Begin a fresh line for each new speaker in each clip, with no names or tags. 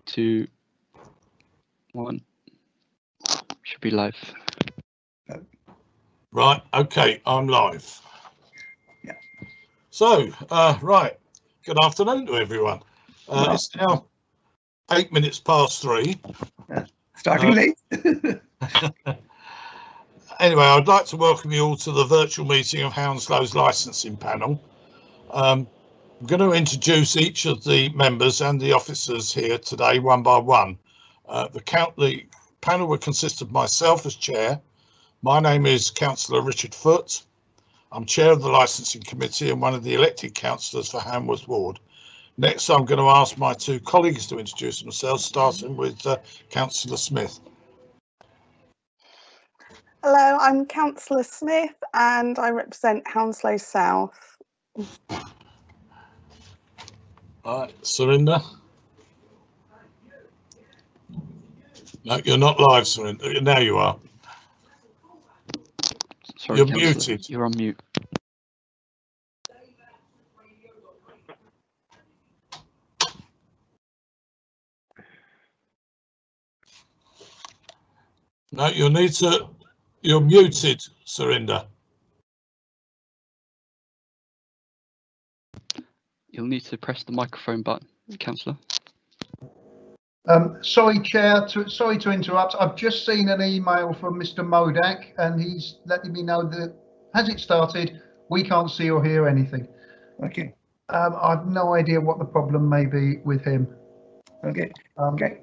2, 1. Should be live.
Right, okay, I'm live.
Yeah.
So, right, good afternoon to everyone. It's now 8 minutes past 3.
Starting late.
Anyway, I'd like to welcome you all to the virtual meeting of Hounslow's licensing panel. I'm going to introduce each of the members and the officers here today one by one. The panel will consist of myself as chair. My name is Councillor Richard Foote. I'm chair of the licensing committee and one of the elected councillors for Hanworth Ward. Next, I'm going to ask my two colleagues to introduce themselves, starting with Councillor Smith.
Hello, I'm Councillor Smith and I represent Hounslow South.
Right, Surinder. No, you're not live, Surinder. Now you are.
Sorry,
You're
Councillor.
muted.
You're on mute.
No, you'll need to. You're muted, Surinder.
You'll need to press the microphone button, Councillor.
Sorry, Chair. Sorry to interrupt. I've just seen an email from Mr. Modak, and he's letting me know that has it started? We can't see or hear anything.
Okay.
I've no idea what the problem may be with him.
Okay.
I'm
Okay.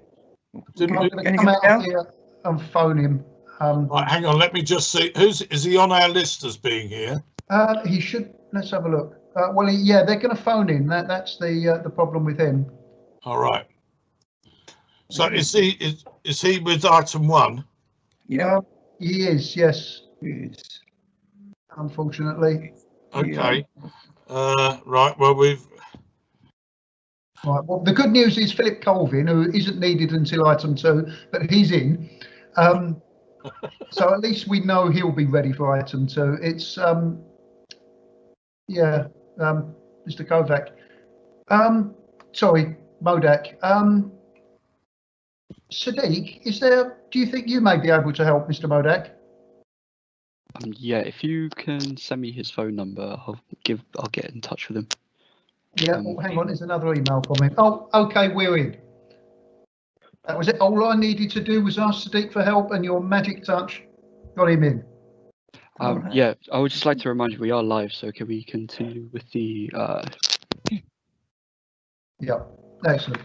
going to
Can you
come
hear me
out
now?
here and phone him.
Right, hang on. Let me just see. Is he on our list as being here?
He should. Let's have a look. Well, yeah, they're going to phone him. That's the problem with him.
All right. So is he with item 1?
Yeah.
He is. Yes.
Yes.
Unfortunately.
Okay. Right. Well, we've.
Right. Well, the good news is Philip Colvin, who isn't needed until item 2, but he's in. So at least we know he'll be ready for item 2. It's yeah, Mr. Kovac. Sorry, Modak. Sadiq, do you think you may be able to help Mr. Modak?
Yeah, if you can send me his phone number, I'll get in touch with him.
Yeah. Oh, hang on, there's another email from him. Oh, okay, we're in. That was it. All I needed to do was ask Sadiq for help, and your magic touch got him in.
Alright.
Yeah, I would just like to remind you we are live, so can we continue with the
Yeah, excellent.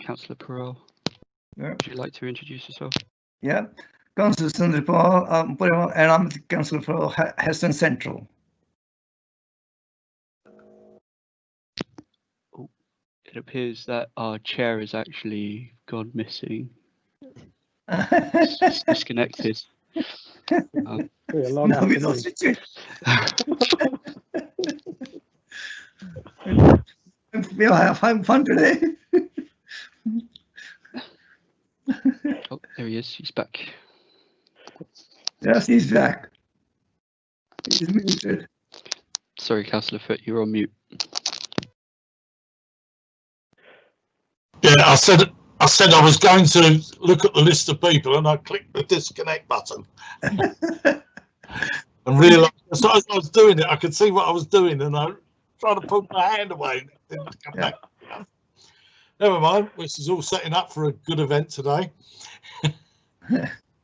Councillor Perot?
Yeah.
Would you like to introduce yourself?
Yeah. Councillor Sundar Paul, and I'm the councillor for Heston Central.
It appears that our chair has actually gone missing. It's disconnected.
No, we lost it. We'll have fun today.
Oh, there he is. He's back.
Yes, he's back. He's muted.
Sorry, Councillor Foote, you're on mute.
Yeah, I said I was going to look at the list of people, and I clicked the disconnect button, and realised as I was doing it, I could see what I was doing, and I tried to pull my hand away. And it didn't come back. Never mind. This is all setting up for a good event today.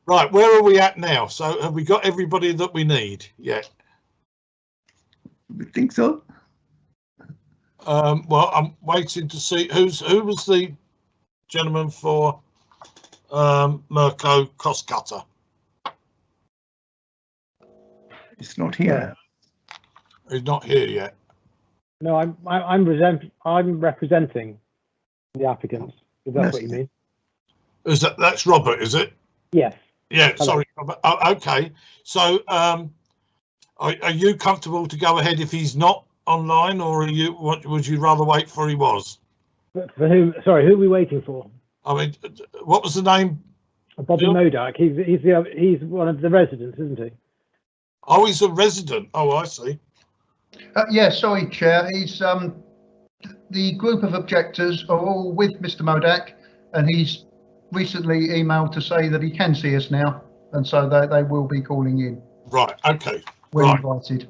Right, where are we at now? So have we got everybody that we need yet?
We think so.
Well, I'm waiting to see who was the gentleman for Mirko Cost Cutter.
It's not here.
He's not here yet.
No, I'm representing the applicants. If that's what you mean.
Is that's Robert? Is it?
Yes.
Yeah.
Hello.
Sorry, Robert. Oh, okay. So, are you comfortable to go ahead if he's not online, or would you rather wait for he was?
For whom? Sorry, who are we waiting for?
I mean, what was the name?
Bobby
Bill?
Modak. He's one of the residents, isn't he?
Oh, he's a resident. Oh, I see.
Yeah, sorry, Chair. He's The group of objectors are all with Mr. Modak, and he's recently emailed to say that he can see us now, and so they will be calling in
Right, okay.
when
Right.
invited.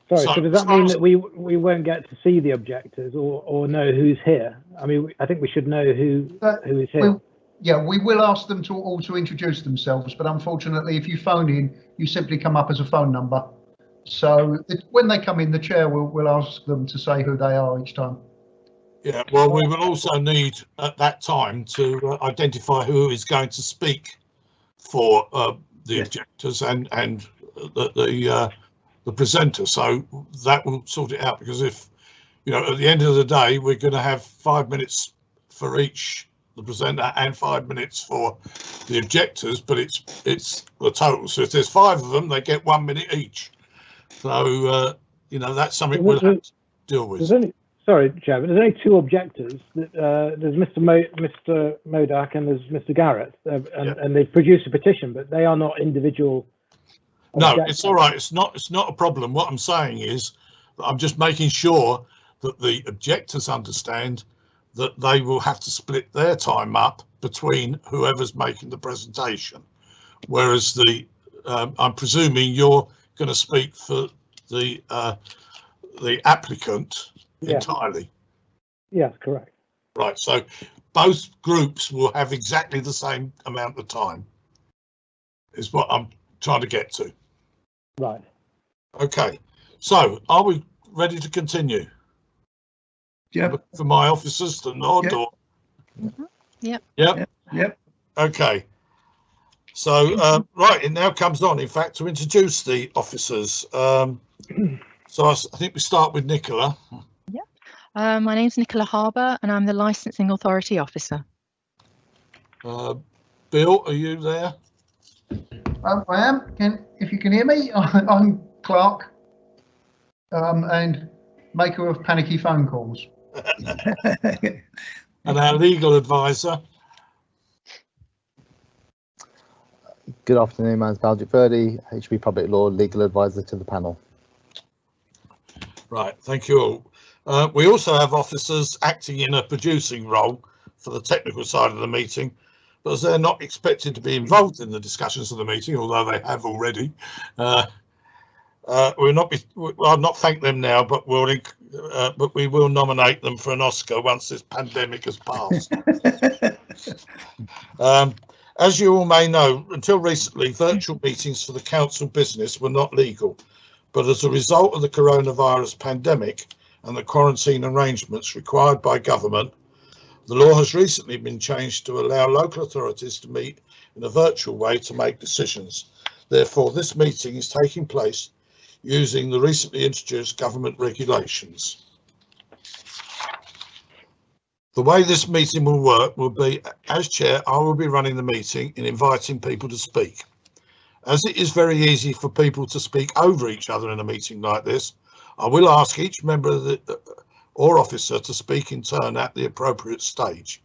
Sorry,
So-
so does that mean that we won't get to see the objectors or know who's here? I mean, I think we should know who is here.
We will ask them to also introduce themselves, but unfortunately, if you phone in, you simply come up as a phone number. So when they come in, the chair will ask them to say who they are each time.
Yeah, well, we will also need at that time to identify who is going to speak for the objectors and the presenter. So that will sort it out, because if, you know, at the end of the day, we're going to have 5 minutes for each, the presenter, and 5 minutes for the objectors, but it's the total. So if there's 5 of them, they get 1 minute each. So, you know, that's something we'll have to deal with.
Sorry, Chairman, there's only 2 objectors. There's Mr. Modak and there's Mr. Garrett, and they've produced a petition, but they are not individual objectors.
No, it's all right. It's not a problem. What I'm saying is that I'm just making sure that the objectors understand that they will have to split their time up between whoever's making the presentation. Whereas I'm presuming you're going to speak for the applicant entirely.
Yes, correct.
Right, so both groups will have exactly the same amount of time, is what I'm trying to get to.
Right.
Okay, so are we ready to continue?
Yeah.
For my officers to nod,
Yep.
or?
Yep.
Yep.
Yep.
Okay. So, right, it now comes on, in fact, to introduce the officers. So I think we start with Nicola.
My name's Nicola Harbour and I'm the Licensing Authority Officer.
Bill, are you there?
I am. If you can hear me, I'm Clark, and maker of panicky phone calls.
And our legal advisor.
Good afternoon, my name's Baljic Verdi, HB Public Law Legal Advisor to the panel.
Right, thank you all. We also have officers acting in a producing role for the technical side of the meeting, but as they're not expected to be involved in the discussions of the meeting, although they have already, I'll not thank them now, but we will nominate them for an Oscar once this pandemic has passed. As you all may know, until recently, virtual meetings for the council business were not legal, but as a result of the coronavirus pandemic and the quarantine arrangements required by government, the law has recently been changed to allow local authorities to meet in a virtual way to make decisions. Therefore, this meeting is taking place using the recently introduced government regulations. The way this meeting will work will be, as chair, I will be running the meeting and inviting people to speak. As it is very easy for people to speak over each other in a meeting like this, I will ask each member of or officer to speak in turn at the appropriate stage.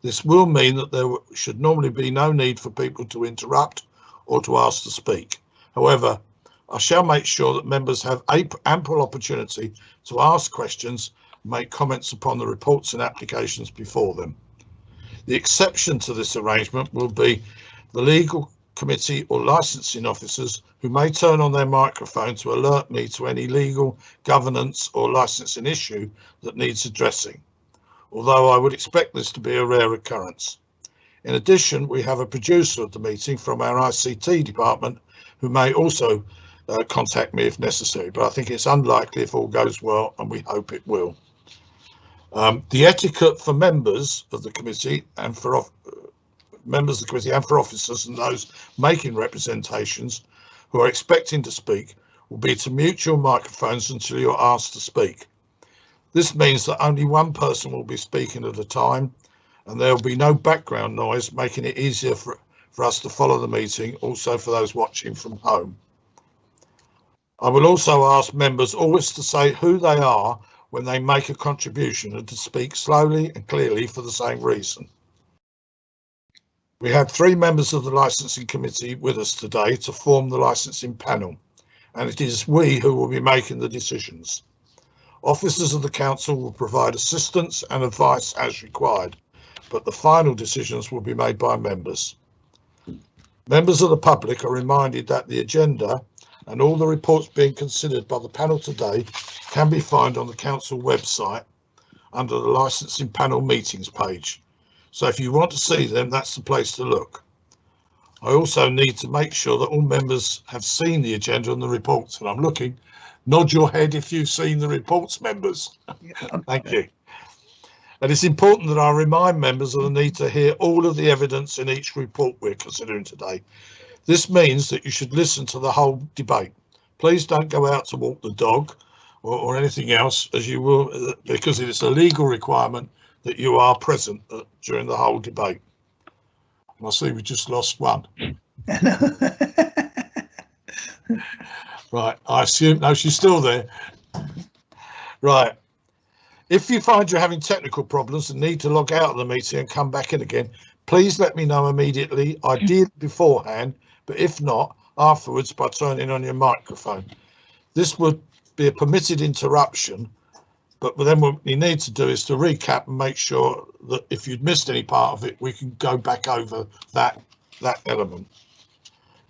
This will mean that there should normally be no need for people to interrupt or to ask to speak. However, I shall make sure that members have ample opportunity to ask questions and make comments upon the reports and applications before them. The exception to this arrangement will be the legal committee or licensing officers who may turn on their microphone to alert me to any legal, governance or licensing issue that needs addressing, although I would expect this to be a rare occurrence. In addition, we have a producer of the meeting from our ICT department who may also contact me if necessary, but I think it's unlikely if all goes well, and we hope it will. The etiquette for members of the committee and for members of the committee and for officers and those making representations who are expecting to speak will be to mute your microphones until you're asked to speak. This means that only one person will be speaking at a time, and there will be no background noise, making it easier for us to follow the meeting, also for those watching from home. I will also ask members always to say who they are when they make a contribution and to speak slowly and clearly for the same reason. We have 3 members of the licensing committee with us today to form the licensing panel, and it is we who will be making the decisions. Officers of the council will provide assistance and advice as required, but the final decisions will be made by members. Members of the public are reminded that the agenda and all the reports being considered by the panel today can be found on the council website under the licensing panel meetings page. So if you want to see them, that's the place to look. I also need to make sure that all members have seen the agenda and the reports, and I'm looking. Nod your head if you've seen the reports, members. Thank you. And it's important that I remind members of the need to hear all of the evidence in each report we're considering today. This means that you should listen to the whole debate. Please don't go out to walk the dog or anything else, as you will, because it is a legal requirement that you are present during the whole debate. And I see we just lost one. Right, I assume, no, she's still there. Right. If you find you're having technical problems and need to log out of the meeting and come back in again, please let me know immediately, ideally beforehand, but if not, afterwards by turning on your microphone. This would be a permitted interruption, but then what you need to do is to recap and make sure that if you'd missed any part of it, we can go back over that element.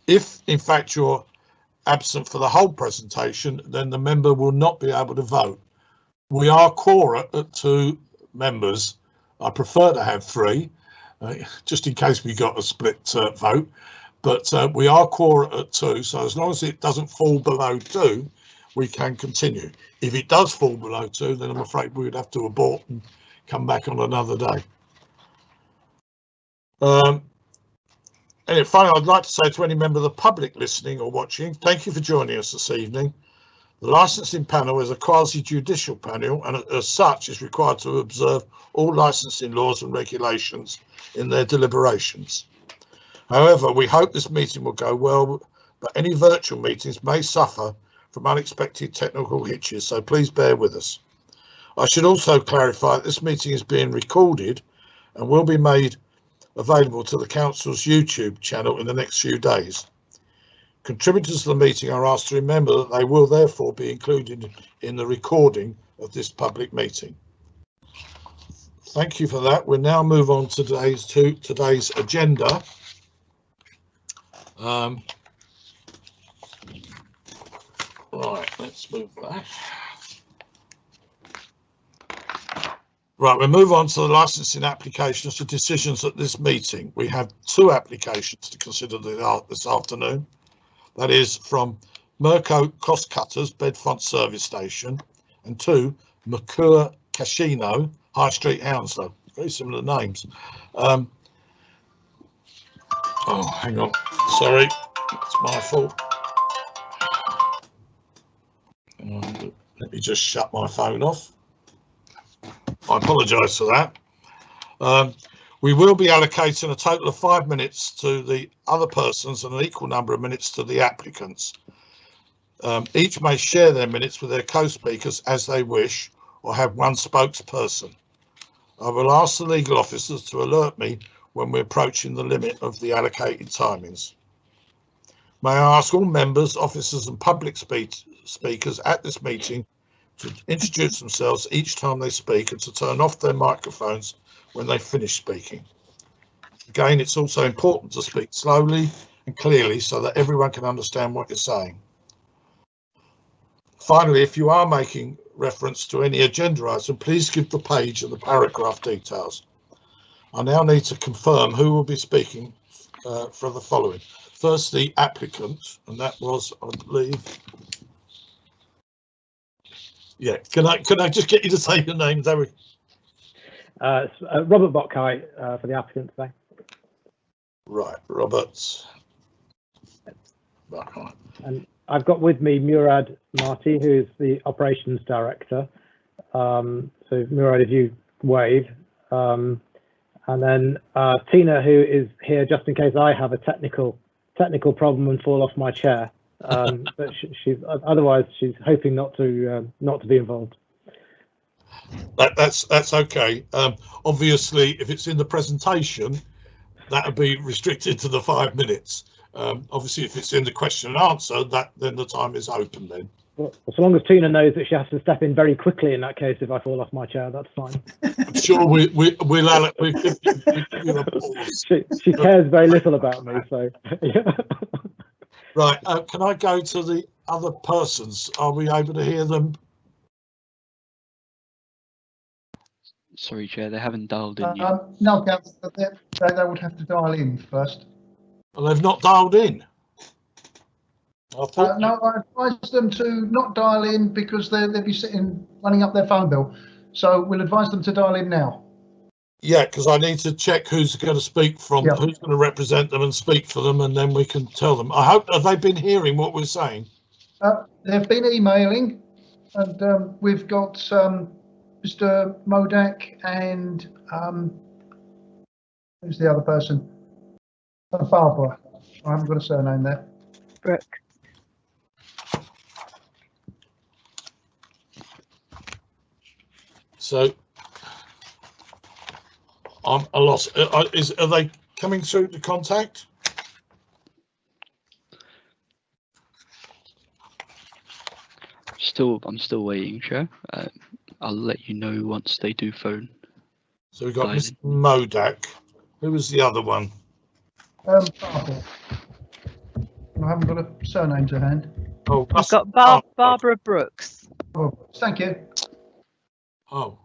If, in fact, you're absent for the whole presentation, then the member will not be able to vote. We are quorum at 2 members. I prefer to have 3, just in case we got a split vote, but we are quorum at 2, so as long as it doesn't fall below 2, we can continue. If it does fall below 2, then I'm afraid we would have to abort and come back on another day. And finally, I'd like to say to any member of the public listening or watching, thank you for joining us this evening. The licensing panel is a quasi-judicial panel and as such is required to observe all licensing laws and regulations in their deliberations. However, we hope this meeting will go well, but any virtual meetings may suffer from unexpected technical hitches, so please bear with us. I should also clarify that this meeting is being recorded and will be made available to the council's YouTube channel in the next few days. Contributors to the meeting are asked to remember that they will therefore be included in the recording of this public meeting. Thank you for that. We'll now move on to today's agenda. Right, let's move back. Right, we'll move on to the licensing applications for decisions at this meeting. We have 2 applications to consider this afternoon. That is from Mirko Cost Cutters, Bedfont Service Station, and 2, Mercure Casino, High Street, Hounslow. Very similar names. Oh, hang on. Sorry, it's my fault. Let me just shut my phone off. I apologise for that. We will be allocating a total of 5 minutes to the other persons and an equal number of minutes to the applicants. Each may share their minutes with their co-speakers as they wish or have one spokesperson. I will ask the legal officers to alert me when we're approaching the limit of the allocated timings. May I ask all members, officers and public speakers at this meeting to introduce themselves each time they speak and to turn off their microphones when they finish speaking. Again, it's also important to speak slowly and clearly so that everyone can understand what you're saying. Finally, if you are making reference to any agenda item, please give the page and the paragraph details. I now need to confirm who will be speaking for the following. First, the applicant, and that was, I believe, yeah. Can I just get you to say your name, Derek?
Robert Botkai for the applicant today.
Right, Robert. Botkai.
And I've got with me Murad Marti, who is the operations director. So Murad, if you wave, and then Tina, who is here just in case I have a technical problem and fall off my chair. But she's otherwise she's hoping not to be involved.
That's okay. Obviously, if it's in the presentation, that would be restricted to the 5 minutes. Obviously, if it's in the question and answer, then the time is open then.
Well, so long as Tina knows that she has to step in very quickly in that case if I fall off my chair, that's fine.
I'm sure we'll give you a pause.
She cares very little about me, so yeah.
Right, can I go to the other persons? Are we able to hear them?
Sorry, Chair, they haven't dialed in yet.
No, Councillor, they would have to dial in first.
Well, they've not dialed in. I thought
No, I advise them to not dial in because they'll be running up their phone bill. So we'll advise them to dial in now.
yeah, because I need to check who's going to speak from,
Yeah.
who's going to represent them and speak for them, and then we can tell them. I hope, have they been hearing what we're saying?
They've been emailing, and we've got Mr. Modak and who's the other person? Barbara. I haven't got a surname there.
Brooke.
So I'm a loss. Are they coming through to contact?
I'm still waiting, Chair. I'll let you know once they do phone.
So we've got
Dialing.
Mr. Modak. Who was the other one?
Barbara. I haven't got a surname to hand.
Oh,
I've got Barbara Brooks.
Oh, thank you.
Oh,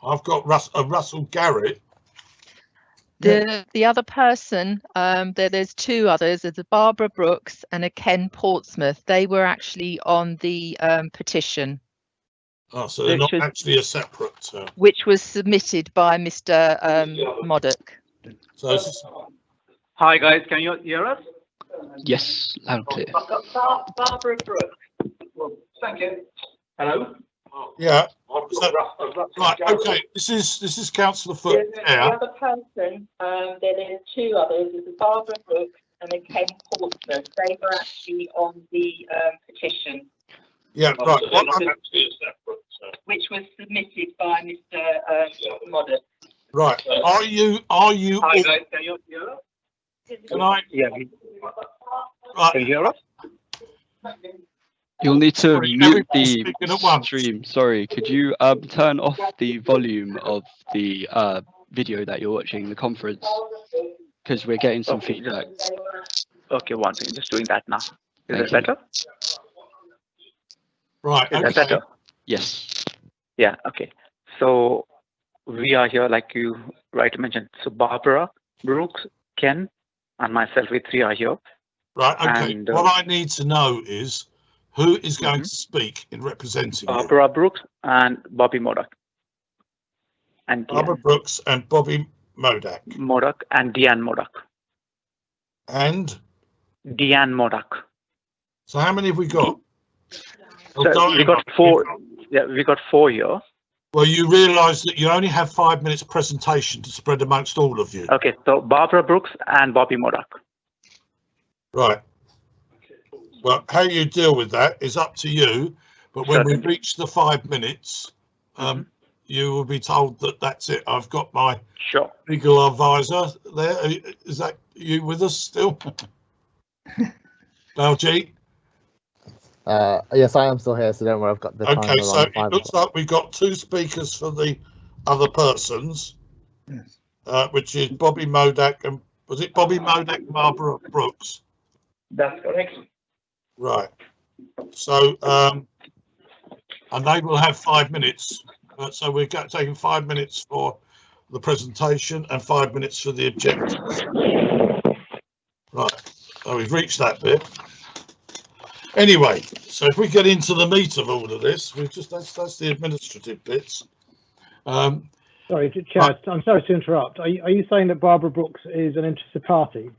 I've got Russell Garrett.
The other person, there's two others. There's a Barbara Brooks and a Ken Portsmouth. They were actually on the petition.
Oh, so they're not actually a separate.
Which was submitted by Mr. Moddock.
So this is,
Hi guys, can you hear us?
Yes, loud and clear.
Barbara Brooks.
Thank you. Hello?
yeah. So, right. Okay. This is Councillor Foot.
The
Yeah.
other person, there's two others. There's a Barbara Brooks and a Ken Portsmouth. They were actually on the petition.
Yeah. Right.
Which was submitted by Mr. Moddock.
Right. Are you?
Hi guys, can you hear us?
Can I?
Yeah.
Right.
Can you hear us?
You'll need to
Sorry,
mute
everybody's
the
speaking at once.
stream. Sorry, could you turn off the volume of the video that you're watching, the conference? Because we're getting some feedback.
Okay, one second, just doing that now. Is
Thank
that
you.
better?
Right.
Is that
Okay.
better?
Yes.
Yeah, okay. So we are here, like you rightly mentioned. So Barbara, Brooks, Ken, and myself, we three are here.
Right. Okay.
And,
what I need to know is who is going to speak in representing you.
Barbara Brooks and Bobby Moddock. And
Barbara Brooks and Bobby Modak.
Moddock and Deanne Moddock.
And
Deanne Moddock.
so how many have we got?
So we got four. Yeah, we got four here.
Well, you realise that you only have 5 minutes presentation to spread amongst all of you.
Okay, so Barbara Brooks and Bobby Moddock.
Right. Well, how you deal with that is up to you. But when we reach the 5 minutes, you will be told that that's it. I've got my legal advisor there. Is that you with us still? Baljeet?
Yes, I am still here, so don't worry, I've got the time.
Okay, so it looks like we've got two speakers for the other persons,
Yes.
Which is Bobby Modak and was it Bobby Modak and Barbara Brooks?
That's correct.
Right. So, and they will have 5 minutes. So we're taking 5 minutes for the presentation and 5 minutes for the objectives. Right. So we've reached that bit. Anyway, so if we get into the meat of all of this, that's the administrative bits.
Sorry, Chair, I'm sorry to interrupt. Are you saying that Barbara Brooks is an interested party?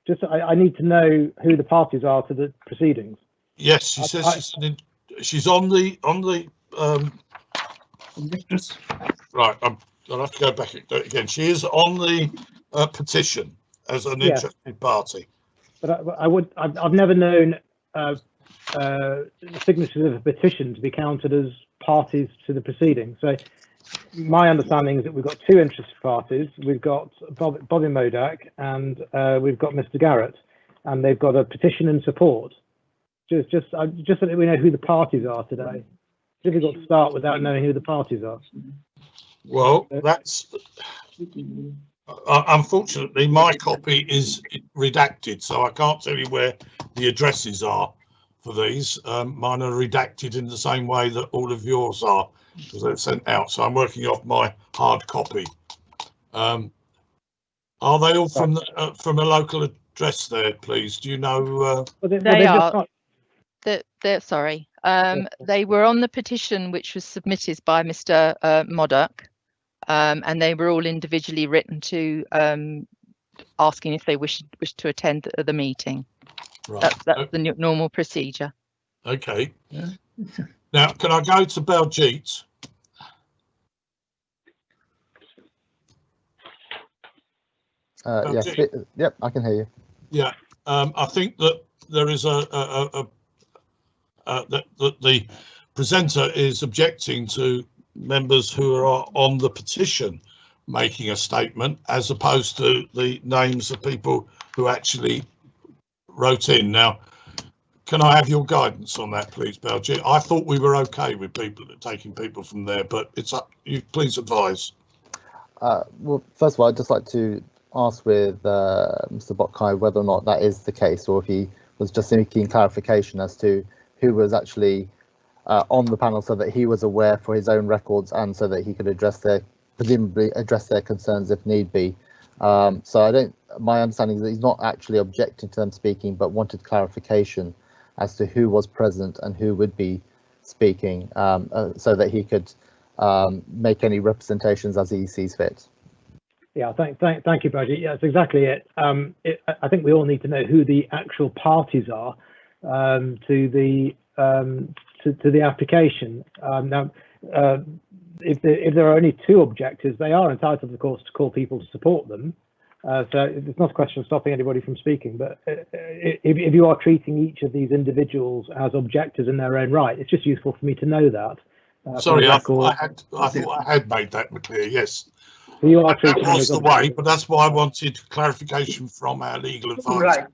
Just, I need to know who the parties are to the proceedings.
Yes, she says she's on the right. I'll have to go back again. She is on the petition as an interested party.
But I've never known signatures of a petition to be counted as parties to the proceedings. So my understanding is that we've got two interested parties. We've got Bobby Modak and we've got Mr. Garrett, and they've got a petition in support. Just so that we know who the parties are today. It's difficult to start without knowing who the parties are.
Well, that's unfortunately my copy is redacted, so I can't tell you where the addresses are for these. Mine are redacted in the same way that all of yours are, because they're sent out. So I'm working off my hard copy. Are they all from a local address there, please? Do you know?
They are. They're sorry. They were on the petition which was submitted by Mr. Moddock, and they were all individually written to asking if they wish to attend the meeting. Right. That's the normal procedure.
Okay. Yeah. Now, can I go to Baljeet?
Yes. Yep, I can hear you.
Yeah. I think that there is that the presenter is objecting to members who are on the petition making a statement, as opposed to the names of people who actually wrote in. Now, can I have your guidance on that, please, Baljeet? I thought we were okay with people taking people from there, but it's up. You please advise.
Well, first of all, I'd just like to ask with Mr. Bokhai whether or not that is the case, or if he was just seeking clarification as to who was actually on the panel, so that he was aware for his own records and so that he could presumably address their concerns if need be. So my understanding is that he's not actually objecting to them speaking, but wanted clarification as to who was present and who would be speaking, so that he could make any representations as he sees fit.
Yeah, thank you, Bridget. Yeah, that's exactly it. I think we all need to know who the actual parties are to the application. Now, if there are only two objectors, they are entitled, of course, to call people to support them. So it's not a question of stopping anybody from speaking, but if you are treating each of these individuals as objectors in their own right, it's just useful for me to know that.
Sorry, I thought I had made that clear. Yes,
so you are
that was the way, but that's why I wanted clarification from our legal advisor. Right.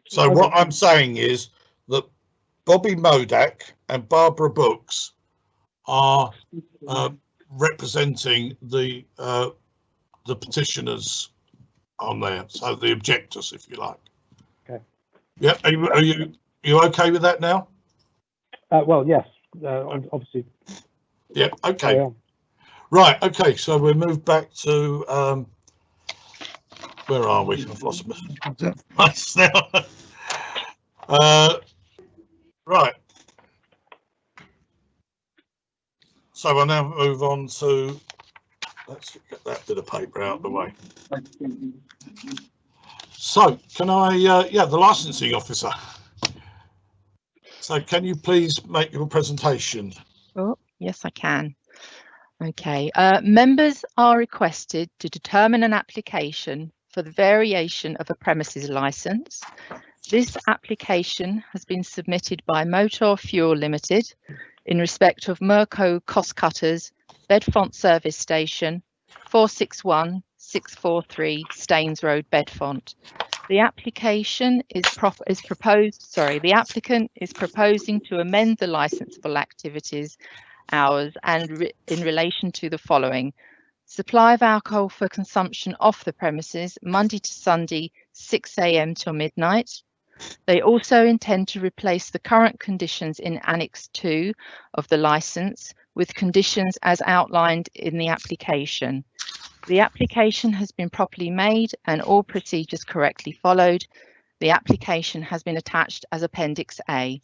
So what I'm saying is that Bobby Modak and Barbara Brooks are representing the petitioners on there, so the objectors, if you like. Okay. Yeah. Are you okay with that now?
Well, yes. Obviously.
Yeah. Okay. Right. Okay. So we move back to where are we? I've lost my place now. Right. So we'll now move on to. Let's get that bit of paper out of the way. So can I, the licensing officer. So can you please make your presentation?
Oh, yes, I can. Okay, members are requested to determine an application for the variation of a premises license. This application has been submitted by Motor Fuel Limited in respect of Merco Cost Cutters, Bedfont Service Station, 461643 Staines Road, Bedfont. The application the applicant is proposing to amend the licensable activities hours and in relation to the following: supply of alcohol for consumption off the premises Monday to Sunday 6 AM till midnight. They also intend to replace the current conditions in Annex 2 of the licence with conditions as outlined in the application. The application has been properly made and all procedures correctly followed. The application has been attached as Appendix A.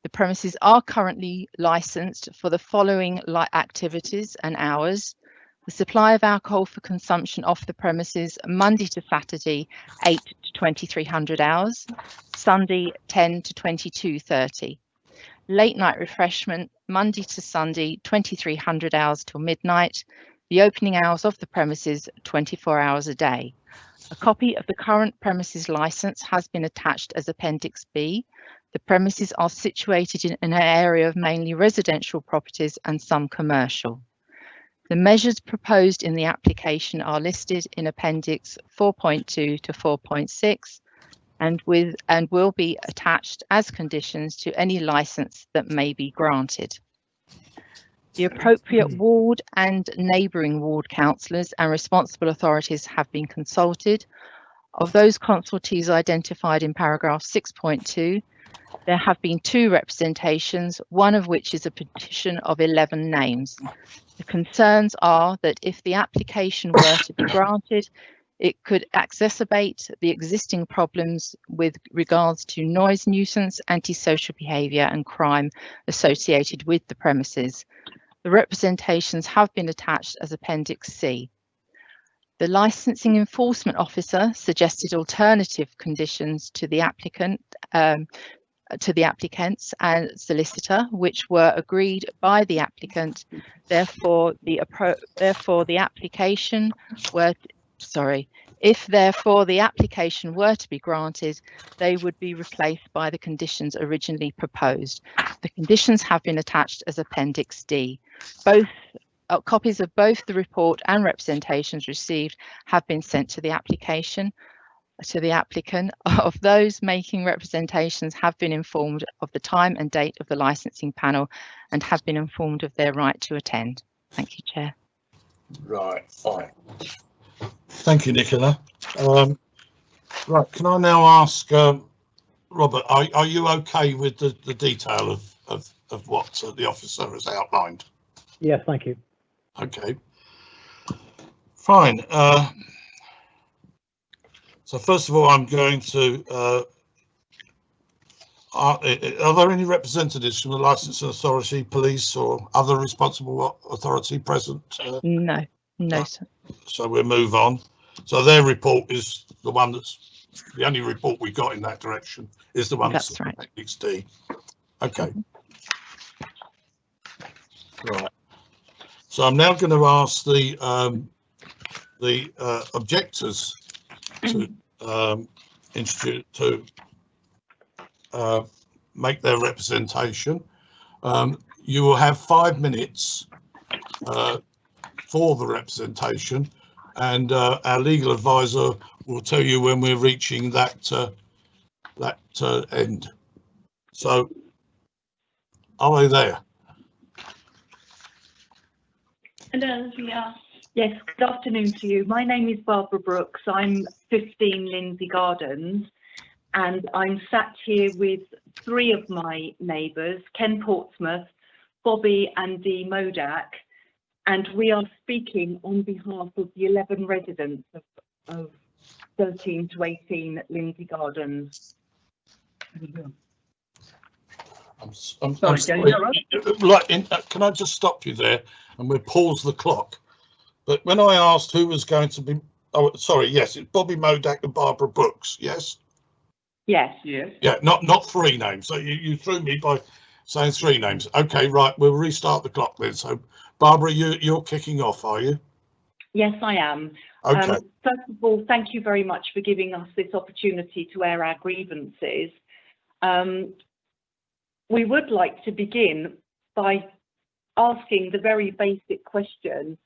The premises are currently licensed for the following activities and hours: the supply of alcohol for consumption off the premises Monday to Saturday 8 to 2300 hours, Sunday 10 to 22:30. Late night refreshment Monday to Sunday 2300 hours till midnight. The opening hours of the premises 24 hours a day. A copy of the current premises license has been attached as Appendix B. The premises are situated in an area of mainly residential properties and some commercial. The measures proposed in the application are listed in Appendix 4.2 to 4.6 and will be attached as conditions to any license that may be granted. The appropriate ward and neighbouring ward councillors and responsible authorities have been consulted. Of those consultees identified in paragraph 6.2, there have been 2 representations, one of which is a petition of 11 names. The concerns are that if the application were to be granted, it could exacerbate the existing problems with regards to noise nuisance, antisocial behaviour and crime associated with the premises. The representations have been attached as Appendix C. The Licensing Enforcement Officer suggested alternative conditions to the applicants and solicitor, which were agreed by the applicant. Therefore, if therefore the application were to be granted, they would be replaced by the conditions originally proposed. The conditions have been attached as Appendix D. Both copies of both the report and representations received have been sent to the applicant. Of those making representations have been informed of the time and date of the licensing panel and have been informed of their right to attend. Thank you, Chair.
Right, fine. Thank you, Nicola. Right, can I now ask Robert, are you okay with the detail of what the officer has outlined?
Yes, thank you.
Okay, fine. So first of all, I'm going to, are there any representatives from the licensing authority, police or other responsible authority present?
No, sir.
So we'll move on. So their report is the one that's, the only report we got in that direction is the one that's
right.
Appendix D. Okay. Right. So I'm now going to ask the objectors to introduce, to make their representation. You will have 5 minutes for the representation, and our legal advisor will tell you when we're reaching that end. So, are they there?
Hello, yeah. Yes, good afternoon to you. My name is Barbara Brooks. I'm 15 Lindsay Gardens, and I'm sat here with 3 of my neighbours, Ken Portsmouth, Bobby and Dee Modak, and we are speaking on behalf of the 11 residents of 13 to 18 Lindsay Gardens.
I'm sorry, can you hear us? Can I just stop you there and we'll pause the clock? But when I asked who was going to be, oh, sorry, yes, it's Bobby Modak and Barbara Brooks, yes?
Yes. Yes.
Yeah, not 3 names. So you threw me by saying 3 names. Okay, right, we'll restart the clock then. So, Barbara, you're kicking off, are you?
Yes, I am.
Okay.
First of all, thank you very much for giving us this opportunity to air our grievances. We would like to begin by asking the very basic question,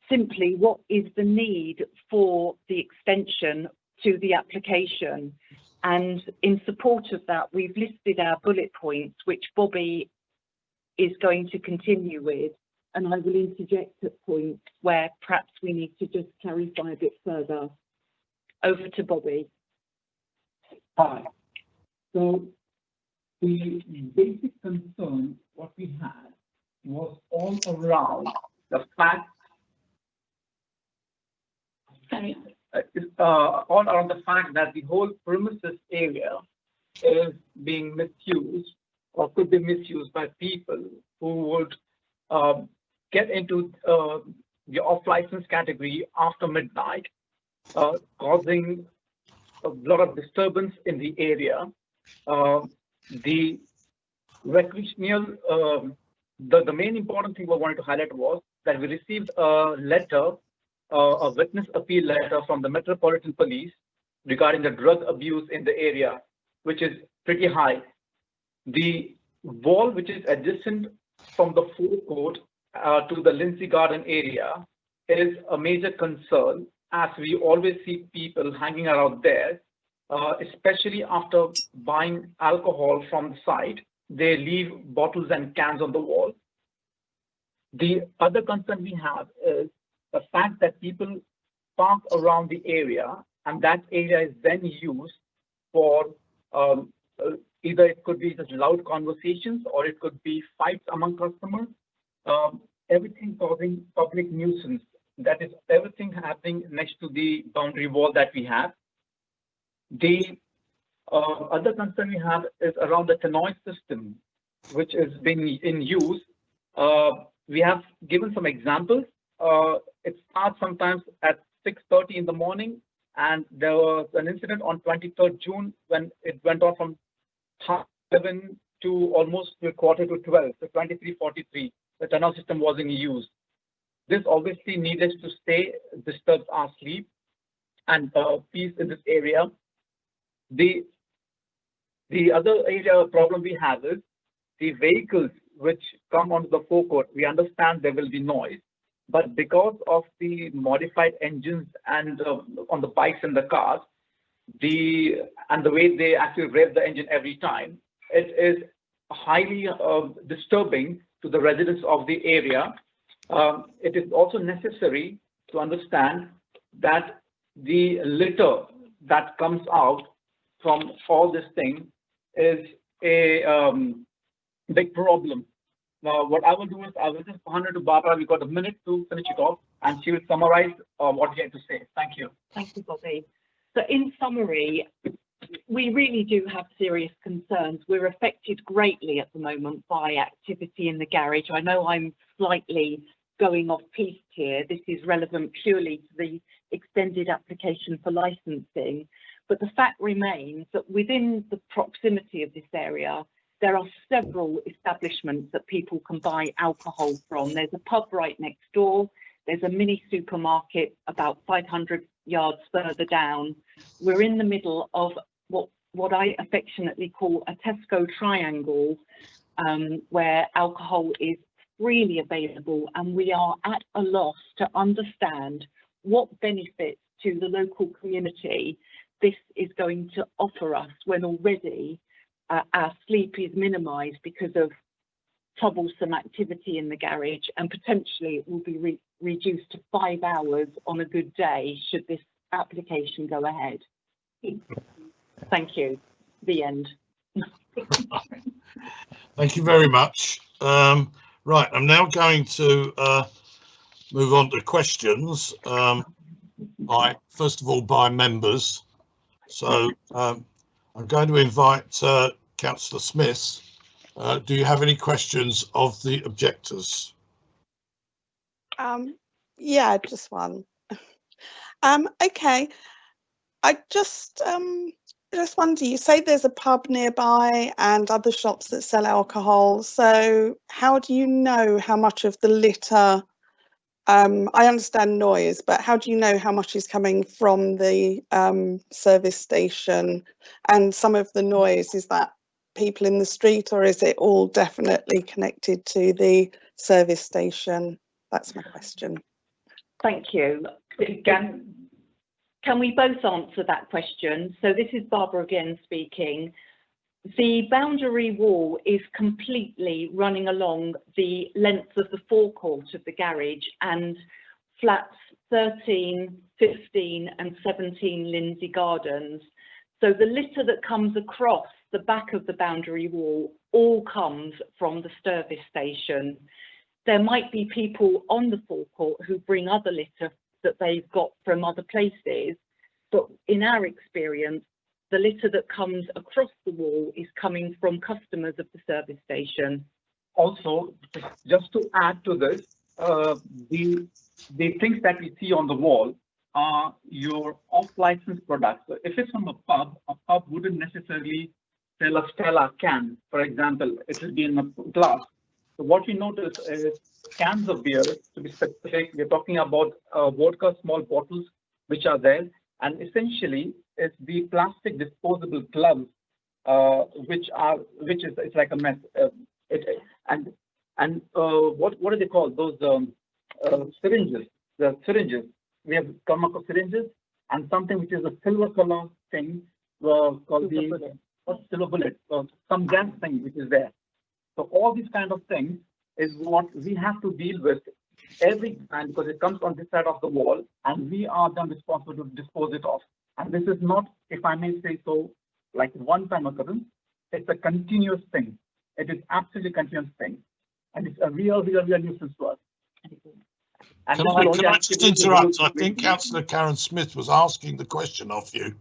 simply, what is the need for the extension to the application? And in support of that, we've listed our bullet points, which Bobby is going to continue with, and I will interject at points where perhaps we need to just clarify a bit further. Over to Bobby.
Hi. So the basic concern what we had was all around the fact all around the fact that the whole premises area is being misused or could be misused by people who would get into the off-license category after midnight, causing a lot of disturbance in the area. The recreational, the main important thing we wanted to highlight was that we received a letter, a witness appeal letter from the Metropolitan Police regarding the drug abuse in the area, which is pretty high. The wall which is adjacent from the forecourt to the Lindsay Garden area is a major concern, as we always see people hanging around there especially after buying alcohol from the site, they leave bottles and cans on the wall. The other concern we have is the fact that people park around the area, and that area is then used for either it could be just loud conversations or it could be fights among customers, everything causing public nuisance. That is everything happening next to the boundary wall that we have. The other concern we have is around the noise system, which is being in use. We have given some examples. It starts sometimes at 6:30 in the morning, and there was an incident on 23rd June when it went on from 11 to almost a quarter to 12, so 23:43. The tunnel system was in use. This obviously needed to stay, disturbs our sleep and peace in this area. The other area problem we have is the vehicles which come onto the forecourt. We understand there will be noise, but because of the modified engines and on the bikes and the cars, the way they actually rev the engine every time, it is highly disturbing to the residents of the area. It is also necessary to understand that the litter that comes out from all this thing is a big problem. Now, what I will do is I will just hand it to Barbara. We've got a minute to finish it off, and she will summarize what she had to say. Thank you.
Thank you, Bobby. So in summary, we really do have serious concerns. We're affected greatly at the moment by activity in the garage. I know I'm slightly going off piste here. This is relevant purely to the extended application for licensing. But the fact remains that within the proximity of this area, there are several establishments that people can buy alcohol from. There's a pub right next door. There's a mini supermarket about 500 yards further down. We're in the middle of what I affectionately call a Tesco triangle, where alcohol is freely available, and we are at a loss to understand what benefits to the local community this is going to offer us when already our sleep is minimised because of troublesome activity in the garage, and potentially it will be reduced to 5 hours on a good day should this application go ahead. Thank you. The end.
Thank you very much. Right, I'm now going to move on to questions. First of all, by members. So I'm going to invite Councillor Smith. Do you have any questions of the objectors?
Yeah, just one. Okay, I just wonder, you say there's a pub nearby and other shops that sell alcohol, so how do you know how much of the litter, I understand noise, but how do you know how much is coming from the service station? And some of the noise, is that people in the street, or is it all definitely connected to the service station? That's my question.
Thank you. Can we both answer that question? So this is Barbara again speaking. The boundary wall is completely running along the length of the forecourt of the garage, and flats 13, 15 and 17 Lindsay Gardens. So the litter that comes across the back of the boundary wall all comes from the service station. There might be people on the forecourt who bring other litter that they've got from other places, but in our experience, the litter that comes across the wall is coming from customers of the service station.
Also, just to add to this, the things that we see on the wall are your off-license products. So if it's from a pub wouldn't necessarily sell a Stella can, for example. It will be in a glass. So what we notice is cans of beer, to be specific, we're talking about vodka small bottles which are there, and essentially it's the plastic disposable gloves, which is it's like a mess. What do they call those syringes? The syringes. We have come across syringes and something which is a silver color thing,
called the silver bullet, some gas thing which is there. So all these kind of things is what we have to deal with every time, because it comes on this side of the wall and we are then responsible to dispose it off. And this is not, if I may say so, like one-time occurrence. It's a continuous thing. It is absolutely continuous thing. And it's a real nuisance to us. And
Can I just interrupt? I think Councillor Karen Smith was asking the question of you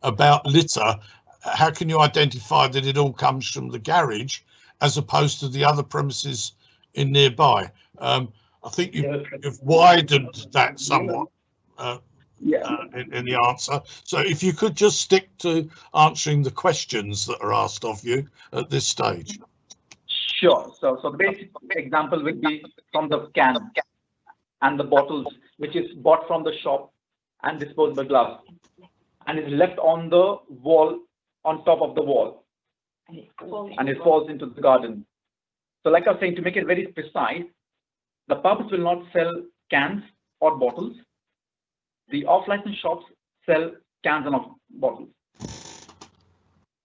about litter. How can you identify that it all comes from the garage as opposed to the other premises in nearby? I think you've widened that somewhat in the answer. So if you could just stick to answering the questions that are asked of you at this stage.
Sure. So the basic example would be from the can and the bottles, which is bought from the shop and disposable gloves, and is left on the wall, on top of the wall, and it falls into the garden. So like I was saying, to make it very precise, the pubs will not sell cans or bottles. The off-license shops sell cans and bottles.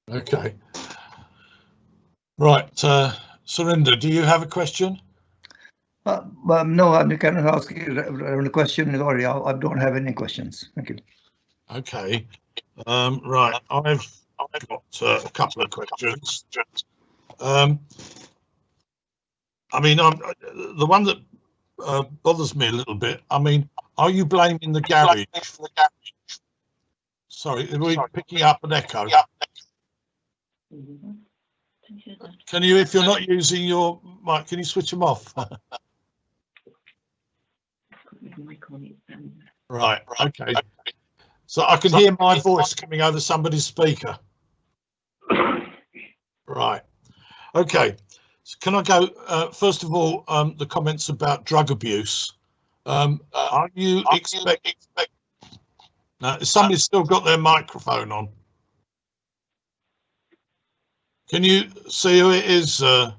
Okay. Right. Surinder, do you have a question?
No, I cannot ask you a question. Sorry, I don't have any questions. Thank you.
Okay. Right. I've got a couple of questions. I mean, the one that bothers me a little bit. I mean, are you blaming the garage? Sorry, are we picking up an echo? Can you, if you're not using your mic, can you switch them off? Right. Okay. So I can hear my voice coming over somebody's speaker. Right. Okay. So can I go, first of all, the comments about drug abuse. Are you expecting... Now, somebody's still got their microphone on. Can you see who it is? Yeah,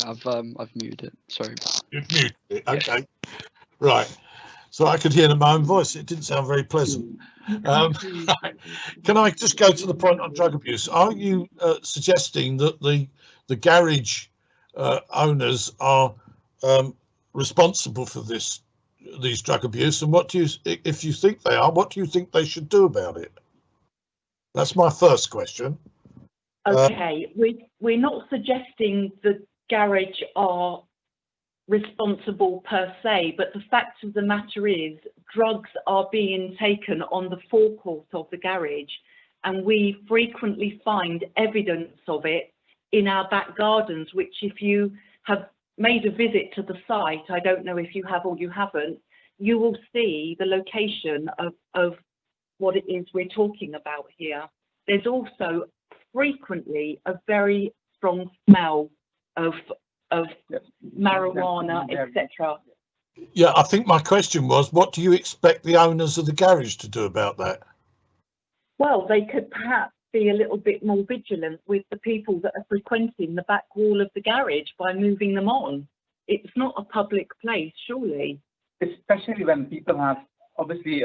I've muted it. Sorry.
You've muted it. Okay. Right. So I could hear my own voice. It didn't sound very pleasant. Right. Can I just go to the point on drug abuse? Are you suggesting that the garage owners are responsible for these drug abuse, and what do you, if you think they are, what do you think they should do about it? That's my first question.
Okay, we're not suggesting the garage are responsible per se, but the fact of the matter is drugs are being taken on the forecourt of the garage, and we frequently find evidence of it in our back gardens, which if you have made a visit to the site, I don't know if you have or you haven't, you will see the location of what it is we're talking about here. There's also frequently a very strong smell of marijuana, etc.
Yeah, I think my question was, what do you expect the owners of the garage to do about that?
Well, they could perhaps be a little bit more vigilant with the people that are frequenting the back wall of the garage by moving them on. It's not a public place, surely.
Especially when people have, obviously,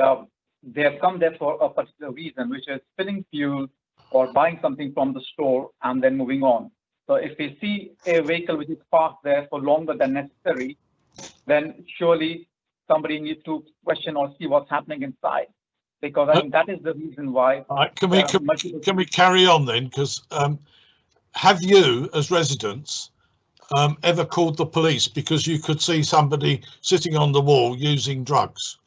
they have come there for a particular reason, which is filling fuel or buying something from the store and then moving on. So if they see a vehicle which is parked there for longer than necessary, then surely somebody needs to question or see what's happening inside. Because I think that is the reason why.
Right, can we carry on then? Because have you, as residents, ever called the police because you could see somebody sitting on the wall using drugs?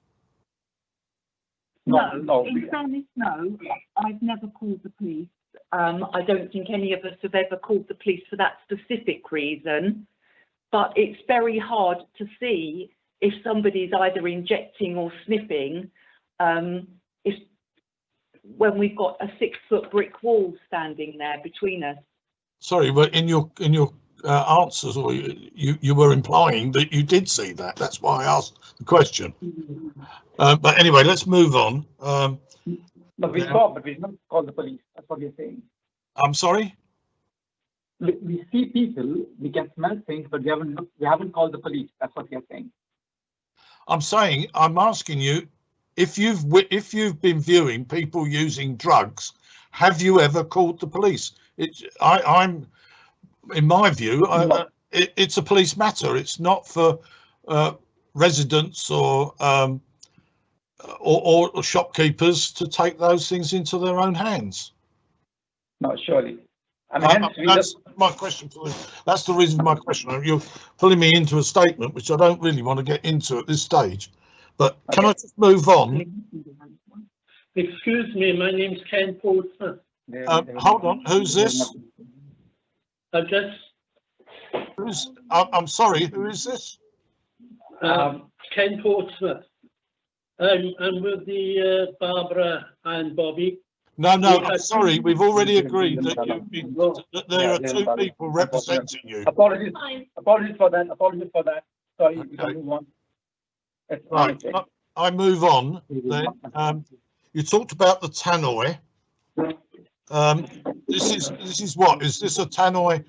No. In fairness, no. I've never called the police. I don't think any of us have ever called the police for that specific reason. But it's very hard to see if somebody's either injecting or sniffing. When we've got a 6-foot brick wall standing there between us. Sorry,
but in your answers, or you were implying that you did see that. That's why I asked the question. But anyway, let's move on.
But we saw, but we did not call the police. That's what you're saying.
I'm sorry.
We see people, we can smell things, but we haven't called the police. That's what you're saying.
I'm saying, I'm asking you, if you've been viewing people using drugs, have you ever called the police? I'm in my view, it's a police matter. It's not for residents or shopkeepers to take those things into their own hands.
No, surely. I mean,
that's my question for you. That's the reason for my question. You're pulling me into a statement which I don't really want to get into at this stage. But can I just move on?
Excuse me, my name's Ken Portsmouth.
Hold on, who's this? I'm sorry, who is this?
Ken Portsmouth. I'm with the Barbara and Bobby.
No, I'm sorry. We've already agreed that there are two people representing you.
Apologies for that. Sorry.
Okay.
Move on.
Right. I move on then. You talked about the tannoy. This is what? Is this a tannoy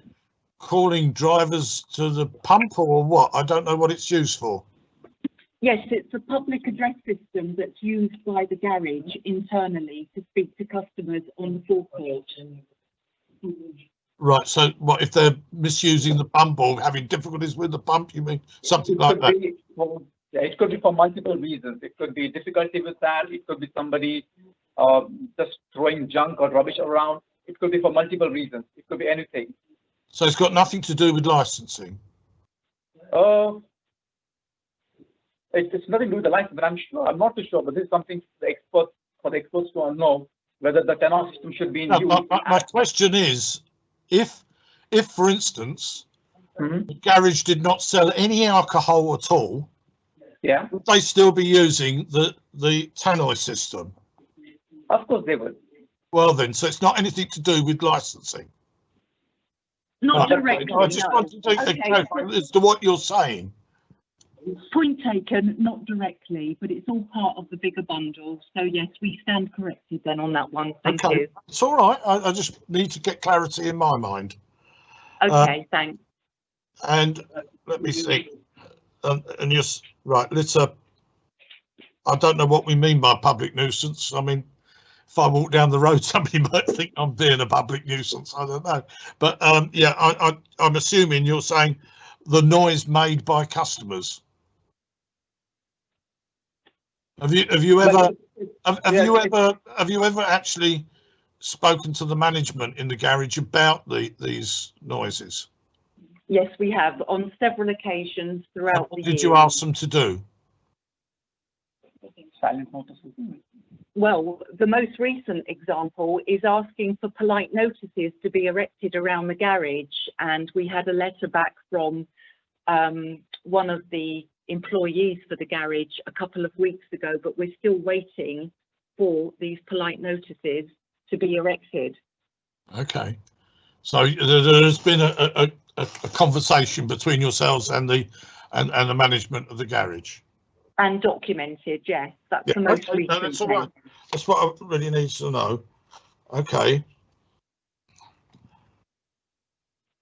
calling drivers to the pump or what? I don't know what it's used for.
Yes, it's a public address system that's used by the garage internally to speak to customers on the forecourt.
Right, so what if they're misusing the pump or having difficulties with the pump, you mean something like that?
It could be for multiple reasons. It could be difficulty with that. It could be somebody just throwing junk or rubbish around. It could be for multiple reasons. It could be anything.
So it's got nothing to do with licensing?
It's nothing to do with the license, but I'm not too sure. But this is something for the experts to know whether the tannoy system should be in use.
My question is, if for instance, the garage did not sell any alcohol at all, would they still be using the tannoy system?
Of course they would.
Well then, so it's not anything to do with licensing.
Not directly.
I just wanted to clarify as to what you're saying.
Point taken, not directly, but it's all part of the bigger bundle. So yes, we stand corrected then on that one. Thank you.
It's all right. I just need to get clarity in my mind.
Okay, thanks.
And let me think. And just right, I don't know what we mean by public nuisance. I mean, if I walk down the road, somebody might think I'm being a public nuisance. I don't know. But yeah, I'm assuming you're saying the noise made by customers. Have you ever actually spoken to the management in the garage about these noises?
Yes, we have on several occasions throughout the year.
Did you ask them to do?
Silent notices.
Well, the most recent example is asking for polite notices to be erected around the garage, and we had a letter back from one of the employees for the garage a couple of weeks ago, but we're still waiting for these polite notices to be erected.
Okay, so there's been a conversation between yourselves and the management of the garage.
And documented, yes. That's the most recent.
No, that's all right. That's what I really need to know. Okay.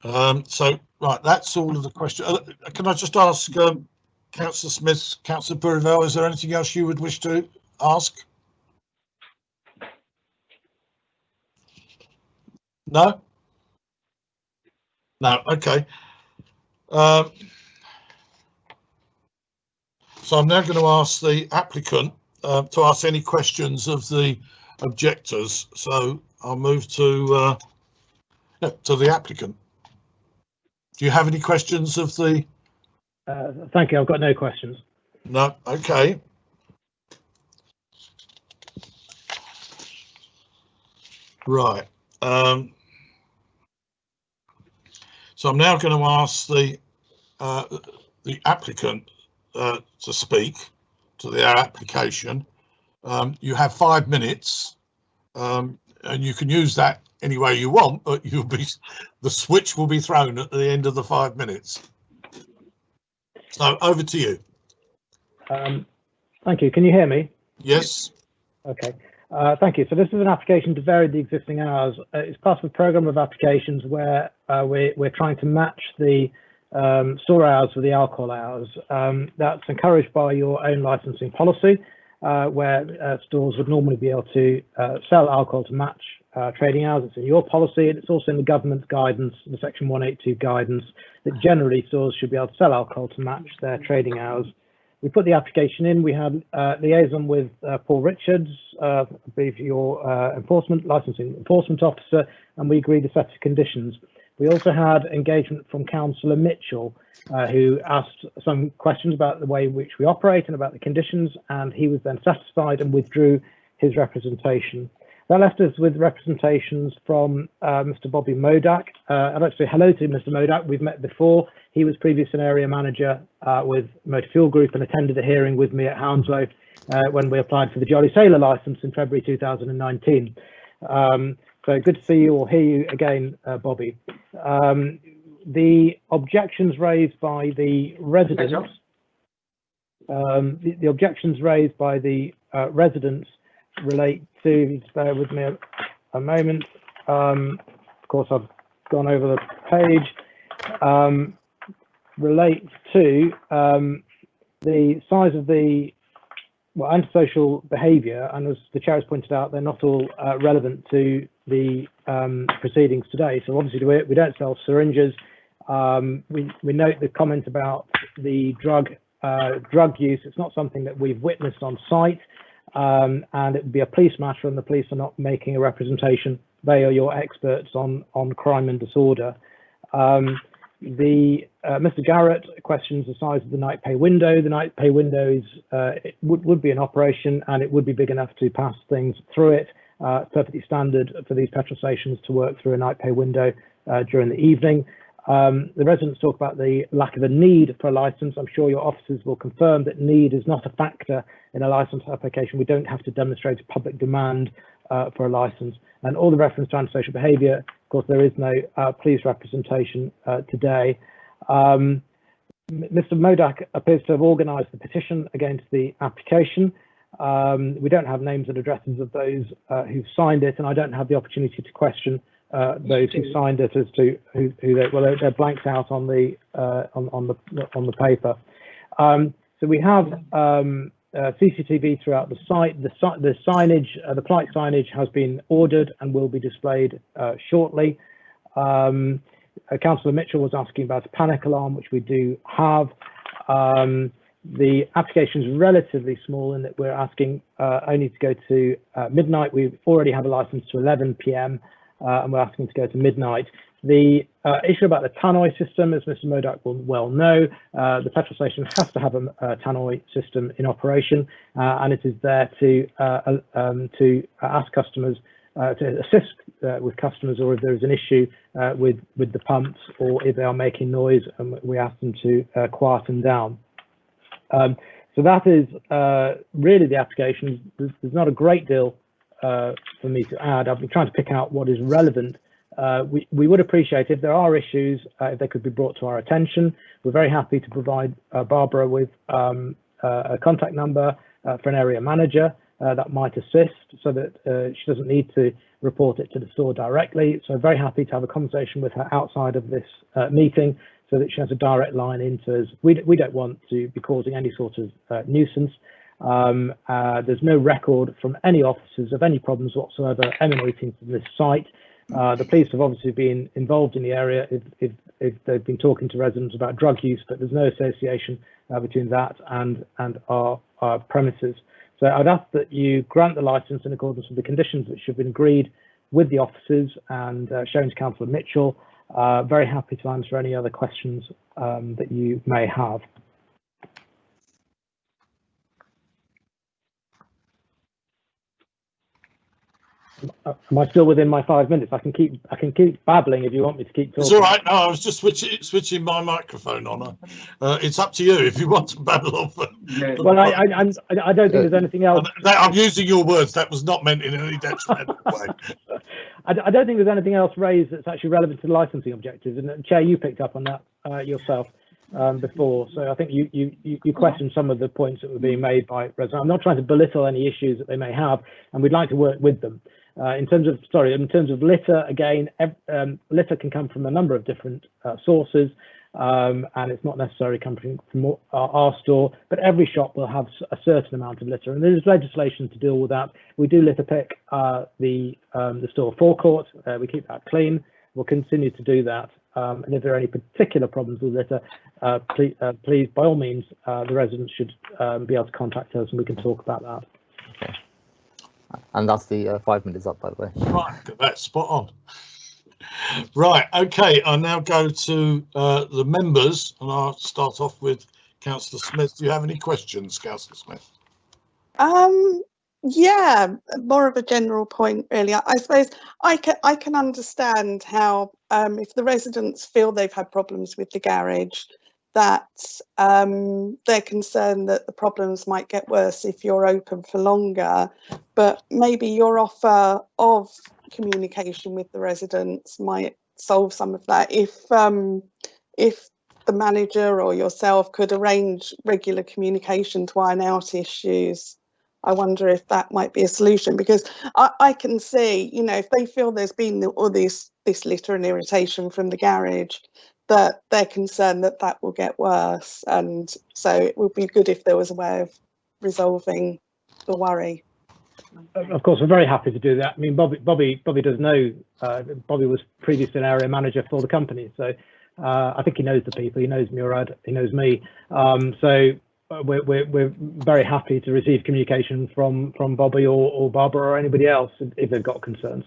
So right, that's all of the questions. Can I just ask Councillor Smith, Councillor Burival, is there anything else you would wish to ask? No? No, okay. So I'm now going to ask the applicant to ask any questions of the objectors. So I'll move to the applicant. Do you have any questions of the?
Thank you. I've got no questions.
No. Okay. Right. So I'm now going to ask the applicant to speak to their application. You have 5 minutes, and you can use that any way you want, but the switch will be thrown at the end of the 5 minutes. So over to you.
Thank you. Can you hear me?
Yes.
Okay. Thank you. So this is an application to vary the existing hours. It's part of a programme of applications where we're trying to match the store hours with the alcohol hours. That's encouraged by your own licensing policy, where stores would normally be able to sell alcohol to match trading hours. It's in your policy, and it's also in the government's guidance, the Section 182 guidance, that generally stores should be able to sell alcohol to match their trading hours. We put the application in. We had liaison with Paul Richards, I believe your licensing enforcement officer, and we agreed a set of conditions. We also had engagement from Councillor Mitchell, who asked some questions about the way in which we operate and about the conditions, and he was then satisfied and withdrew his representation. That left us with representations from Mr. Bobby Modak. I'd like to say hello to Mr. Modak. We've met before. He was previously an area manager with Motor Fuel Group and attended a hearing with me at Hounslow when we applied for the Jolly Sailor licence in February 2019. So good to see you or hear you again, Bobby. The objections raised by the residents, the objections raised by the residents relate to, just bear with me a moment. Of course, I've gone over the page. Relates to the size of the antisocial behaviour, and as the chair has pointed out, they're not all relevant to the proceedings today. So obviously we don't sell syringes. We note the comment about the drug use. It's not something that we've witnessed on site, and it would be a police matter, and the police are not making a representation. They are your experts on crime and disorder. Mr. Garrett questions the size of the night pay window. The night pay window is it would be an operation, and it would be big enough to pass things through it. Perfectly standard for these petrol stations to work through a night pay window during the evening. The residents talk about the lack of a need for a license. I'm sure your officers will confirm that need is not a factor in a license application. We don't have to demonstrate a public demand for a license. And all the reference to antisocial behaviour, of course, there is no police representation today. Mr. Modak appears to have organised the petition against the application. We don't have names and addresses of those who've signed it, and I don't have the opportunity to question those who signed it as to who they're blanked out on the paper. So we have CCTV throughout the site. The signage, the polite signage, has been ordered and will be displayed shortly. Councillor Mitchell was asking about a panic alarm, which we do have. The application is relatively small in that we're asking only to go to midnight. We already have a license to 11 p.m. And we're asking to go to midnight. The issue about the tannoy system, as Mr. Modak will well know, the petrol station has to have a tannoy system in operation, and it is there to ask customers, to assist with customers, or if there is an issue with the pumps, or if they are making noise, and we ask them to quieten down. So that is really the application. There's not a great deal for me to add. I've been trying to pick out what is relevant. We would appreciate if there are issues, if they could be brought to our attention. We're very happy to provide Barbara with a contact number for an area manager that might assist, so that she doesn't need to report it to the store directly. So very happy to have a conversation with her outside of this meeting, so that she has a direct line into us. We don't want to be causing any sort of nuisance. There's no record from any officers of any problems whatsoever emanating from this site. The police have obviously been involved in the area if they've been talking to residents about drug use, but there's no association between that and our premises. So I'd ask that you grant the licence in accordance with the conditions which have been agreed with the officers and shown to Councillor Mitchell. Very happy to answer any other questions that you may have. Am I still within my 5 minutes? I can keep babbling if you want me to keep talking.
It's all right. No, I was just switching my microphone on. It's up to you if you want to babble on.
Well, I don't think there's anything else.
I'm using your words. That was not meant in any detrimental way.
I don't think there's anything else raised that's actually relevant to the licensing objectives. And Chair, you picked up on that yourself before. So I think you questioned some of the points that were being made by residents. I'm not trying to belittle any issues that they may have, and we'd like to work with them. In terms of litter, again, litter can come from a number of different sources. and it's not necessarily coming from our store, but every shop will have a certain amount of litter, and there's legislation to deal with that. We do litter pick the store forecourt. We keep that clean. We'll continue to do that. And if there are any particular problems with litter, please, by all means, the residents should be able to contact us, and we can talk about that.
Okay. And that's the 5 minutes up, by the way.
Right, that's spot on. Right, okay, I'll now go to the members, and I'll start off with Councillor Smith. Do you have any questions, Councillor Smith?
Yeah, more of a general point, really. I suppose I can understand how if the residents feel they've had problems with the garage, that they're concerned that the problems might get worse if you're open for longer, but maybe your offer of communication with the residents might solve some of that. If the manager or yourself could arrange regular communication to iron out issues, I wonder if that might be a solution, because I can see, you know, if they feel there's been all this litter and irritation from the garage, that they're concerned that that will get worse, and so it would be good if there was a way of resolving the worry.
Of course, we're very happy to do that. I mean, Bobby does know. Bobby was previously an area manager for the company, so I think he knows the people. He knows Murad. He knows me. So we're very happy to receive communication from Bobby or Barbara or anybody else if they've got concerns.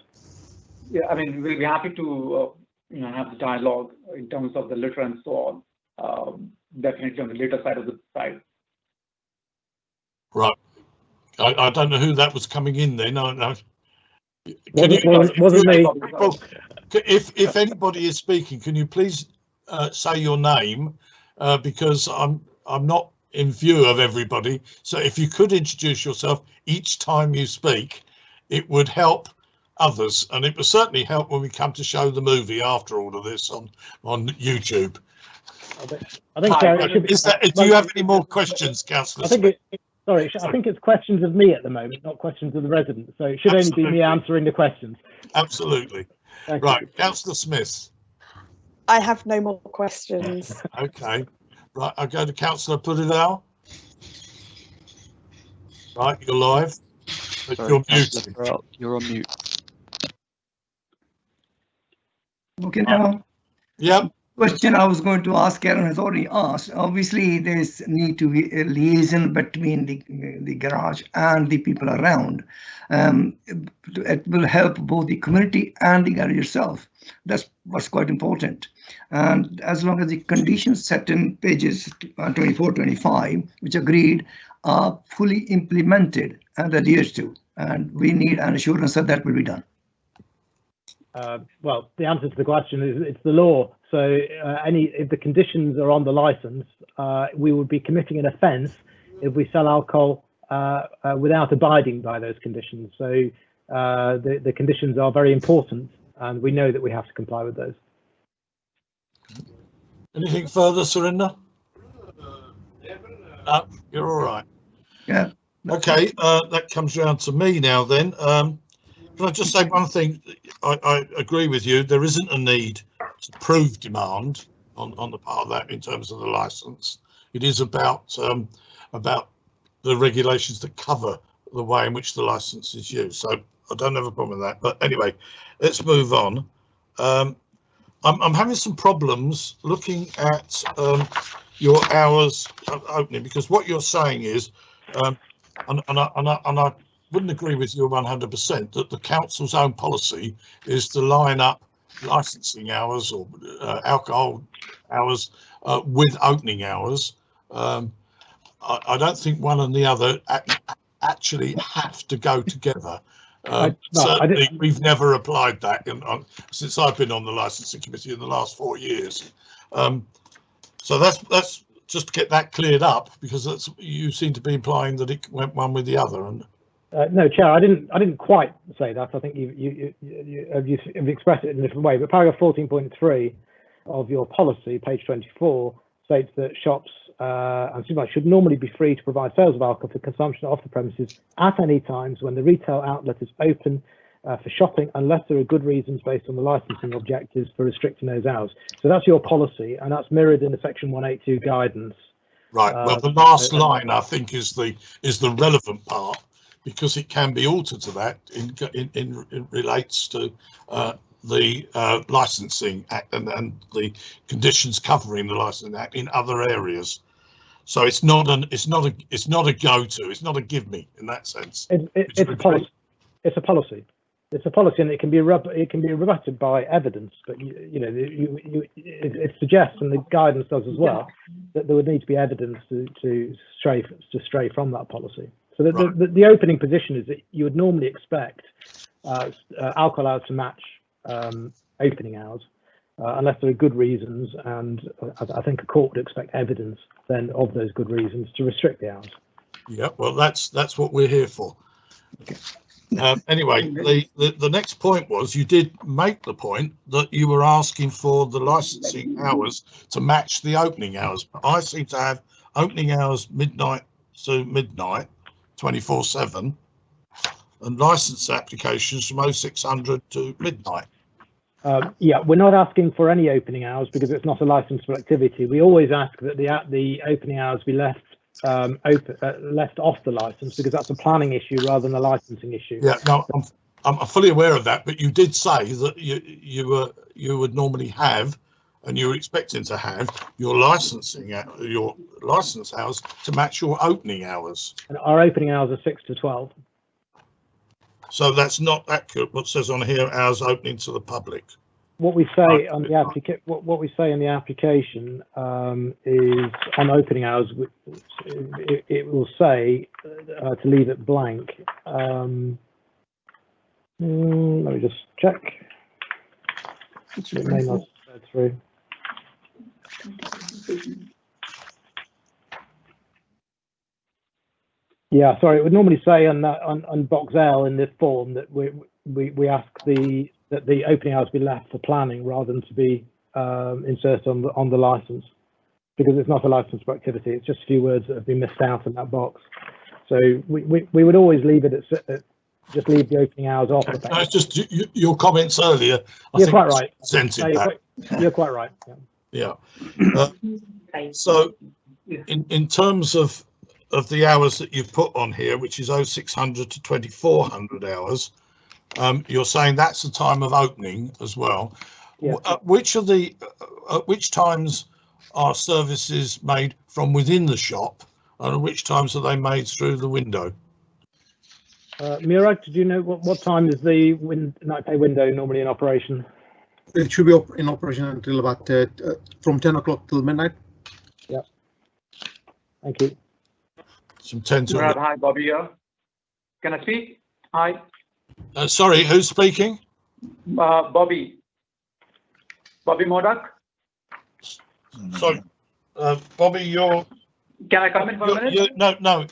Yeah, I mean, we'll be happy to have the dialogue in terms of the litter and so on. Definitely on the litter side of the side.
Right. I don't know who that was coming in there. No.
Wasn't me.
If anybody is speaking, can you please say your name, because I'm not in view of everybody. So if you could introduce yourself each time you speak, it would help others, and it will certainly help when we come to show the movie after all of this on YouTube.
I think.
Do you have any more questions, Councillor?
Sorry, I think it's questions of me at the moment, not questions of the residents. So it should only be me answering the questions.
Absolutely. Right, Councillor Smith.
I have no more questions.
Okay. Right, I'll go to Councillor Pudival. Right, you're live. But
Sorry,
you're muted.
You're on mute.
Okay, now.
Yep.
Question I was going to ask, Karen has already asked. Obviously, there's need to be a liaison between the garage and the people around. It will help both the community and the garage itself. That's what's quite important. And as long as the conditions set in pages 24, 25, which agreed, are fully implemented and adhered to, and we need an assurance that that will be done.
Well, the answer to the question is it's the law. So if the conditions are on the license, we would be committing an offence if we sell alcohol without abiding by those conditions. So the conditions are very important, and we know that we have to comply with those.
Anything further, Surinder? No, you're all right.
Yeah.
Okay, that comes round to me now then. Can I just say one thing? I agree with you. There isn't a need to prove demand on the part of that in terms of the licence. It is about the regulations that cover the way in which the licence is used. So I don't have a problem with that. But anyway, let's move on. I'm having some problems looking at your hours of opening, because what you're saying is, and I wouldn't agree with you 100%, that the council's own policy is to line up licensing hours or alcohol hours with opening hours. I don't think one and the other actually have to go together. Certainly, we've never applied that since I've been on the licensing committee in the last 4 years. So that's just to get that cleared up, because you seem to be implying that it went one with the other. And
no, Chair, I didn't quite say that. I think you've expressed it in a different way. But paragraph 14.3 of your policy, page 24, states that shops and supermarkets should normally be free to provide sales of alcohol for consumption off the premises at any times when the retail outlet is open for shopping unless there are good reasons based on the licensing objectives for restricting those hours. So that's your policy, and that's mirrored in the section 182 guidance.
Right. Well, the last line I think is the relevant part, because it can be altered to that in relates to the Licensing Act and the conditions covering the Licensing Act in other areas. So it's not a go-to. It's not a give me in that sense.
It's a policy. It's a policy. It's a policy, and it can be rebutted by evidence. But it suggests, and the guidance does as well, that there would need to be evidence to stray from that policy. So the opening position is that you would normally expect alcohol hours to match opening hours, unless there are good reasons, and I think a court would expect evidence then of those good reasons to restrict the hours.
Yeah, well, that's what we're here for. Okay. Anyway, the next point was, you did make the point that you were asking for the licensing hours to match the opening hours. I seem to have opening hours midnight to midnight, 24/7, and license applications from 0600 to midnight.
Yeah, we're not asking for any opening hours because it's not a licensable activity. We always ask that the opening hours be left left off the license, because that's a planning issue rather than a licensing issue.
Yeah, no, I'm fully aware of that, but you did say that you would normally have, and you were expecting to have, your license hours to match your opening hours. And
our opening hours are 6 to 12.
So that's not accurate. What says on here, hours opening to the public.
What we say on the what we say in the application is on opening hours. It will say to leave it blank. Let me just check. It may not go through. Yeah, sorry. It would normally say on box L in this form that we ask that the opening hours be left for planning rather than to be inserted on the license, because it's not a licensable activity. It's just a few words that have been missed out in that box. So we would always leave it at just leave the opening hours off.
No, it's just your comments earlier.
You're quite right.
You're
quite right.
Yeah. So in terms of the hours that you've put on here, which is 0600 to 2400 hours, you're saying that's the time of opening as well. Yeah. Which times are services made from within the shop, and which times are they made through the window?
Murad, did you know what time is the night pay window normally in operation?
It should be in operation until about from 10 o'clock till midnight.
Yeah. Thank you.
Some 10 to.
Murad, hi, Bobby here. Can I speak? Hi.
Sorry, who's speaking?
Bobby Modak.
Sorry, Bobby, you're.
Can I come in for a minute?
No,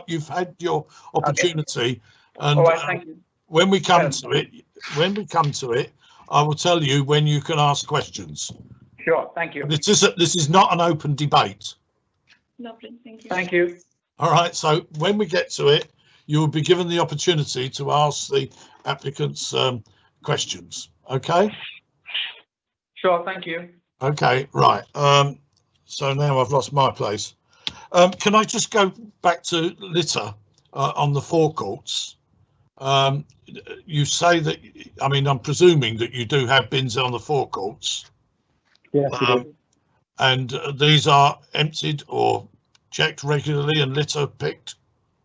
you've had your opportunity, okay. And
all right, thank you.
When we come to it, I will tell you when you can ask questions.
Sure, thank you.
This is not an open debate.
Lovely, thank you. Thank you.
All right, so when we get to it, you will be given the opportunity to ask the applicants questions. Okay.
Sure, thank you.
Okay, right. So now I've lost my place. Can I just go back to litter on the forecourts? You say that, I mean, I'm presuming that you do have bins on the forecourts.
Yes, we do.
And these are emptied or checked regularly and litter picked?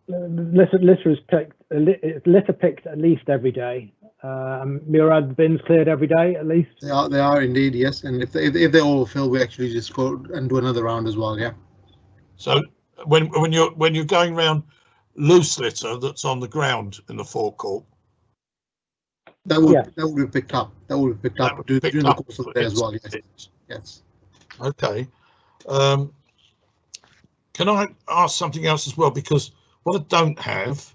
Litter is picked. Litter picked at least every day. Murad, bins cleared every day at least.
They are indeed, yes. And if they all fill, we actually just go and do another round as well. Yeah.
So when you're going around loose litter that's on the ground in the forecourt,
that will be picked up. That will be picked up during the course of the day as well. Yes. Yes.
Okay. Can I ask something else as well? Because what I don't have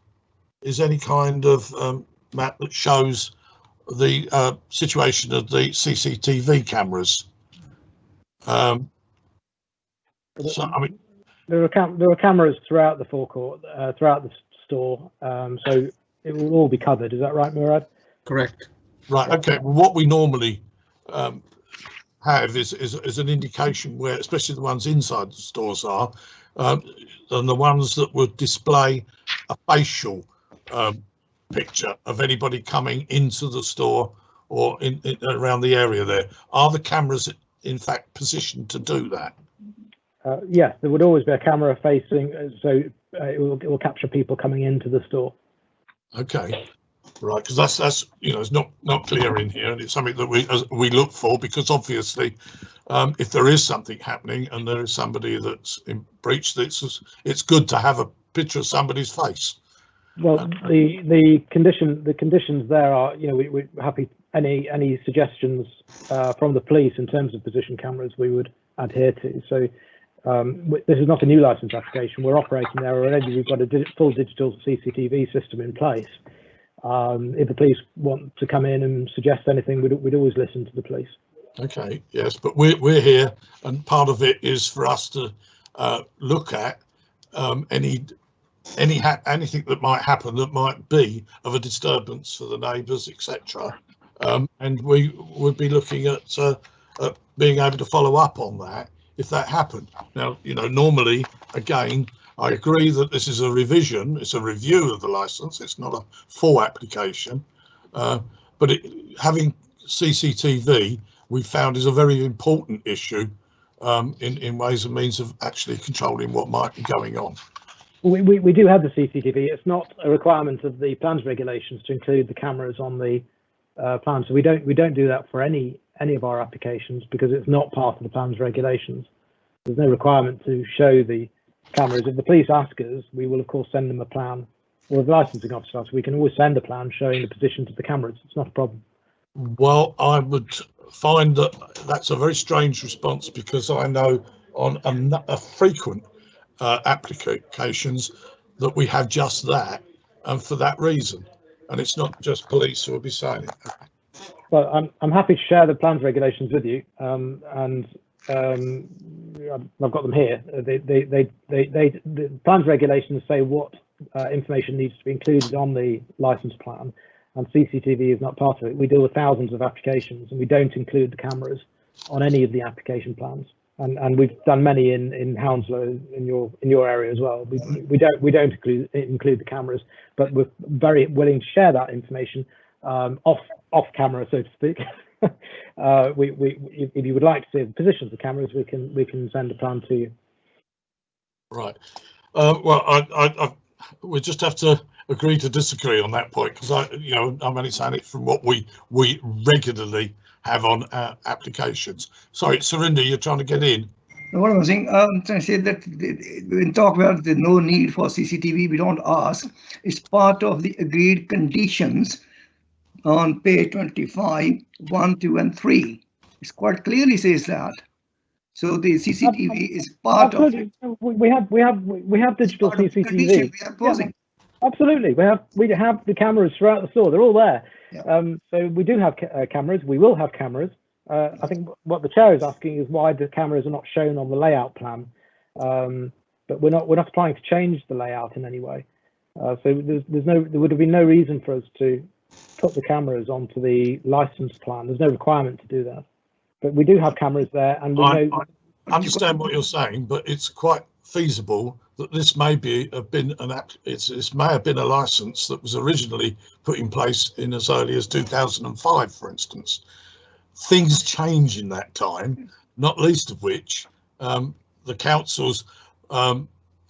is any kind of map that shows the situation of the CCTV cameras. So I mean, there
are cameras throughout the forecourt, throughout the store. So will all be covered. Is that right, Murad?
Correct.
Right. Okay. Well, what we normally have is an indication where, especially the ones inside the stores are, and the ones that would display a facial picture of anybody coming into the store or in around the area there. Are the cameras in fact positioned to do that?
Yes, there would always be a camera facing, so it will capture people coming into the store.
Okay, right, because that's you know, it's not clear in here, and it's something that we look for, because obviously if there is something happening and there is somebody that's in breach, it's good to have a picture of somebody's face.
Well, the conditions there are, you know, we're happy. Any suggestions from the police in terms of position cameras we would adhere to. So this is not a new license application. We're operating there already. We've got a full digital CCTV system in place. If the police want to come in and suggest anything, we'd always listen to the police.
Okay, yes, but we're here, and part of it is for us to look at anything that might happen that might be of a disturbance for the neighbours, etc. And we would be looking at being able to follow up on that if that happened. Now, you know, normally, again, I agree that this is a revision, it's a review of the licence, it's not a full application, but having CCTV, we found, is a very important issue in ways and means of actually controlling what might be going on.
We do have the CCTV. It's not a requirement of the plans regulations to include the cameras on the plan, so we don't do that for any of our applications because it's not part of the plans regulations. There's no requirement to show the cameras. If the police ask us, we will of course send them a plan, or the licensing officer, so we can always send a plan showing the positions of the cameras. It's not a problem.
Well, I would find that that's a very strange response, because I know on a frequent applications that we have just that, and for that reason, and it's not just police who will be signing it.
Well, I'm happy to share the plans regulations with you, and I've got them here. The plans regulations say what information needs to be included on the license plan, and CCTV is not part of it. We deal with thousands of applications, and we don't include the cameras on any of the application plans. And we've done many in Hounslow in your area as well. We don't include the cameras, but we're very willing to share that information off camera, so to speak. If you would like to see the positions of the cameras, we can send a plan to you.
Right. Well, we just have to agree to disagree on that point, because I'm only saying it from what we regularly have on applications. Sorry, Surinder, you're trying to get in.
What I'm saying, I'm trying to say that when talk about the no need for CCTV, we don't ask. It's part of the agreed conditions on page 25, 1, 2, and 3. It's quite clearly says that. So the CCTV is part of it.
We have digital CCTV.
Yeah,
absolutely, we have the cameras throughout the store. They're all there. Yeah. So we do have cameras. We will have cameras. I think what the chair is asking is why the cameras are not shown on the layout plan. But we're not planning to change the layout in any way. So there would have been no reason for us to put the cameras onto the license plan. There's no requirement to do that. But we do have cameras there, and I
understand what you're saying, but it's quite feasible that this may have been a license that was originally put in place in as early as 2005, for instance. Things change in that time, not least of which the council's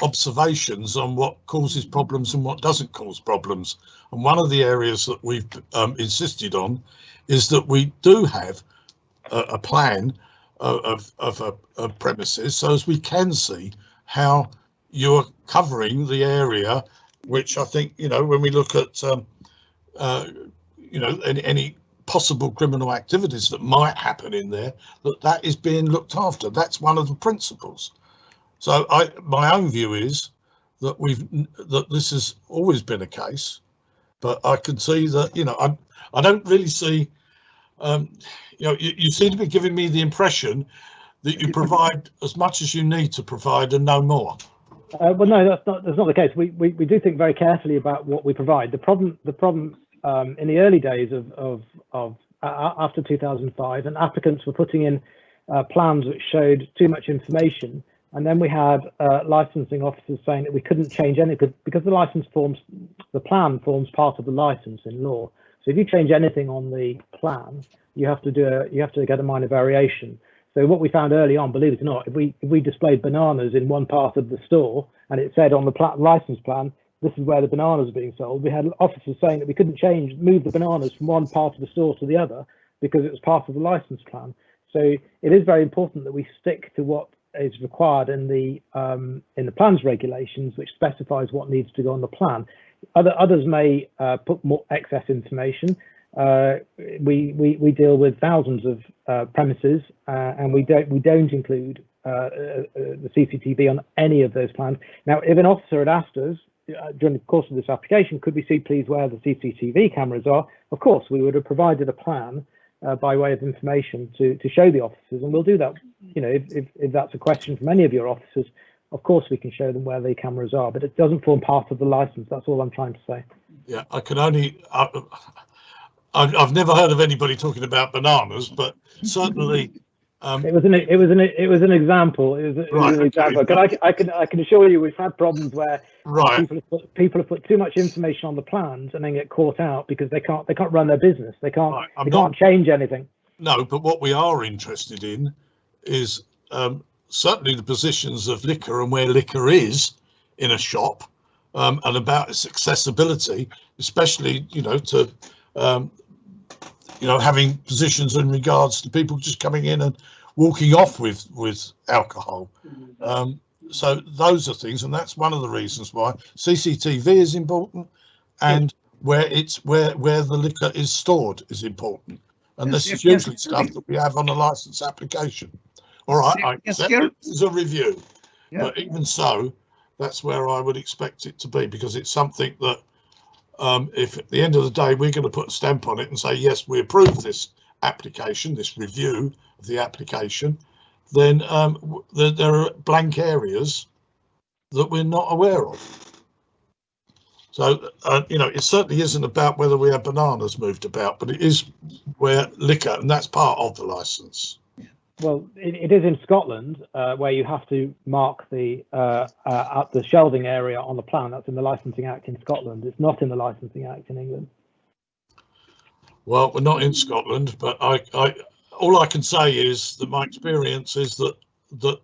observations on what causes problems and what doesn't cause problems. And one of the areas that we've insisted on is that we do have a plan of premises, so as we can see how you're covering the area, which I think, when we look at any possible criminal activities that might happen in there, that is being looked after. That's one of the principles. So my own view is that this has always been a case, but I can see that I don't really see you seem to be giving me the impression that you provide as much as you need to provide and no more.
Well, no, that's not the case. We do think very carefully about what we provide. The problem in the early days of after 2005, and applicants were putting in plans which showed too much information, and then we had licensing officers saying that we couldn't change anything because the plan forms part of the license in law. So if you change anything on the plan, you have to get a minor variation. So what we found early on, believe it or not, if we displayed bananas in one part of the store and it said on the license plan, this is where the bananas are being sold, we had officers saying that we couldn't move the bananas from one part of the store to the other because it was part of the license plan. So it is very important that we stick to what is required in the plans regulations, which specifies what needs to go on the plan. Others may put more excess information. We deal with thousands of premises, and we don't include the CCTV on any of those plans. Now, if an officer had asked us during the course of this application, could we see please where the CCTV cameras are? Of course, we would have provided a plan by way of information to show the officers, and we'll do that. You know, if that's a question from any of your officers, of course we can show them where the cameras are, but it doesn't form part of the license. That's all I'm trying to say.
Yeah, I can only. I've never heard of anybody talking about bananas, but certainly
it was an example. It was an example. But I can assure you we've had problems where people have put too much information on the plans and then get caught out because they can't run their business. They can't change anything. No,
but what we are interested in is certainly the positions of liquor and where liquor is in a shop, and about its accessibility, especially to having positions in regards to people just coming in and walking off with alcohol. So those are things, and that's one of the reasons why CCTV is important, and where the liquor is stored is important. And this is usually stuff that we have on a license application. All right, I accept this is a review, but even so, that's where I would expect it to be, because it's something that if at the end of the day we're going to put a stamp on it and say yes, we approve this application, this review of the application, then there are blank areas that we're not aware of. So it certainly isn't about whether we have bananas moved about, but it is where liquor, and that's part of the license.
Well, it is in Scotland where you have to mark the shelving area on the plan. That's in the Licensing Act in Scotland. It's not in the Licensing Act in England.
Well, we're not in Scotland, but all I can say is that my experience is that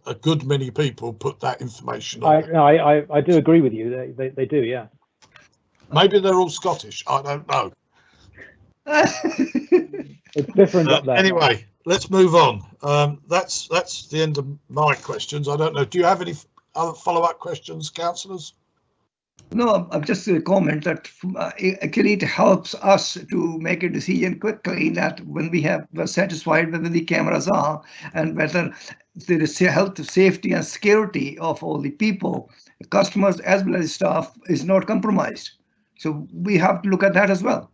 a good many people put that information on.
I do agree with you. They do, yeah.
Maybe they're all Scottish. I don't know.
It's different up there.
Anyway. Let's move on. That's the end of my questions. I don't know. Do you have any other follow-up questions, councillors?
No, I'm just a comment that actually it helps us to make a decision quickly that when we're satisfied whether the cameras are and whether there is health, safety and security of all the people, customers as well as staff is not compromised. So we have to look at that as well.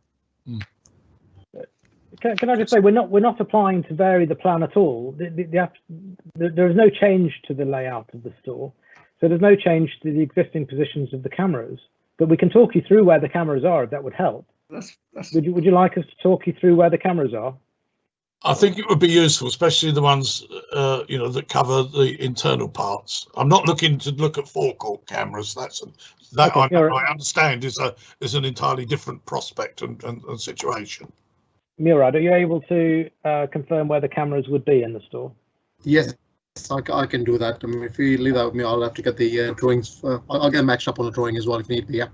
Can I just say we're not applying to vary the plan at all. There is no change to the layout of the store, so there's no change to the existing positions of the cameras. But we can talk you through where the cameras are if that would help. Would you like us to talk you through where the cameras are?
I think it would be useful, especially the ones that cover the internal parts. I'm not looking to look at forecourt cameras. I understand is an entirely different prospect and situation.
Murad, are you able to confirm where the cameras would be in the store?
Yes, I can do that. I mean, if you leave that with me, I'll have to get the drawings. I'll get matched up on the drawing as well if need be. Yeah.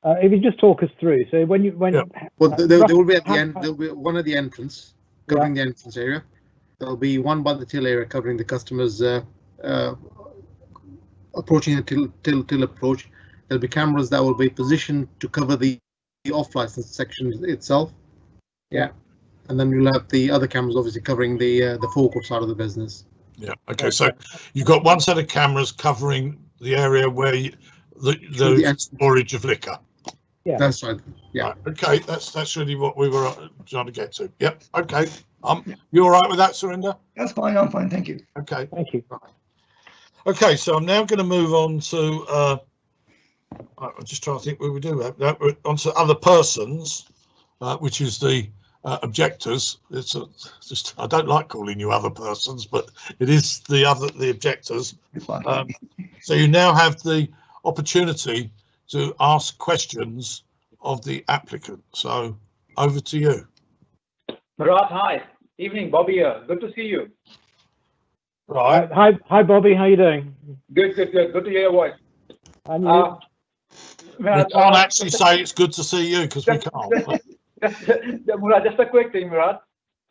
If you just talk us through. So when
well, there will be at the end. There'll be one at the entrance covering the entrance area. There'll be one by the till area covering the customers approaching the till approach. There'll be cameras that will be positioned to cover the off license section itself. Yeah, and then you'll have the other cameras obviously covering the forecourt side of the business.
Yeah. Okay. So you've got one set of cameras covering the area where the storage of liquor.
Yeah, that's right. Yeah.
Right. Okay. That's really what we were trying to get to. Yep. Okay. You all right with that, Surinder?
That's fine. I'm fine. Thank you.
Okay.
Thank you.
Okay, so I'm now going to move on to, I'm just trying to think what we do. Onto other persons, which is the objectors. Just I don't like calling you other persons, but it is the objectors. So you now have the opportunity to ask questions of the applicant. So over to you.
Murat, hi. Evening, Bobby here. Good to see you.
Right.
Hi, Bobby. How you doing?
Good. Good to hear your voice.
And you?
We can't actually say it's good to see you because we can't.
Murat, just a quick thing, Murat.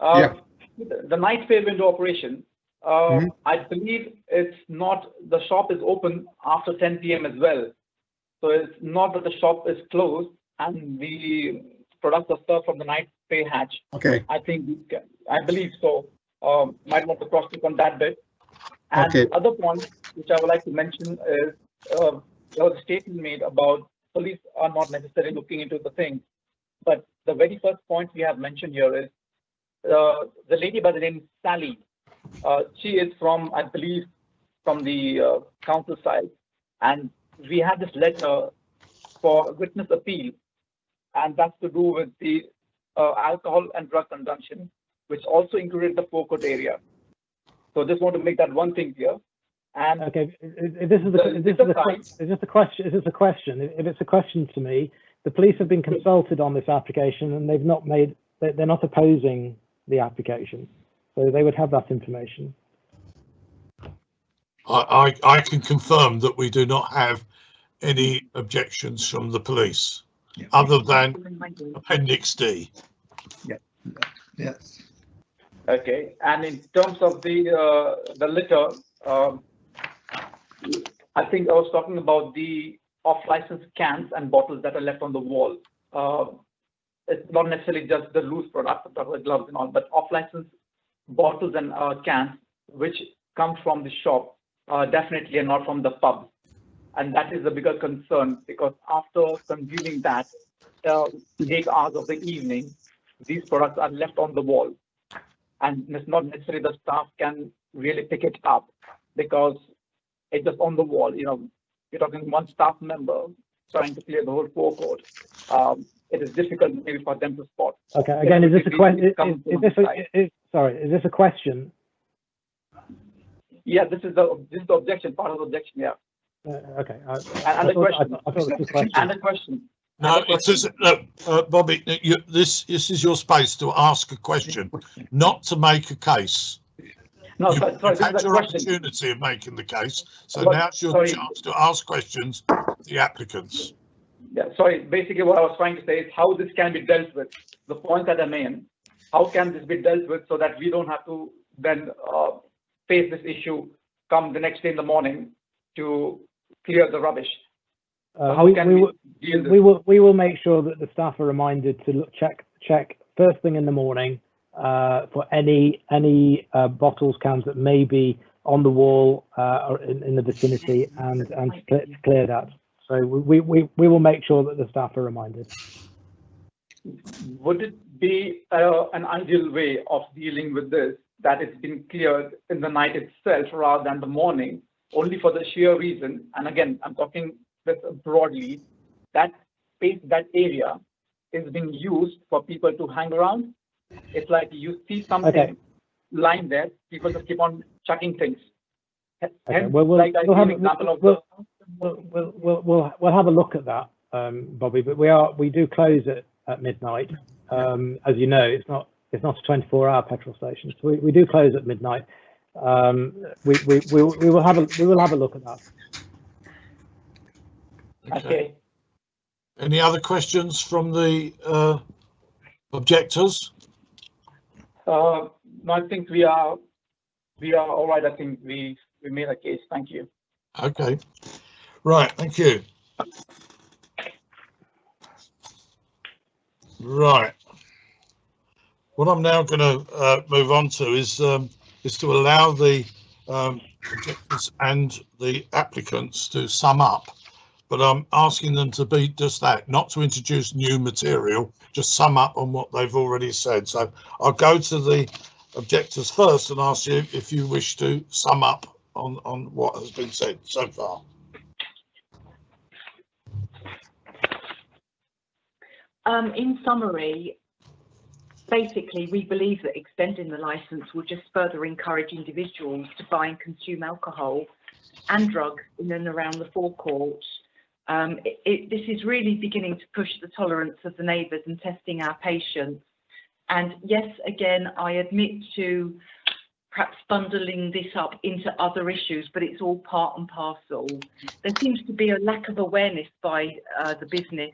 Yeah.
The night fair window operation, I believe it's not, the shop is open after 10 p.m. as well. So it's not that the shop is closed and the products are served from the night fair hatch.
Okay.
I believe so. Might want to cross check on that bit. And
Okay.
the other point which I would like to mention is there was a statement made about police are not necessarily looking into the thing. But the very first point we have mentioned here is the lady by the name Sally. She is from, I believe, from the council side. And we had this letter for witness appeal. And that's to do with the alcohol and drug consumption, which also included the forecourt area. So just want to make that one thing clear. And
okay, is this a question? If it's a question to me, the police have been consulted on this application and they've not made, they're not opposing the application, so they would have that information.
I can confirm that we do not have any objections from the police, other than Appendix D.
Yeah. Yes.
Okay, and in terms of the litter, I think I was talking about the off-license cans and bottles that are left on the wall. It's not necessarily just the loose products, the gloves and all, but off-license bottles and cans, which come from the shop, definitely are not from the pub. And that is a bigger concern because after consuming that, 8 hours of the evening, these products are left on the wall. And it's not necessarily the staff can really pick it up because it's just on the wall. You know, you're talking one staff member trying to clear the whole forecourt. It is difficult maybe for them to spot.
Okay, again, is this a question? Sorry, is this a question?
Yeah, this is the objection, part of the objection. Yeah.
Okay.
And the question. And the question.
No, it says, look, Bobby, this is your space to ask a question, not to make a case.
No,
You've had your opportunity of making the case, so now's your chance to ask questions to the applicants.
Yeah, sorry. Basically, what I was trying to say is how this can be dealt with. The point that I made, how can this be dealt with so that we don't have to then face this issue come the next day in the morning to clear the rubbish.
We will make sure that the staff are reminded to check first thing in the morning for any bottles, cans that may be on the wall or in the vicinity, and clear that. So we will make sure that the staff are reminded.
Would it be an ideal way of dealing with this, that it's been cleared in the night itself rather than the morning, only for the sheer reason, and again, I'm talking this broadly, that space, that area is being used for people to hang around. It's like you see something lying there, people just keep on chucking things.
Okay. We'll have a look at that, Bobby. But we do close at midnight. As you know, it's not a 24-hour petrol station, so we do close at midnight. We will have a look at that.
Okay.
Any other questions from the objectors?
No, I think we are all right. I think we made a case. Thank you.
Okay. Right. Thank you. Right. What I'm now going to move on to is to allow the objectors and the applicants to sum up. But I'm asking them to be just that, not to introduce new material, just sum up on what they've already said. So I'll go to the objectors first and ask you if you wish to sum up on what has been said so far?
In summary, basically, we believe that extending the licence will just further encourage individuals to buy and consume alcohol and drugs in and around the forecourt. This is really beginning to push the tolerance of the neighbours and testing our patience. And yes, again, I admit to perhaps bundling this up into other issues, but it's all part and parcel. There seems to be a lack of awareness by the business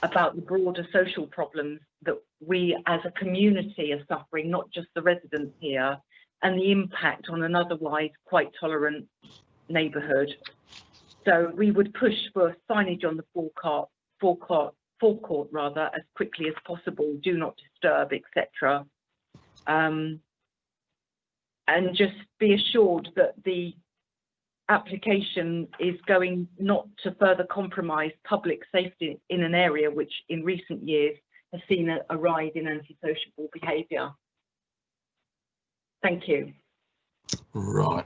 about the broader social problems that we as a community are suffering, not just the residents here, and the impact on an otherwise quite tolerant neighbourhood. So we would push for signage on the forecourt rather as quickly as possible, do not disturb, etc. And just be assured that the application is going not to further compromise public safety in an area which in recent years has seen a rise in antisocial behaviour. Thank you.
Right.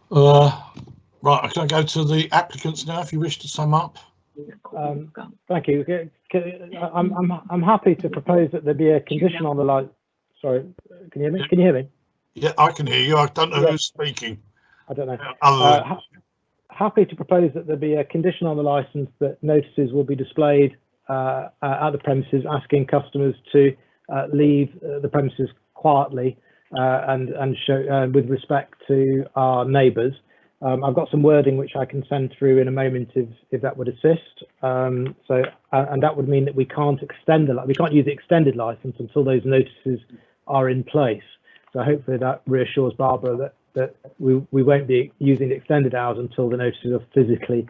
Right, can I go to the applicants now if you wish to sum up?
Thank you. I'm happy to propose that there be a condition on the license. Sorry, can you hear me? Can you hear me?
Yeah, I can hear you. I don't know who's speaking.
I don't know. Happy to propose that there be a condition on the licence that notices will be displayed at the premises, asking customers to leave the premises quietly and show with respect to our neighbours. I've got some wording which I can send through in a moment if that would assist. And that would mean that we can't use the extended licence until those notices are in place. So hopefully that reassures Barbara that we won't be using the extended hours until the notices are physically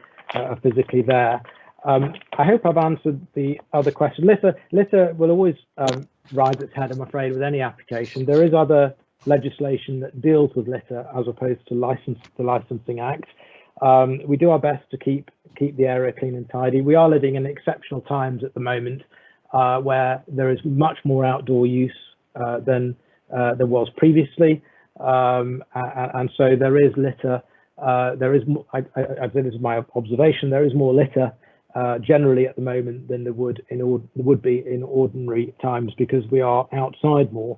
there. I hope I've answered the other question. Litter will always rise its head, I'm afraid, with any application. There is other legislation that deals with litter as opposed to the Licensing Act. We do our best to keep the area clean and tidy. We are living in exceptional times at the moment where there is much more outdoor use than there was previously, and so there is litter. There is, I think this is my observation, there is more litter generally at the moment than there would be in ordinary times because we are outside more.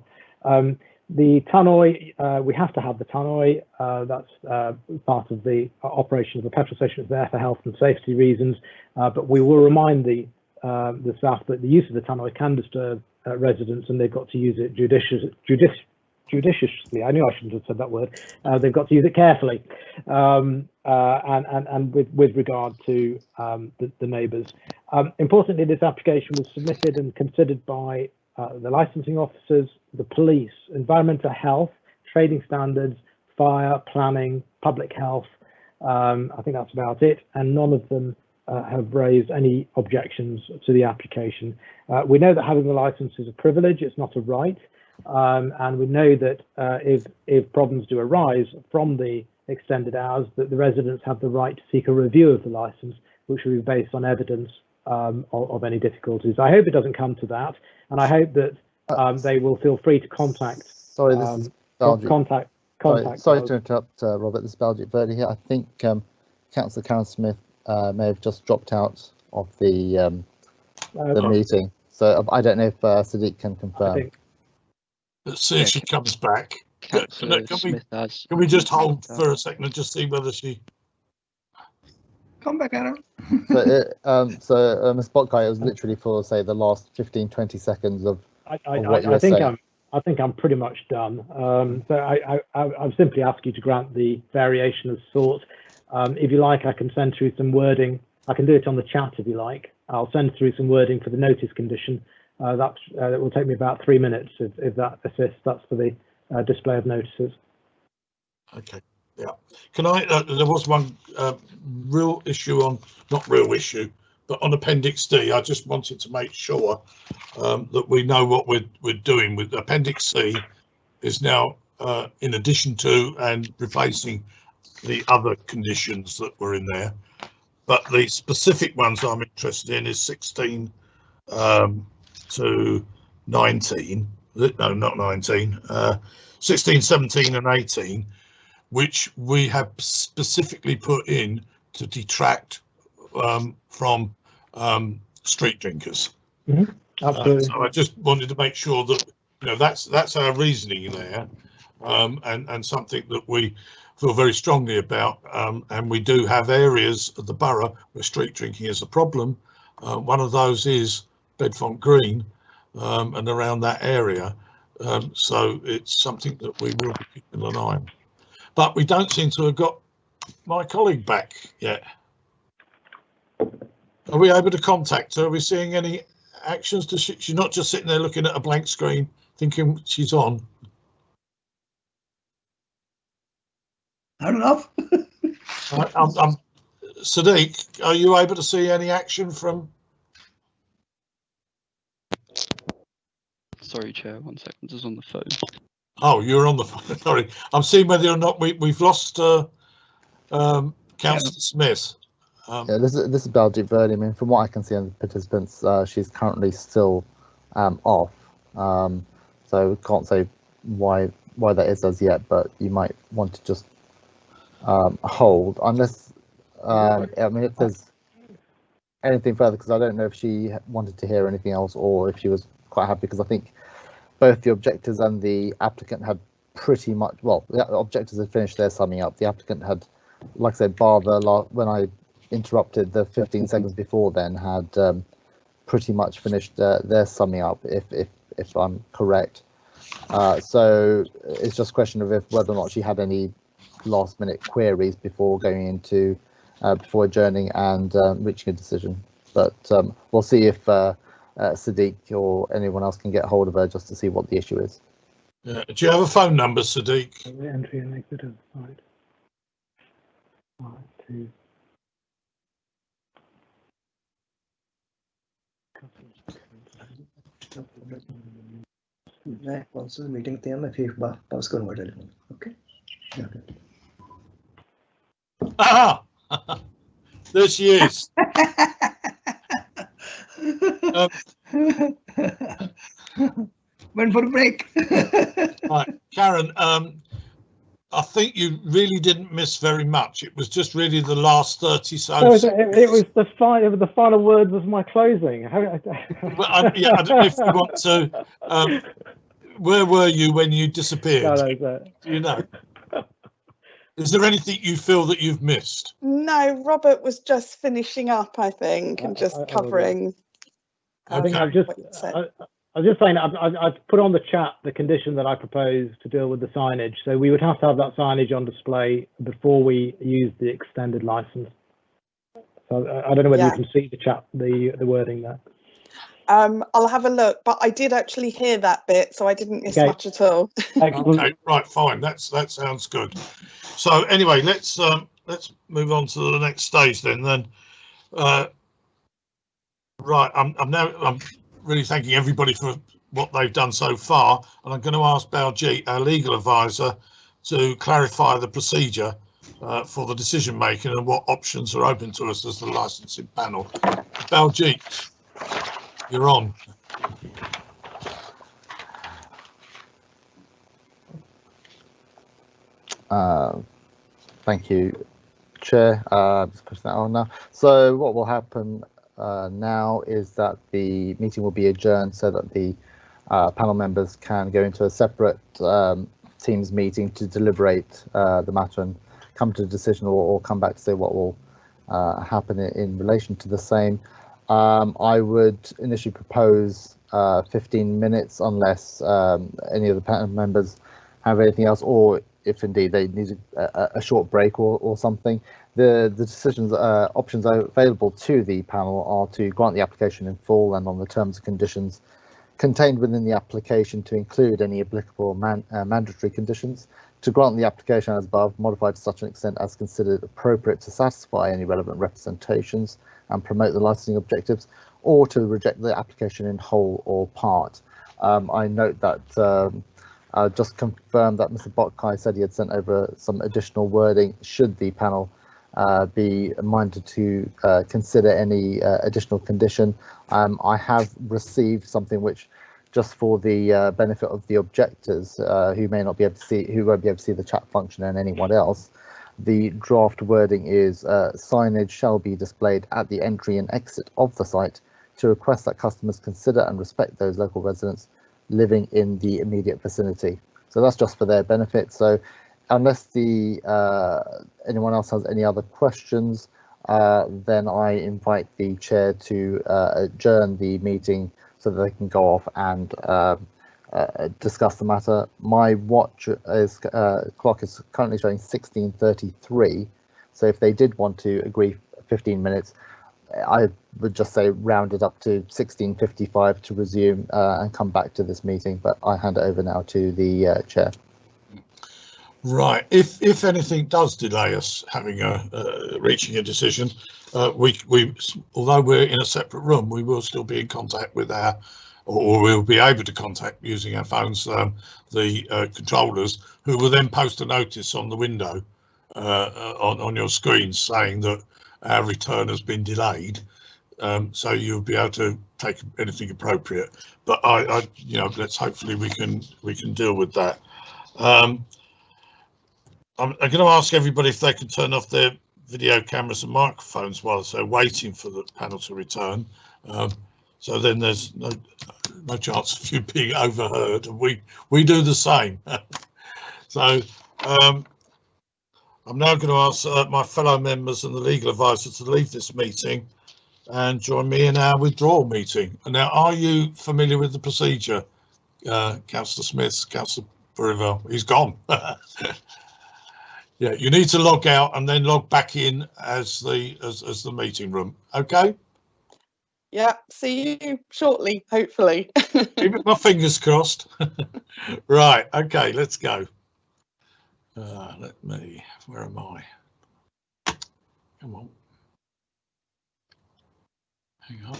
The tannoy, we have to have the tannoy. That's part of the operation of the petrol station. It's there for health and safety reasons, but we will remind the staff that the use of the tannoy can disturb residents, and they've got to use it judiciously. I knew I shouldn't have said that word. They've got to use it carefully, and with regard to the neighbours. Importantly, this application was submitted and considered by the licensing officers, the police, environmental health, trading standards, fire, planning, public health. I think that's about it, and none of them have raised any objections to the application. We know that having the license is a privilege, it's not a right, and we know that if problems do arise from the extended hours, that the residents have the right to seek a review of the license, which will be based on evidence of any difficulties. I hope it doesn't come to that, and I hope that they will feel free to contact.
Sorry, this is Baljeet.
Contact.
Sorry to interrupt, Robert. This is Baljeet Verdi here. I think Councillor Karen Smith may have just dropped out of the meeting, so I don't know if Sadiq can confirm.
Let's see if she comes back. Can we just hold for a second and just see whether she...
Come back, Aaron.
So Ms. Botkai, it was literally for, say, the last 15-20 seconds of what you were saying.
I think I'm pretty much done. So I'll simply ask you to grant the variation of sort. If you like, I can send through some wording. I can do it on the chat if you like. I'll send through some wording for the notice condition. That will take me about 3 minutes if that assists. That's for the display of notices. Okay.
Yeah. Can I? There was one real issue on, not real issue, but on Appendix D. I just wanted to make sure that we know what we're doing with Appendix C. Is now in addition to and replacing the other conditions that were in there, but the specific ones I'm interested in is 16 to 19. No, not 19. 16, 17, and 18. which we have specifically put in to detract from street drinkers.
Absolutely.
So I just wanted to make sure that, you know, that's our reasoning there, and something that we feel very strongly about. And we do have areas of the borough where street drinking is a problem. One of those is Bedfont Green, and around that area. So it's something that we will be keeping an eye on. But we don't seem to have got my colleague back yet. Are we able to contact her? Are we seeing any actions? She's not just sitting there looking at a blank screen thinking she's on.
I don't know.
Sadiq, are you able to see any action from?
Sorry, Chair, 1 second, just on the phone.
Oh, you're on the phone. Sorry, I'm seeing whether or not we've lost Councillor Smith.
Yeah, this is Baljeet Verdi. I mean, from what I can see on the participants, she's currently still off. So we can't say why that is as yet, but you might want to just hold, unless I mean, if there's anything further, because I don't know if she wanted to hear anything else or if she was quite happy, because I think both the objectors and the applicant had pretty much, well, the objectors had finished their summing up. The applicant had, like I said, bar the when I interrupted the 15 seconds before then, had pretty much finished their summing up, if I'm correct. So it's just a question of whether or not she had any last minute queries before going into before adjourning and reaching a decision. But we'll see if Sadiq or anyone else can get hold of her just to see what the issue is.
Yeah. Do you have a phone number, Sadiq?
Entry and exit outside. 5, 2.
मैं कौन meeting थी मैं फिर पास करूंगा telephone okay
Ah, there she is.
Went for a break.
Right, Karen, I think you really didn't miss very much. It was just really the last 30 seconds.
It was the final words of my closing.
Well, yeah, I don't know if you want to. Where were you when you disappeared?
No,
do you know? Is there anything you feel that you've missed?
No, Robert was just finishing up, I think, and just covering.
I think I was just saying, I've put on the chat the condition that I propose to deal with the signage. So we would have to have that signage on display before we use the extended license. So I don't know whether you can see the chat, the wording there.
I'll have a look, but I did actually hear that bit, so I didn't miss much at all.
Okay, right, fine. That sounds good. So anyway, let's move on to the next stage then. Right, I'm really thanking everybody for what they've done so far, and I'm going to ask Baljeet, our legal advisor, to clarify the procedure for the decision making and what options are open to us as the licensing panel. Baljeet, you're on.
Thank you, Chair. Just push that on now. So what will happen now is that the meeting will be adjourned so that the panel members can go into a separate Teams meeting to deliberate the matter and come to a decision, or come back to say what will happen in relation to the same. I would initially propose 15 minutes unless any of the panel members have anything else, or if indeed they need a short break or something. The decisions options available to the panel are to grant the application in full and on the terms and conditions contained within the application, to include any applicable mandatory conditions, to grant the application as above, modified to such an extent as considered appropriate to satisfy any relevant representations and promote the licensing objectives, or to reject the application in whole or part. I note that just confirmed that Mr. Botkai said he had sent over some additional wording should the panel be minded to consider any additional condition. I have received something which just for the benefit of the objectors who may not be able to see, who won't be able to see the chat function and anyone else, the draft wording is signage shall be displayed at the entry and exit of the site to request that customers consider and respect those local residents living in the immediate vicinity. So that's just for their benefit. So unless anyone else has any other questions, then I invite the chair to adjourn the meeting so that they can go off and discuss the matter. My watch clock is currently showing 16:33. So if they did want to agree 15 minutes, I would just say round it up to 16:55 to resume and come back to this meeting. But I hand it over now to the chair.
Right. If anything does delay us having reaching a decision, we although we're in a separate room, we will still be in contact with or we'll be able to contact using our phones the controllers, who will then post a notice on the window on your screen saying that our return has been delayed. So you'll be able to take anything appropriate. But I let's hopefully we can deal with that. I'm going to ask everybody if they can turn off their video cameras and microphones while they're waiting for the panel to return. So then there's no chance of you being overheard, and we do the same. So I'm now going to ask my fellow members and the legal advisor to leave this meeting and join me in our withdrawal meeting. And now, are you familiar with the procedure, Councillor Smith, Councillor Borough? He's gone. Yeah, you need to log out and then log back in as the meeting room. Okay.
Yeah, see you shortly, hopefully.
Keep my fingers crossed. Right. Okay, let's go. Where am I? Come on. Hang on.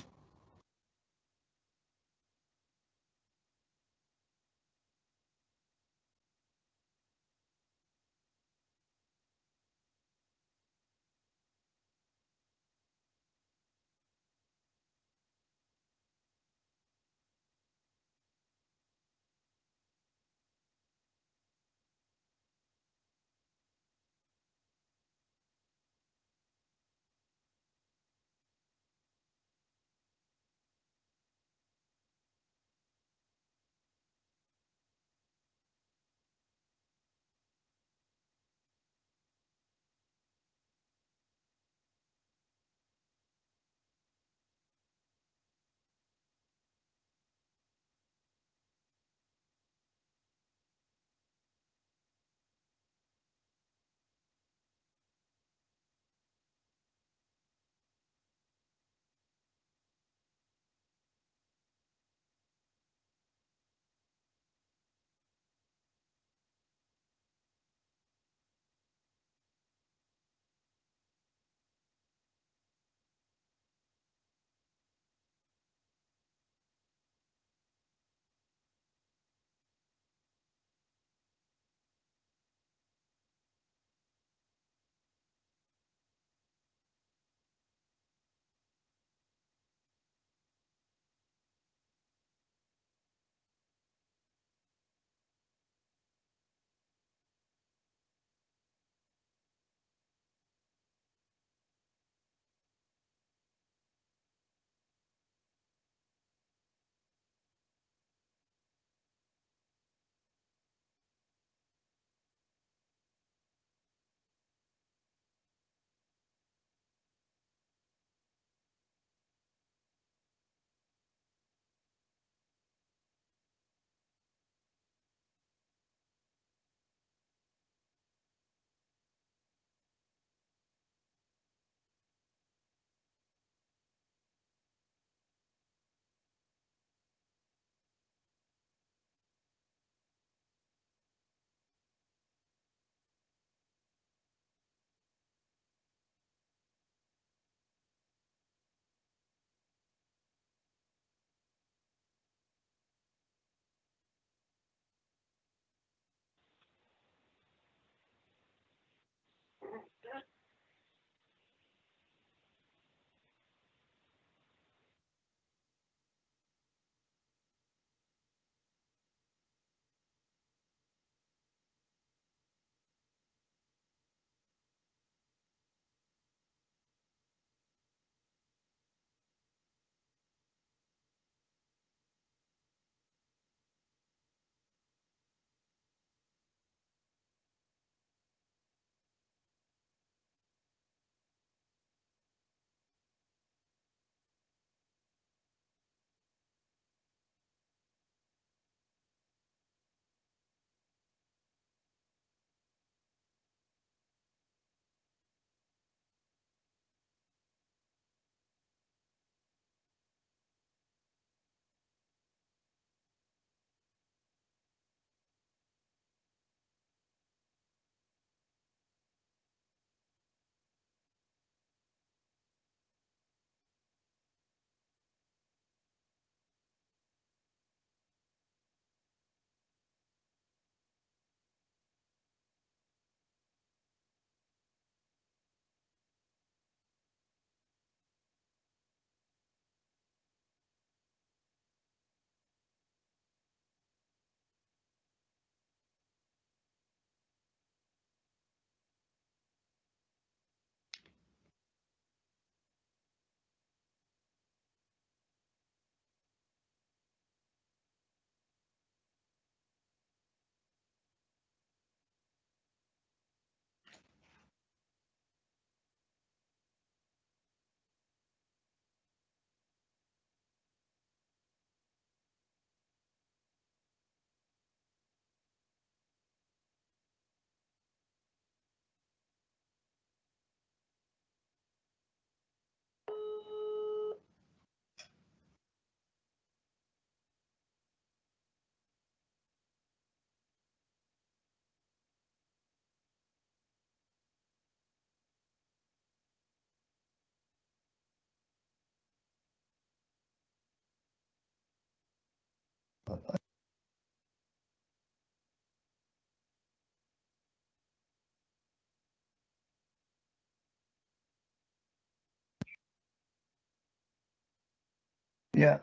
Yeah.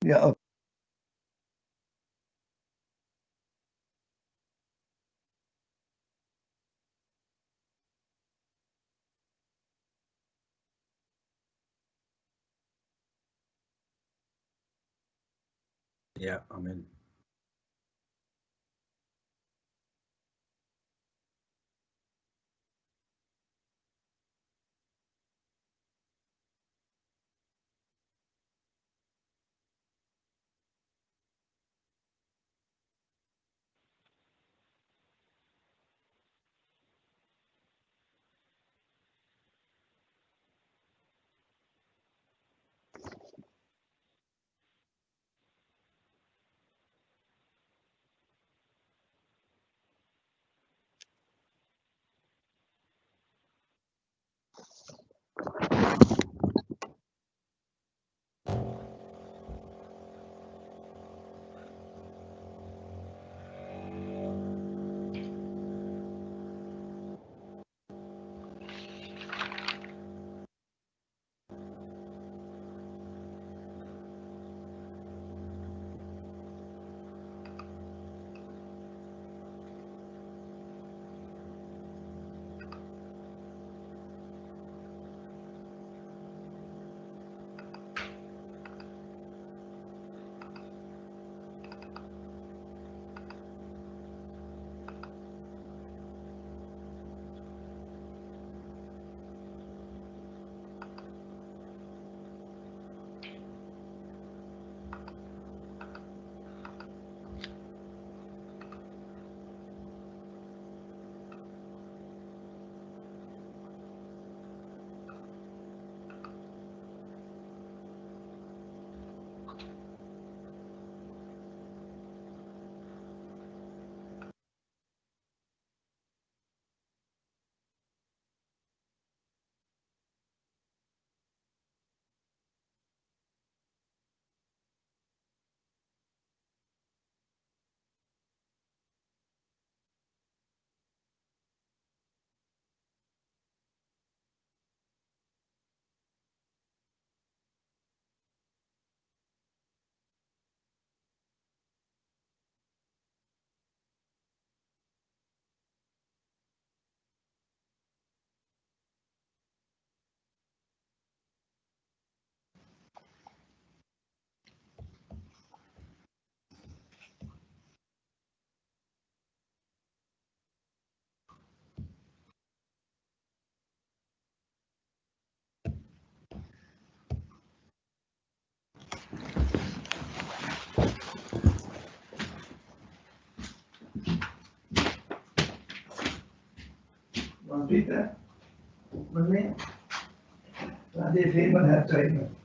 Yeah. Okay.
Yeah, I'm in.
Want to read that? With me? If anyone has time.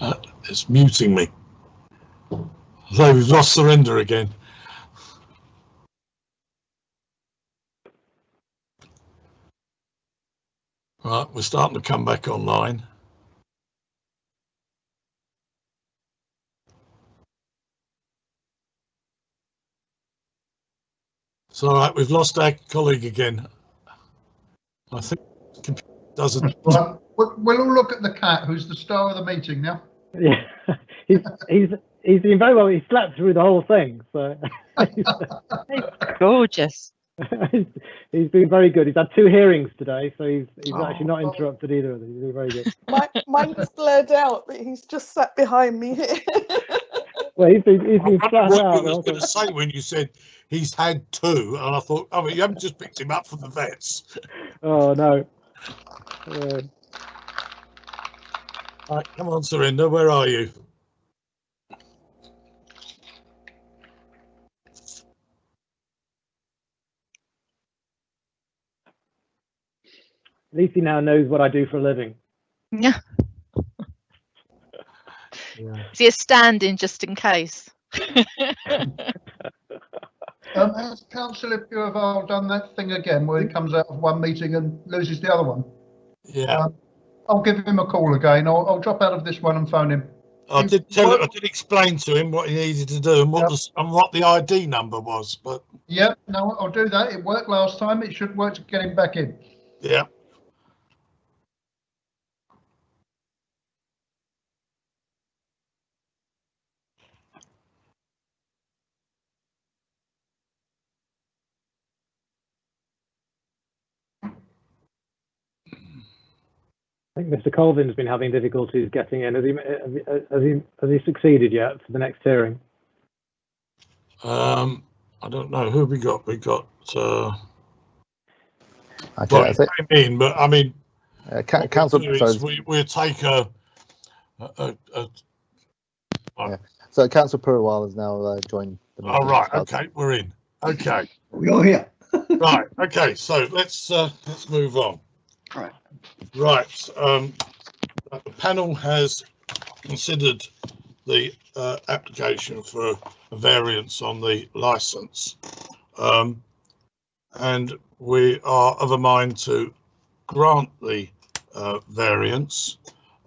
It's muting me. So we've lost Surinder again. Right, we're starting to come back online. It's all right, we've lost our colleague again. I think the computer doesn't.
Right. We'll all look at the cat, who's the star of the meeting now.
Yeah, he's been very well. He slept through the whole thing, so
Gorgeous.
he's been very good. He's had 2 hearings today, so he's actually not interrupted either of them. He's been very good.
Mine's blurred out, but he's just sat behind me here.
Well, he's been flat
What
out.
I was going to say when you said he's had 2, and I thought, oh, you haven't just picked him up from the vets.
Oh no.
Right, come on, Surinder, where are you?
At least he now knows what I do for a living.
Yeah. Is he a stand-in just in case?
Has Councillor Puraval done that thing again where he comes out of one meeting and loses the other one?
Yeah.
I'll give him a call again. I'll drop out of this one and phone him.
I did explain to him what he needed to do and what the ID number was, but
yeah, no, I'll do that. It worked last time. It should work to get him back in.
yeah.
I think Mr. Colvin's been having difficulties getting in. Has he succeeded yet for the next hearing?
I don't know who we got. We got.
Okay,
well, came in, but I mean,
council.
We'll take a.
Yeah. So Councillor Purwal has now joined the meeting.
Oh right, okay, we're in. Okay,
we're here.
Right, okay, so let's move on. Right, the panel has considered the application for a variance on the licence, and we are of a mind to grant the variance.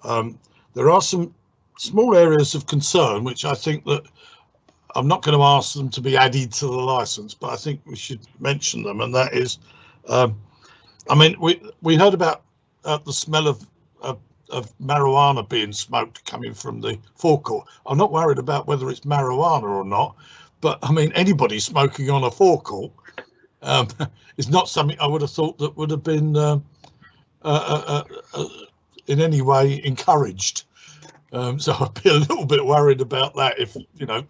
There are some small areas of concern which I think that I'm not going to ask them to be added to the licence, but I think we should mention them, and that is, I mean, we heard about the smell of marijuana being smoked coming from the forecourt. I'm not worried about whether it's marijuana or not, but I mean, anybody smoking on a forecourt is not something I would have thought that would have been in any way encouraged. So I'd be a little bit worried about that, if you know,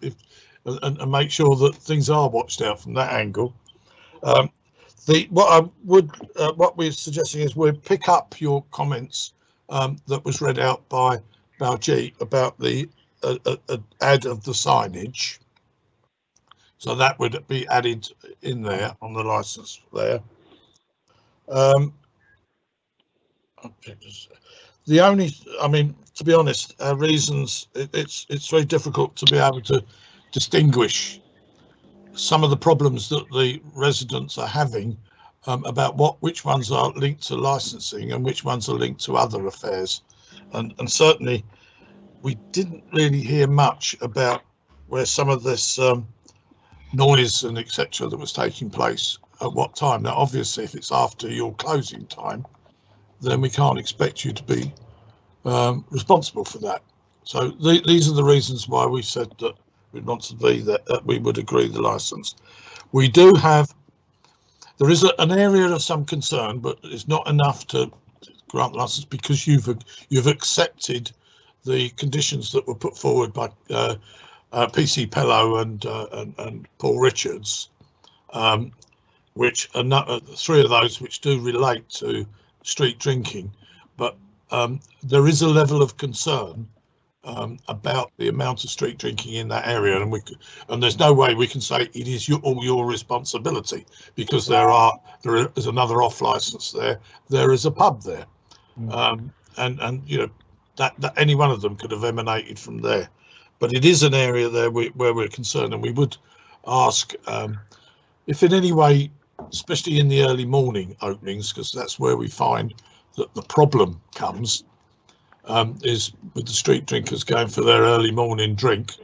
and make sure that things are watched out from that angle. What we're suggesting is we pick up your comments that was read out by Baljeet about the add of the signage. So that would be added in there on the licence there. Okay. The only, I mean, to be honest, our reasons, it's very difficult to be able to distinguish some of the problems that the residents are having about which ones are linked to licensing and which ones are linked to other affairs, and certainly we didn't really hear much about where some of this noise and etc. that was taking place at what time. Now obviously if it's after your closing time, then we can't expect you to be responsible for that. So these are the reasons why we said that we want to be that we would agree the license. We do have, there is an area of some concern, but it's not enough to grant the license because you've accepted the conditions that were put forward by PC Pello and Paul Richards, which are three of those which do relate to street drinking, but there is a level of concern about the amount of street drinking in that area, and there's no way we can say it is all your responsibility, because there is another off license there, there is a pub there, and you know, that any one of them could have emanated from there. But it is an area there where we're concerned, and we would ask if in any way, especially in the early morning openings, because that's where we find that the problem comes, is with the street drinkers going for their early morning drink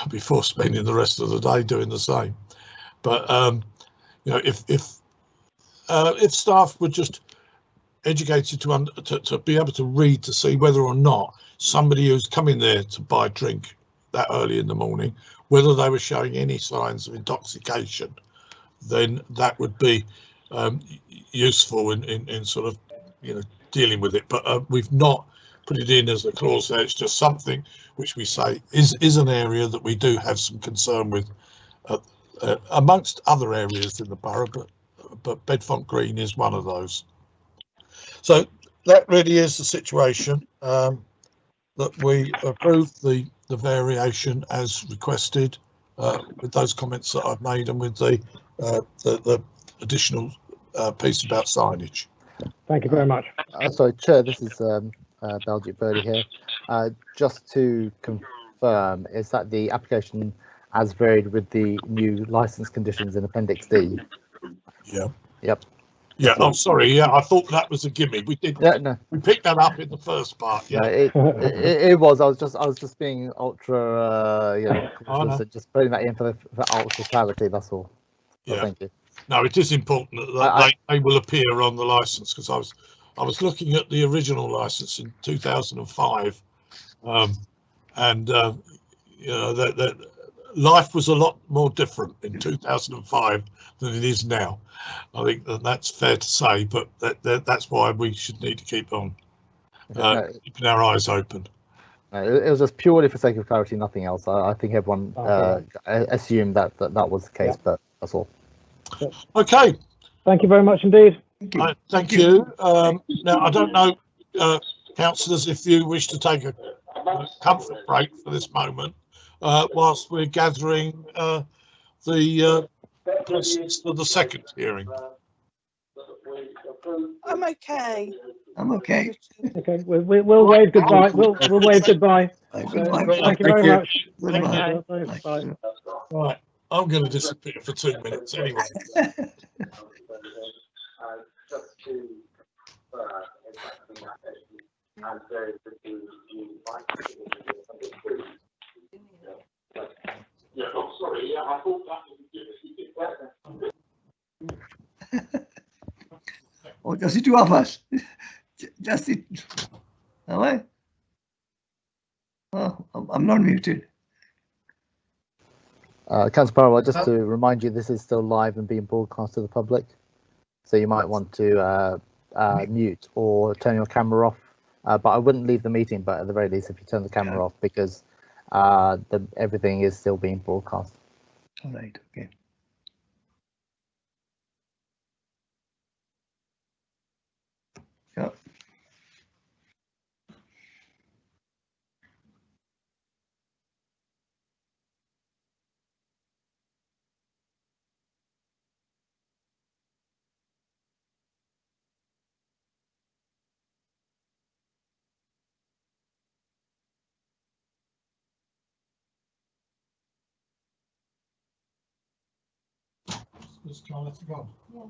before spending the rest of the day doing the same. But you know, if staff were just educated to be able to read to see whether or not somebody who's coming there to buy a drink that early in the morning, whether they were showing any signs of intoxication, then that would be useful in sort of, you know, dealing with it. But we've not put it in as a clause there. It's just something which we say is an area that we do have some concern with, amongst other areas in the borough, but Bedfont Green is one of those. So that really is the situation, that we approve the variation as requested, with those comments that I've made and with the additional piece about signage.
Thank you very much.
Sorry, Chair, this is Belgic Birdie here. Just to confirm, is that the application as varied with the new license conditions in Appendix D?
Yeah.
Yep.
Yeah. Oh, sorry. Yeah, I thought that was a gimme. We did.
Yeah, no.
We picked that up in the first part. Yeah.
No, it was. I was just being ultra, you know, cautious, just putting that in for ultra clarity. That's all. So
Yeah.
thank you.
No, it is important that they will appear on the license, because I was looking at the original license in 2005, and you know that life was a lot more different in 2005 than it is now. I think that's fair to say, but that's why we should need to keep on keeping our eyes open.
It was just purely for sake of clarity, nothing else. I think everyone assumed that was the case, but that's all.
Okay.
Thank you very much indeed.
Thank you. Now, I don't know, councillors, if you wish to take a comfort break for this moment, whilst we're gathering the process for the second hearing.
I'm okay.
I'm okay.
Okay, we'll wave goodbye. We'll wave goodbye.
Goodbye.
Thank you very much.
Goodbye.
Bye.
Right, I'm going to disappear for 2 minutes anyway. Yeah, oh, sorry. Yeah, I thought that would be
Or just the two of us? Just it. Hello? Oh, I'm not muted.
Councillor Barrow, just to remind you, this is still live and being broadcast to the public, so you might want to mute or turn your camera off. But I wouldn't leave the meeting, but at the very least, if you turn the camera off, because everything is still being broadcast.
All right. Okay. Yeah.
Just trying to go. Yeah.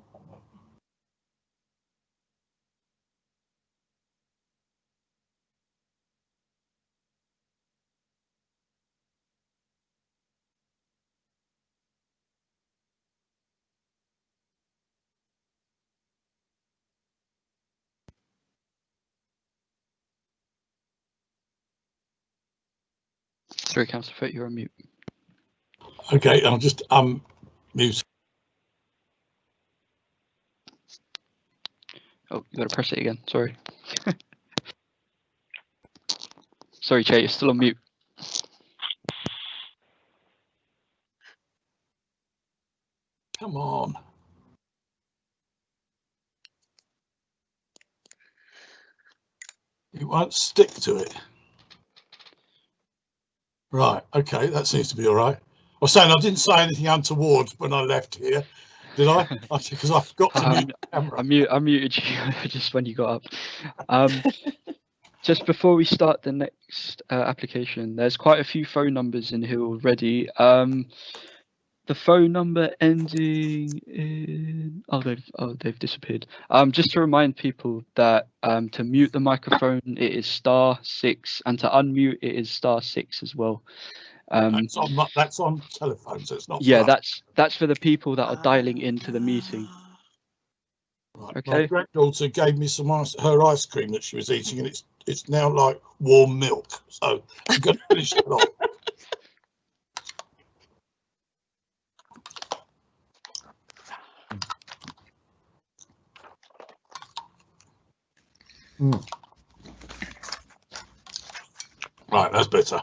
Sorry, Councillor Foot, you're on mute.
Okay, I'll just mute.
Oh, you got to press it again. Sorry. Sorry, Chair, you're still on mute.
Come on. It won't stick to it. Right, okay, that seems to be all right. I was saying I didn't say anything untoward when I left here, did I? Because I forgot to mute the camera.
I muted you just when you got up. just before we start the next application, there's quite a few phone numbers in here already. The phone number ending in they've disappeared. Just to remind people that to mute the microphone it is *6, and to unmute it is *6 as well.
That's on telephones. It's not.
Yeah, that's for the people that are dialing into the meeting.
Right.
Okay.
My granddaughter gave me her ice cream that she was eating, and it's now like warm milk. So I'm going to finish it off. Right, that's better.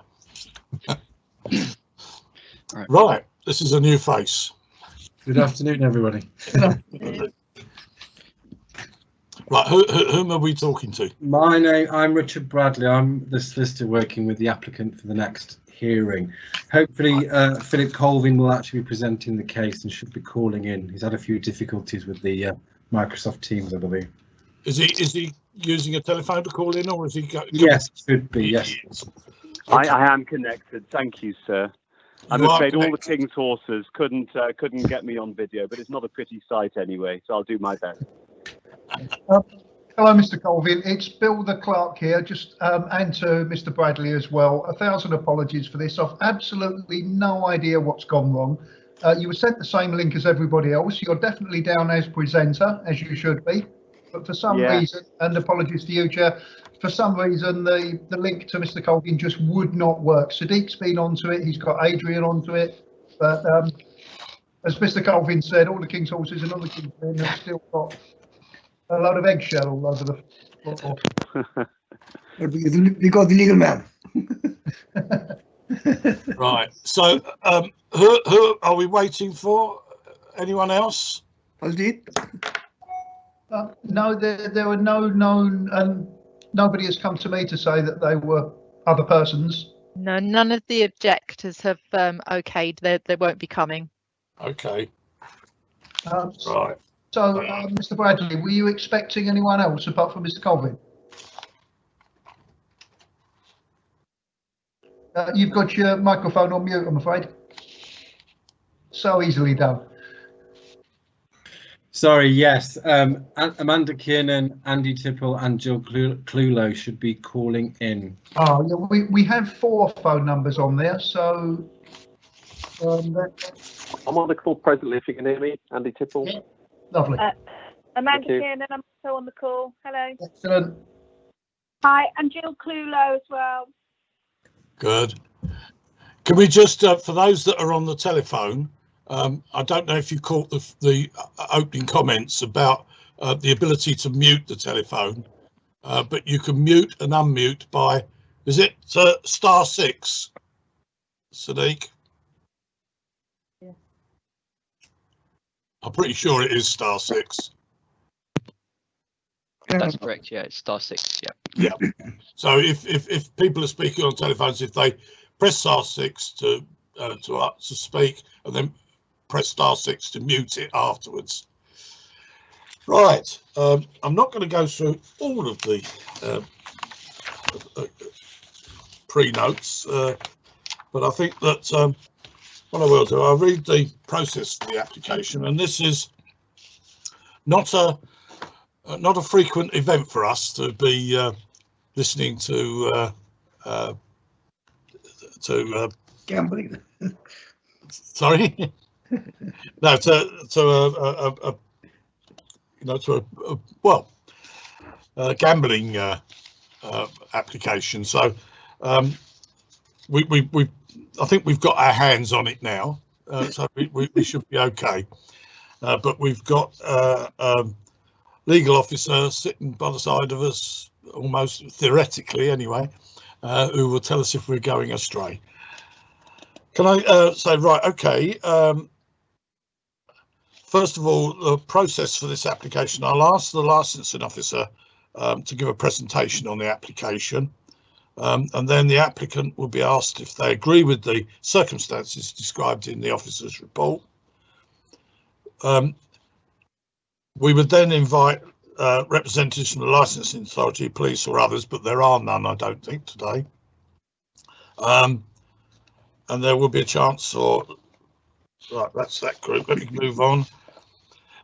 Right, this is a new face.
Good afternoon, everybody.
Right, whom are we talking to?
I'm Richard Bradley. I'm the solicitor working with the applicant for the next hearing. Hopefully, Philip Colvin will actually be presenting the case and should be calling in. He's had a few difficulties with the Microsoft Teams, I believe.
Is he using a telephone to call in, or is he?
Yes, should be. Yes.
I am connected. Thank you, sir. I'm afraid all the king's horses couldn't get me on video, but it's not a pretty sight anyway, so I'll do my best.
Hello, Mr. Colvin. It's Bill the clerk here, and to Mr. Bradley as well. 1,000 apologies for this. I've absolutely no idea what's gone wrong. You were sent the same link as everybody else. You're definitely down as presenter, as you should be. But for some reason, and apologies to you, Chair, for some reason the link to Mr. Colvin just would not work. Sadiq's been onto it. He's got Adrian onto it. But as Mr. Colvin said, all the king's horses and all the king's men have still got a load of eggshell all over the floor.
We got the legal man.
Right. So, who are we waiting for? Anyone else?
No, there were no known, and nobody has come to me to say that they were other persons.
No, none of the objectors have okayed. They won't be coming.
Okay.
Right. So, Mr. Bradley, were you expecting anyone else apart from Mr. Colvin? You've got your microphone on mute, I'm afraid. So easily done.
Sorry, yes. Amanda Kiernan, Andy Tipple and Jill Clulow should be calling in.
Oh, yeah, we have 4 phone numbers on there, so...
I'm on the call presently, if you can hear me, Andy Tipple.
Yeah. Lovely.
Amanda Kiernan, I'm also on the call. Hello.
Excellent.
Hi, and Jill Clulow as well.
Good. Can we just, for those that are on the telephone, I don't know if you caught the opening comments about the ability to mute the telephone, but you can mute and unmute by, is it *6, Sadiq?
Yeah.
I'm pretty sure it is *6.
That's correct. Yeah, it's *6. Yeah.
Yeah. So if people are speaking on telephones, if they press *6 to speak and then press *6 to mute it afterwards. Right. I'm not going to go through all of the pre-notes, but I think that what I will do, I'll read the process for the application, and this is not a frequent event for us to be listening to
gambling.
Sorry. No, a gambling application. So I think we've got our hands on it now, so we should be okay. But we've got legal officer sitting by the side of us, almost theoretically anyway, who will tell us if we're going astray. Can I say, right, okay, first of all, the process for this application, I'll ask the licensing officer to give a presentation on the application, and then the applicant will be asked if they agree with the circumstances described in the officer's report. We would then invite representatives from the licensing authority, police or others, but there are none, I don't think, today. And there will be a chance for, right, that's that group. Let me move on.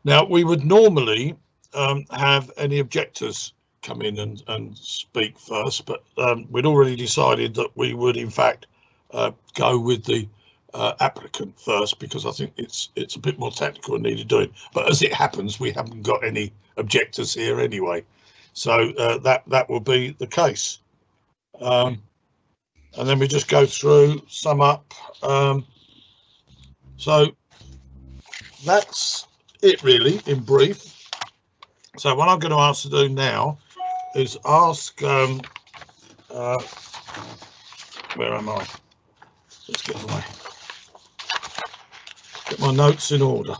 Now, we would normally have any objectors come in and speak first, but we'd already decided that we would, in fact, go with the applicant first, because I think it's a bit more technical and needed doing. But as it happens, we haven't got any objectors here anyway, so that will be the case. And then we just go through, sum up. So that's it really in brief. So what I'm going to ask to do now is ask where am I? Let's get away. Get my notes in order.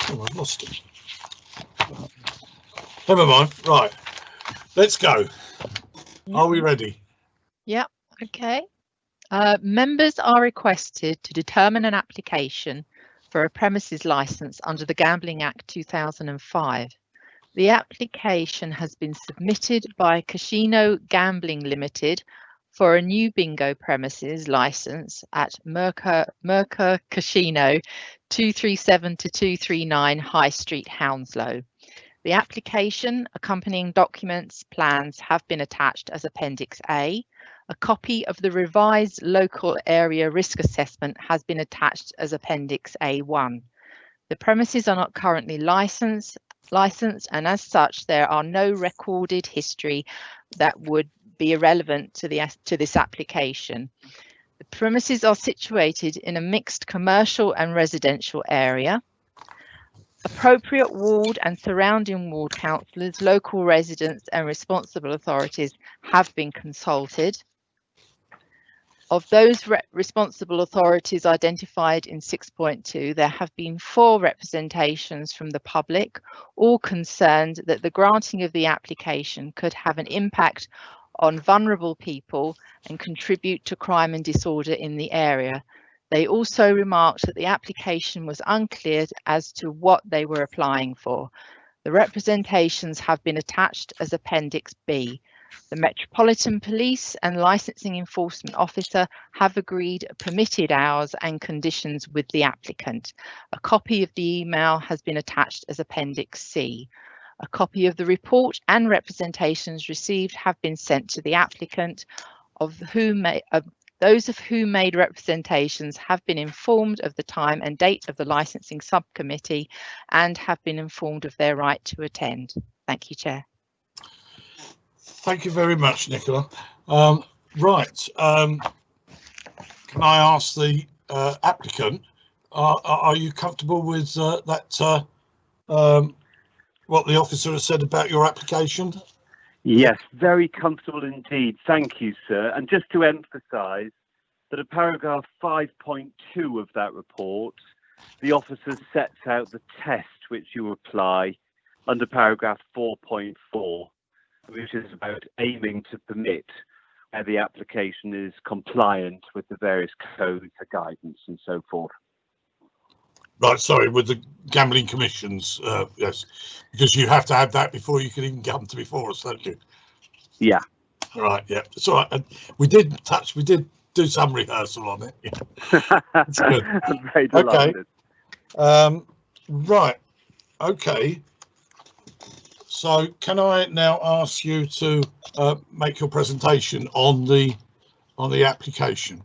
Oh, I've lost it. Never mind. Right, let's go. Are we ready?
Yep. Okay. Members are requested to determine an application for a premises licence under the Gambling Act 2005. The application has been submitted by Casino Gambling Limited for a new bingo premises licence at Mercur Casino 237 to 239 High Street, Hounslow. The application, accompanying documents, plans have been attached as Appendix A. A copy of the revised local area risk assessment has been attached as Appendix A1. The premises are not currently licensed, and as such, there are no recorded history that would be irrelevant to this application. The premises are situated in a mixed commercial and residential area. Appropriate ward and surrounding ward councillors, local residents and responsible authorities have been consulted. Of those responsible authorities identified in 6.2, there have been 4 representations from the public, all concerned that the granting of the application could have an impact on vulnerable people and contribute to crime and disorder in the area. They also remarked that the application was unclear as to what they were applying for. The representations have been attached as Appendix B. The Metropolitan Police and Licensing Enforcement Officer have agreed permitted hours and conditions with the applicant. A copy of the email has been attached as Appendix C. A copy of the report and representations received have been sent to the applicant, those of whom made representations have been informed of the time and date of the licensing subcommittee and have been informed of their right to attend. Thank you, Chair.
Thank you very much, Nicola. Right, can I ask the applicant, are you comfortable with that, what the officer has said about your application?
Yes, very comfortable indeed. Thank you, sir. And just to emphasise that at paragraph 5.2 of that report, the officer sets out the test which you apply under paragraph 4.4, which is about aiming to permit where the application is compliant with the various codes, the guidance and so forth.
Right, sorry, with the gambling commissions, yes, because you have to have that before you can even come to before us, don't you?
Yeah.
Right, yeah, it's all right. And we did do some rehearsal on it. Yeah. That's good.
I'm very delighted.
Okay. Right, okay. So can I now ask you to make your presentation on the application?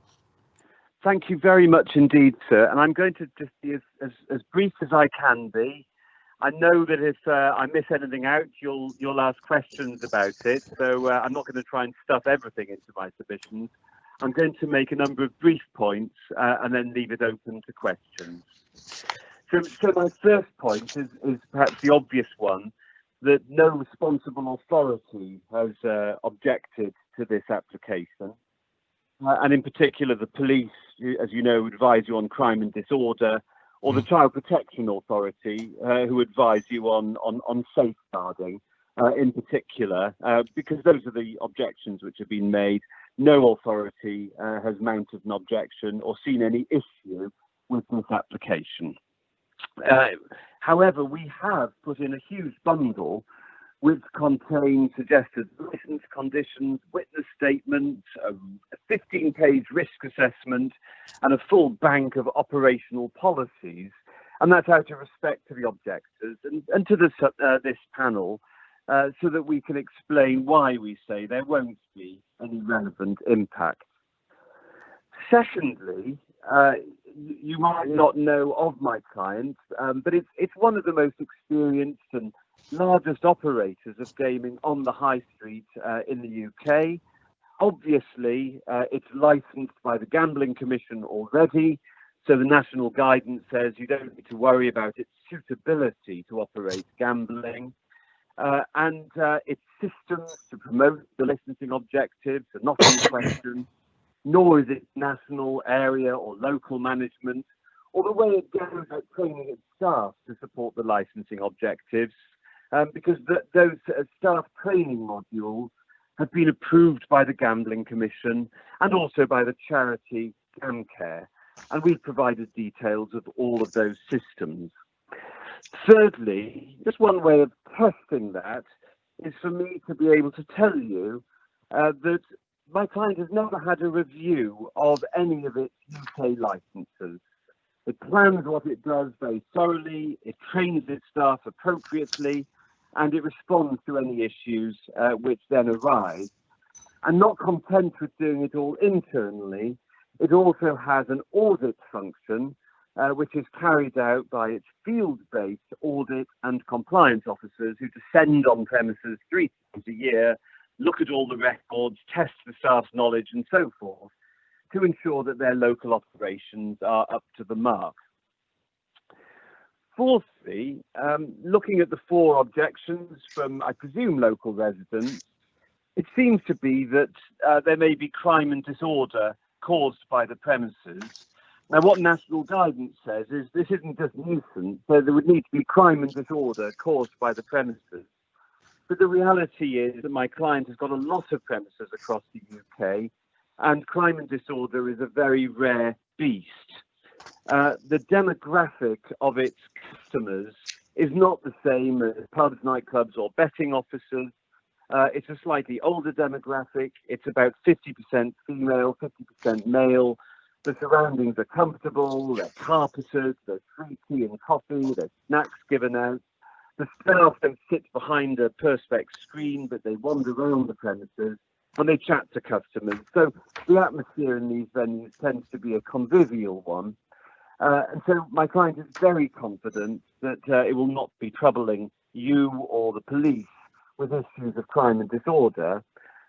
Thank you very much indeed, sir. And I'm going to just be as brief as I can be. I know that if I miss anything out, you'll ask questions about it. So I'm not going to try and stuff everything into my submissions. I'm going to make a number of brief points and then leave it open to questions. So my first point is perhaps the obvious one, that no responsible authority has objected to this application. And in particular, the police, as you know, advise you on crime and disorder, or the Child Protection Authority, who advise you on safeguarding in particular, because those are the objections which have been made. No authority has mounted an objection or seen any issue with this application. However, we have put in a huge bundle which contains suggested license conditions, witness statements, a 15-page risk assessment, and a full bank of operational policies. And that's out of respect to the objectors and to this panel, so that we can explain why we say there won't be any relevant impact. Secondly, you might not know of my client, but it's one of the most experienced and largest operators of gaming on the high street in the UK. Obviously, it's licensed by the Gambling Commission already, so the national guidance says you don't need to worry about its suitability to operate gambling. And its systems to promote the licensing objectives are not in question, nor is it national, area or local management, or the way it goes at training its staff to support the licensing objectives, because those staff training modules have been approved by the Gambling Commission and also by the charity GamCare, and we've provided details of all of those systems. Thirdly, just one way of testing that is for me to be able to tell you that my client has never had a review of any of its UK licenses. It plans what it does very thoroughly, it trains its staff appropriately, and it responds to any issues which then arise. And not content with doing it all internally, it also has an audit function which is carried out by its field-based audit and compliance officers who descend on premises 3 times a year, look at all the records, test the staff's knowledge and so forth, to ensure that their local operations are up to the mark. Fourthly, looking at the 4 objections from, I presume, local residents, it seems to be that there may be crime and disorder caused by the premises. Now, what national guidance says is this isn't just nuisance, so there would need to be crime and disorder caused by the premises. But the reality is that my client has got a lot of premises across the UK, and crime and disorder is a very rare beast. The demographic of its customers is not the same as pubs, nightclubs, or betting officers. It's a slightly older demographic. It's about 50% female, 50% male. The surroundings are comfortable, they're carpeted, there's free tea and coffee, there's snacks given out. The staff don't sit behind a perspex screen, but they wander around the premises and they chat to customers. So the atmosphere in these venues tends to be a convivial one. And so my client is very confident that it will not be troubling you or the police with issues of crime and disorder.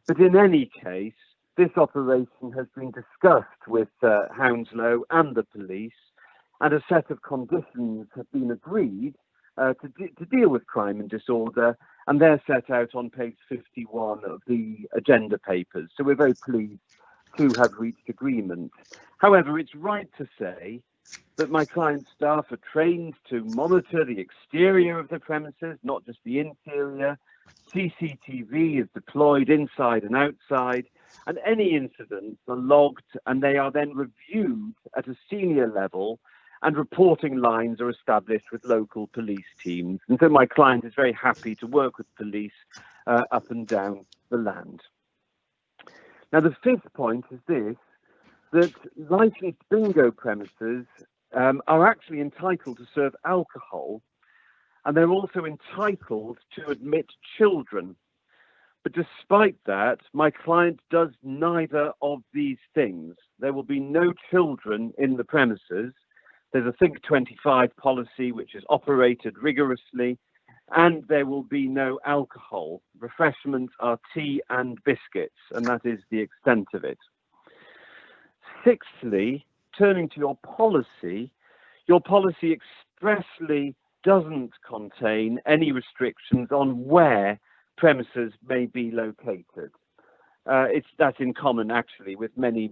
But in any case, this operation has been discussed with Hounslow and the police, and a set of conditions have been agreed to deal with crime and disorder, and they're set out on page 51 of the agenda papers. So we're very pleased to have reached agreement. However, it's right to say that my client's staff are trained to monitor the exterior of the premises, not just the interior. CCTV is deployed inside and outside, and any incidents are logged and they are then reviewed at a senior level, and reporting lines are established with local police teams. And so my client is very happy to work with police up and down the land. Now, the fifth point is this, that licensed bingo premises are actually entitled to serve alcohol, and they're also entitled to admit children. But despite that, my client does neither of these things. There will be no children in the premises. There's a Think 25 policy which is operated rigorously, and there will be no alcohol. Refreshments are tea and biscuits, and that is the extent of it. Sixthly, turning to your policy expressly doesn't contain any restrictions on where premises may be located. That's in common actually with many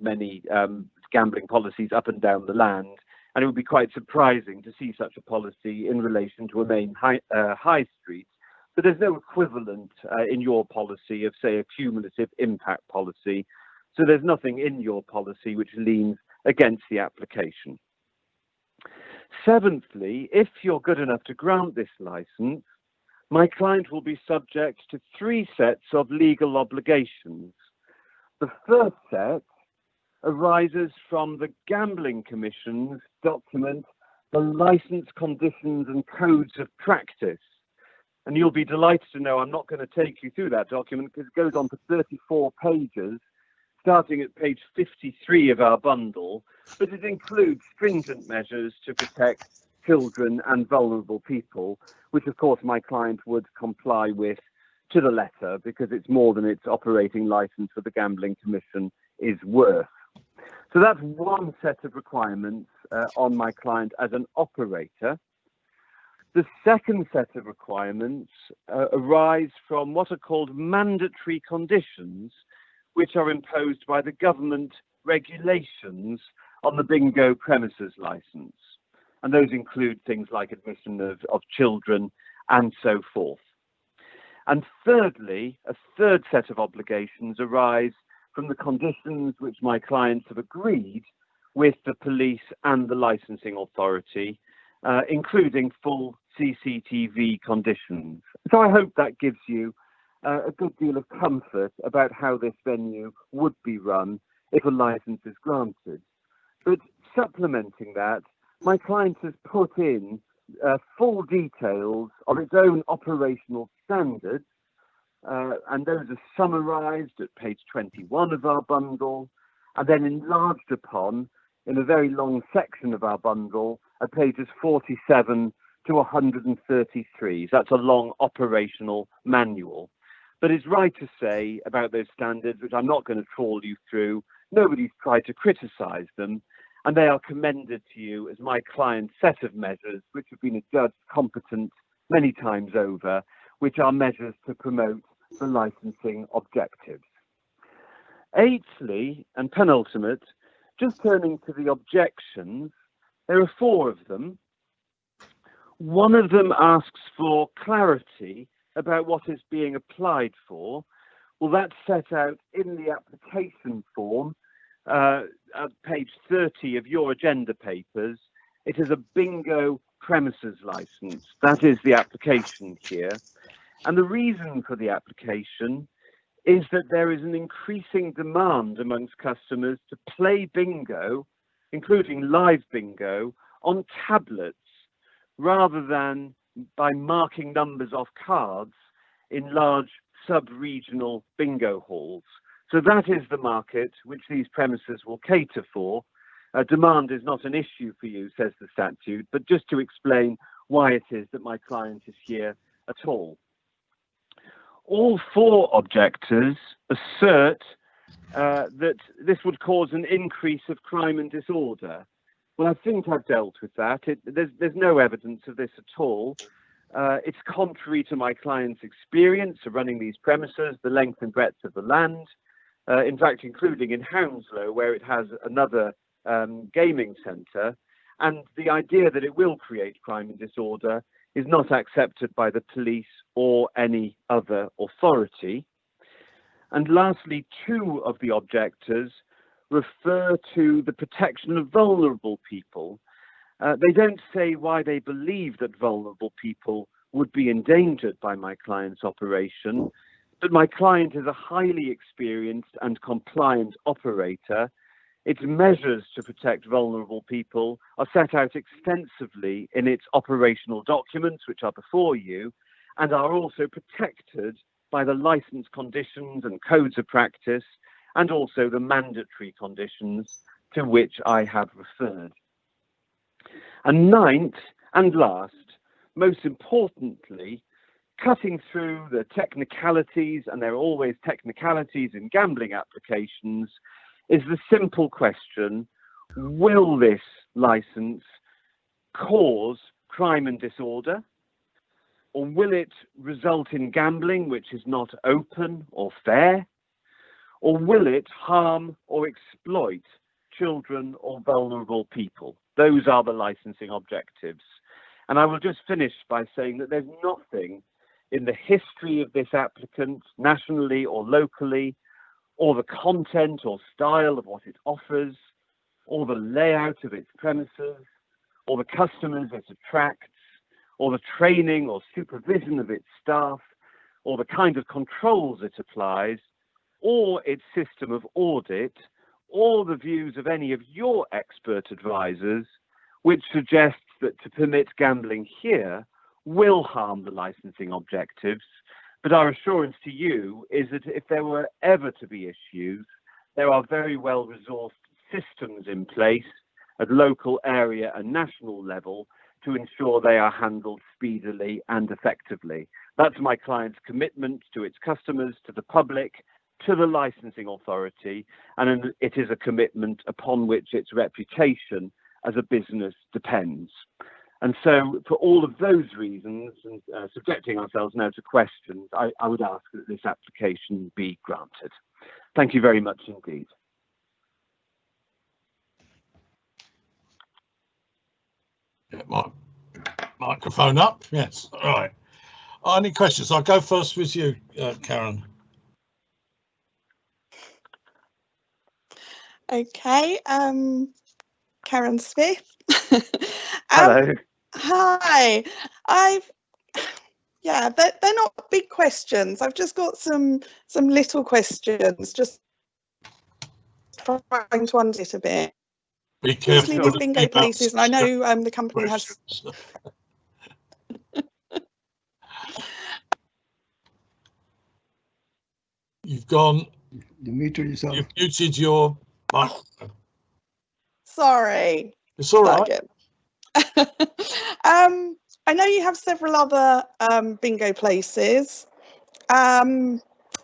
gambling policies up and down the land, and it would be quite surprising to see such a policy in relation to a main high street. But there's no equivalent in your policy of, say, a cumulative impact policy. So there's nothing in your policy which leans against the application. Seventhly, if you're good enough to grant this license, my client will be subject to 3 sets of legal obligations. The first set arises from the Gambling Commission's document, the License Conditions and Codes of Practice. And you'll be delighted to know I'm not going to take you through that document because it goes on for 34 pages, starting at page 53 of our bundle, but it includes stringent measures to protect children and vulnerable people, which of course my client would comply with to the letter because it's more than its operating license for the Gambling Commission is worth. So that's one set of requirements on my client as an operator. The second set of requirements arise from what are called mandatory conditions, which are imposed by the government regulations on the bingo premises license. And those include things like admission of children and so forth. And thirdly, a third set of obligations arise from the conditions which my clients have agreed with the police and the licensing authority, including full CCTV conditions. So I hope that gives you a good deal of comfort about how this venue would be run if a license is granted. But supplementing that, my client has put in full details of its own operational standards, and those are summarised at page 21 of our bundle, and then enlarged upon in a very long section of our bundle at pages 47 to 133. So that's a long operational manual. But it's right to say about those standards, which I'm not going to trawl you through, nobody's tried to criticise them, and they are commended to you as my client's set of measures, which have been adjudged competent many times over, which are measures to promote the licensing objectives. Eighthly, and penultimate, just turning to the objections, there are 4 of them. One of them asks for clarity about what is being applied for. Well, that's set out in the application form at page 30 of your agenda papers. It is a bingo premises license. That is the application here. And the reason for the application is that there is an increasing demand amongst customers to play bingo, including live bingo, on tablets rather than by marking numbers off cards in large sub-regional bingo halls. So that is the market which these premises will cater for. Demand is not an issue for you, says the statute, but just to explain why it is that my client is here at all. All 4 objectors assert that this would cause an increase of crime and disorder. Well, I think I've dealt with that. There's no evidence of this at all. It's contrary to my client's experience of running these premises, the length and breadth of the land, in fact, including in Hounslow, where it has another gaming centre. And the idea that it will create crime and disorder is not accepted by the police or any other authority. And lastly, 2 of the objectors refer to the protection of vulnerable people. They don't say why they believe that vulnerable people would be endangered by my client's operation, but my client is a highly experienced and compliant operator. Its measures to protect vulnerable people are set out extensively in its operational documents, which are before you, and are also protected by the license conditions and codes of practice, and also the mandatory conditions to which I have referred. And ninth and last, most importantly, cutting through the technicalities, and there are always technicalities in gambling applications, is the simple question, will this license cause crime and disorder? Or will it result in gambling which is not open or fair? Or will it harm or exploit children or vulnerable people? Those are the licensing objectives. And I will just finish by saying that there's nothing in the history of this applicant, nationally or locally, or the content or style of what it offers, or the layout of its premises, or the customers it attracts, or the training or supervision of its staff, or the kind of controls it applies, or its system of audit, or the views of any of your expert advisors, which suggests that to permit gambling here will harm the licensing objectives. But our assurance to you is that if there were ever to be issues, there are very well resourced systems in place at local, area and national level to ensure they are handled speedily and effectively. That's my client's commitment to its customers, to the public, to the licensing authority, and it is a commitment upon which its reputation as a business depends. And so for all of those reasons, and subjecting ourselves now to questions, I would ask that this application be granted. Thank you very much indeed.
Get my microphone up. Yes. All right. Any questions? I'll go first with you, Karen.
Okay, Karen Smith.
Hello.
Hi. Yeah, they're not big questions. I've just got some little questions, just trying to understand it a bit.
Be careful.
Obviously with bingo places, and I know the company has.
You've gone.
You muted yourself.
You've muted your microphone.
Sorry.
It's all right.
I know you have several other bingo places, and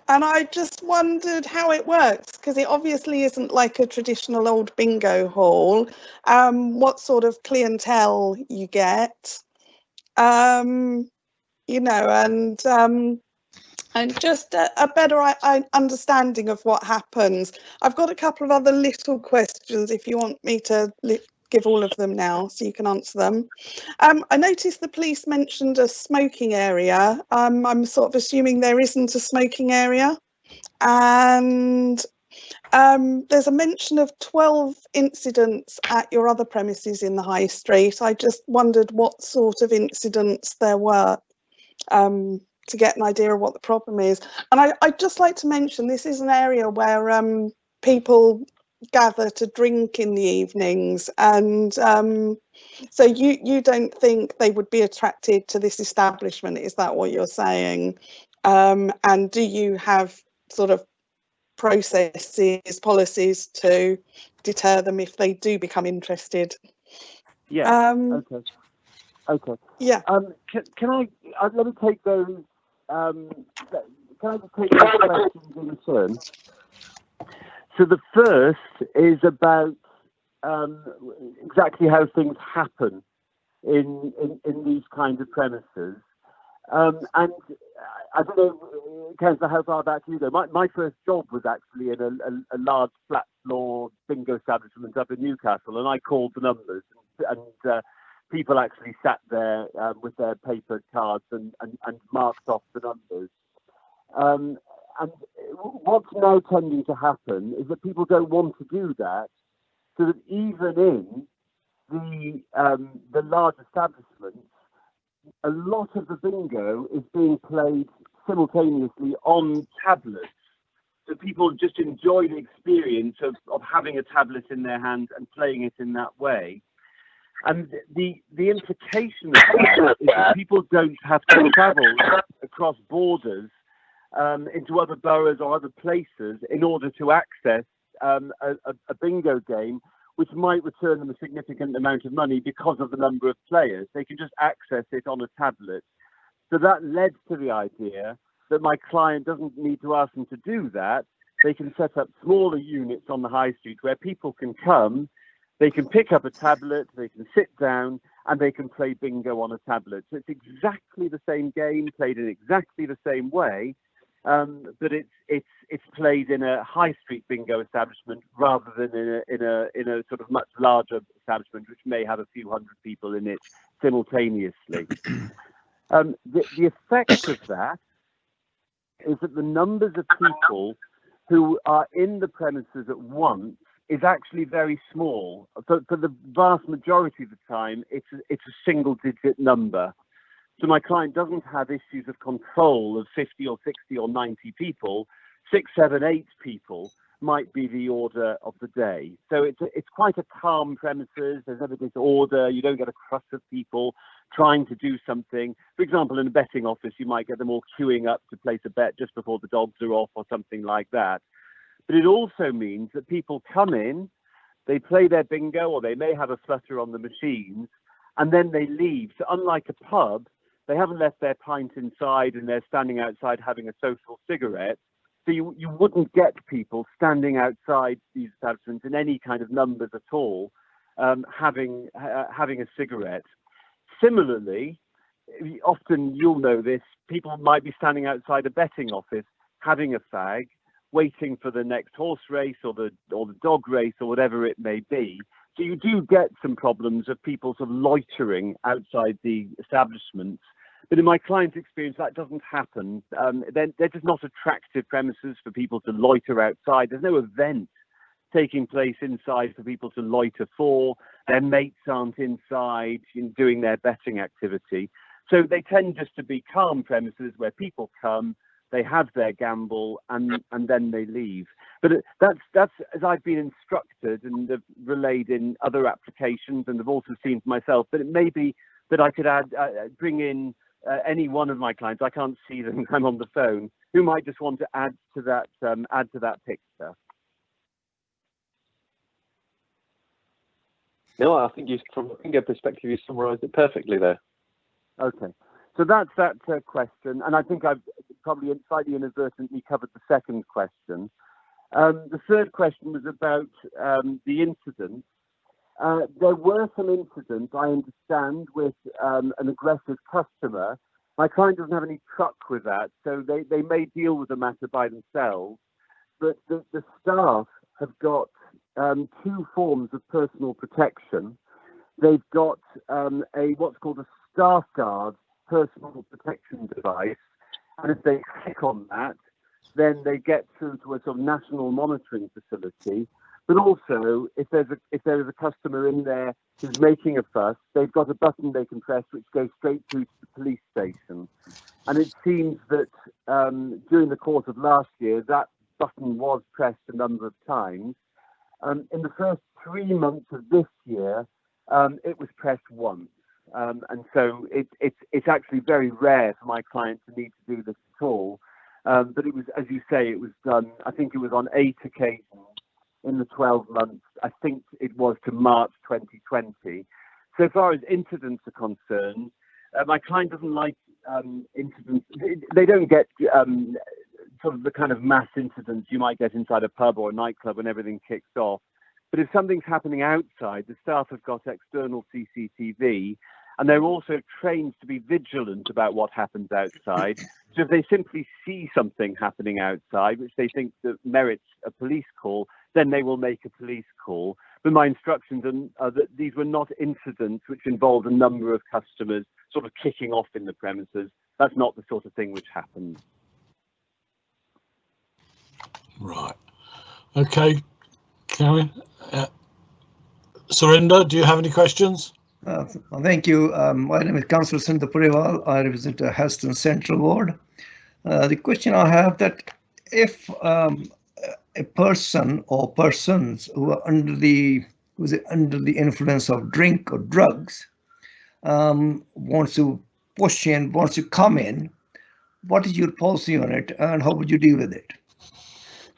I just wondered how it works, because it obviously isn't like a traditional old bingo hall. What sort of clientele you get, you know, and just a better understanding of what happens. I've got a couple of other little questions if you want me to give all of them now so you can answer them. I noticed the police mentioned a smoking area. I'm sort of assuming there isn't a smoking area. And there's a mention of 12 incidents at your other premises in the High Street. I just wondered what sort of incidents there were, to get an idea of what the problem is. And I'd just like to mention this is an area where people gather to drink in the evenings, and so you don't think they would be attracted to this establishment, is that what you're saying? And do you have sort of processes, policies to deter them if they do become interested?
Yeah. Okay.
Yeah.
Can I let me take those? Can I just take those questions in turn? So the first is about exactly how things happen in these kinds of premises. And I don't know, Councillor, how far back you go. My first job was actually in a large flat floor bingo establishment up in Newcastle, and I called the numbers, and people actually sat there with their paper cards and marked off the numbers. And what's now tending to happen is that people don't want to do that, so that even in the large establishments, a lot of the bingo is being played simultaneously on tablets. So people just enjoy the experience of having a tablet in their hand and playing it in that way. And the implication of that is that people don't have to travel across borders into other boroughs or other places in order to access a bingo game, which might return them a significant amount of money because of the number of players. They can just access it on a tablet. So that led to the idea that my client doesn't need to ask them to do that. They can set up smaller units on the high street where people can come, they can pick up a tablet, they can sit down, and they can play bingo on a tablet. So it's exactly the same game, played in exactly the same way, but it's played in a high street bingo establishment rather than in a sort of much larger establishment which may have a few hundred people in it simultaneously. The effect of that is that the numbers of people who are in the premises at once is actually very small. For the vast majority of the time, it's a single-digit number. So my client doesn't have issues of control of 50 or 60 or 90 people. 6, 7, 8 people might be the order of the day. So it's quite a calm premises. There's never disorder. You don't get a crush of people trying to do something. For example, in a betting office, you might get them all queuing up to place a bet just before the dogs are off or something like that. But it also means that people come in, they play their bingo, or they may have a flutter on the machines, and then they leave. So unlike a pub, they haven't left their pint inside and they're standing outside having a social cigarette. So you wouldn't get people standing outside these establishments in any kind of numbers at all, having a cigarette. Similarly, often you'll know this, people might be standing outside a betting office having a fag, waiting for the next horse race or the dog race or whatever it may be. So you do get some problems of people sort of loitering outside the establishments. But in my client's experience, that doesn't happen. They're just not attractive premises for people to loiter outside. There's no event taking place inside for people to loiter for. Their mates aren't inside doing their betting activity. So they tend just to be calm premises where people come, they have their gamble, and then they leave. But that's as I've been instructed and have relayed in other applications, and have also seen for myself. But it may be that I could bring in any one of my clients. I can't see them. I'm on the phone. Who might just want to add to that picture?
No, I think from a finger perspective, you summarised it perfectly there.
Okay. So that's that question, and I think I've probably slightly inadvertently covered the second question. The third question was about the incidents. There were some incidents, I understand, with an aggressive customer. My client doesn't have any truck with that, so they may deal with the matter by themselves. But the staff have got 2 forms of personal protection. They've got what's called a staff guard personal protection device, and if they click on that, then they get through to a sort of national monitoring facility. But also, if there is a customer in there who's making a fuss, they've got a button they can press which goes straight through to the police station. And it seems that during the course of last year, that button was pressed a number of times. In the first 3 months of this year, it was pressed once. And so it's actually very rare for my client to need to do this at all. But it was, as you say, it was done, I think it was on 8 occasions in the 12 months, I think it was to March 2020. So far as incidents are concerned, my client doesn't like incidents. They don't get sort of the kind of mass incidents you might get inside a pub or a nightclub when everything kicks off. But if something's happening outside, the staff have got external CCTV, and they're also trained to be vigilant about what happens outside. So if they simply see something happening outside, which they think that merits a police call, then they will make a police call. But my instructions are that these were not incidents which involved a number of customers sort of kicking off in the premises. That's not the sort of thing which happened.
Right. Okay, Karen. Surinder, do you have any questions?
Thank you. My name is Councillor Sundar Puriwal. I represent the Helston Central Ward. The question I have that if a person or persons who are under the influence of drink or drugs wants to push in, wants to come in, what is your policy on it, and how would you deal with it?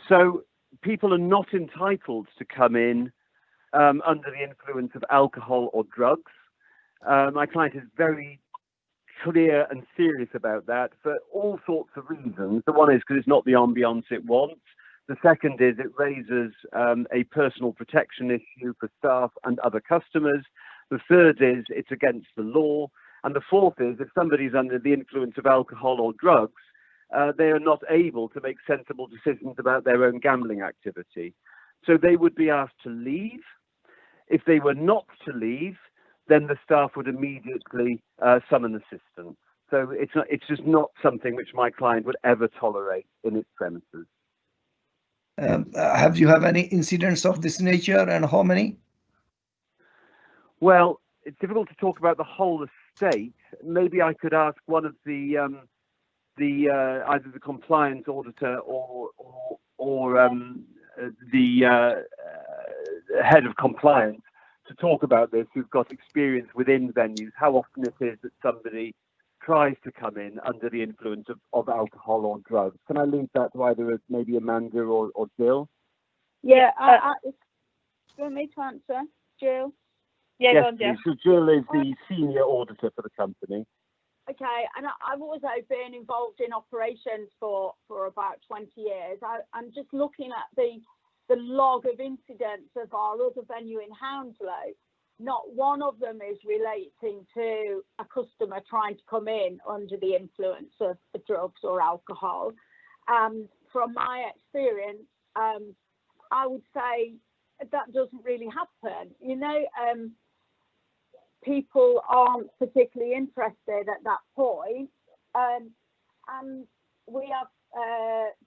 So people are not entitled to come in under the influence of alcohol or drugs. My client is very clear and serious about that for all sorts of reasons. The one is because it's not the ambience it wants. The second is it raises a personal protection issue for staff and other customers. The third is it's against the law. And the fourth is if somebody's under the influence of alcohol or drugs, they are not able to make sensible decisions about their own gambling activity. So they would be asked to leave. If they were not to leave, then the staff would immediately summon assistance. So it's just not something which my client would ever tolerate in its premises.
Have you have any incidents of this nature, and how many?
Well, it's difficult to talk about the whole estate. Maybe I could ask one of the either the compliance auditor or the head of compliance to talk about this, who's got experience within venues, how often it is that somebody tries to come in under the influence of alcohol or drugs. Can I leave that to either maybe Amanda or Jill?
Yeah, do you want me to answer, Jill? Yeah,
Yes,
go on, Jill.
please. So Jill is the senior auditor for the company.
Okay, and I've also been involved in operations for about 20 years. I'm just looking at the log of incidents of our other venue in Hounslow. Not one of them is relating to a customer trying to come in under the influence of drugs or alcohol. From my experience, I would say that doesn't really happen. You know, people aren't particularly interested at that point, and we have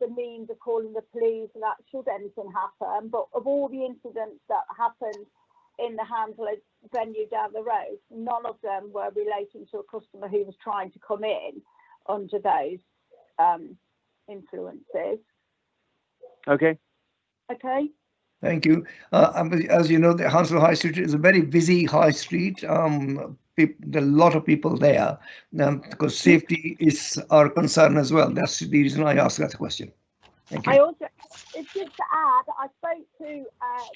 the means of calling the police that should anything happen. But of all the incidents that happened in the Hounslow venue down the road, none of them were relating to a customer who was trying to come in under those influences.
Okay.
Okay.
Thank you. As you know, the Hounslow High Street is a very busy high street. There are a lot of people there because safety is our concern as well. That's the reason I asked that question. Thank you.
I also, it's just to add, I spoke to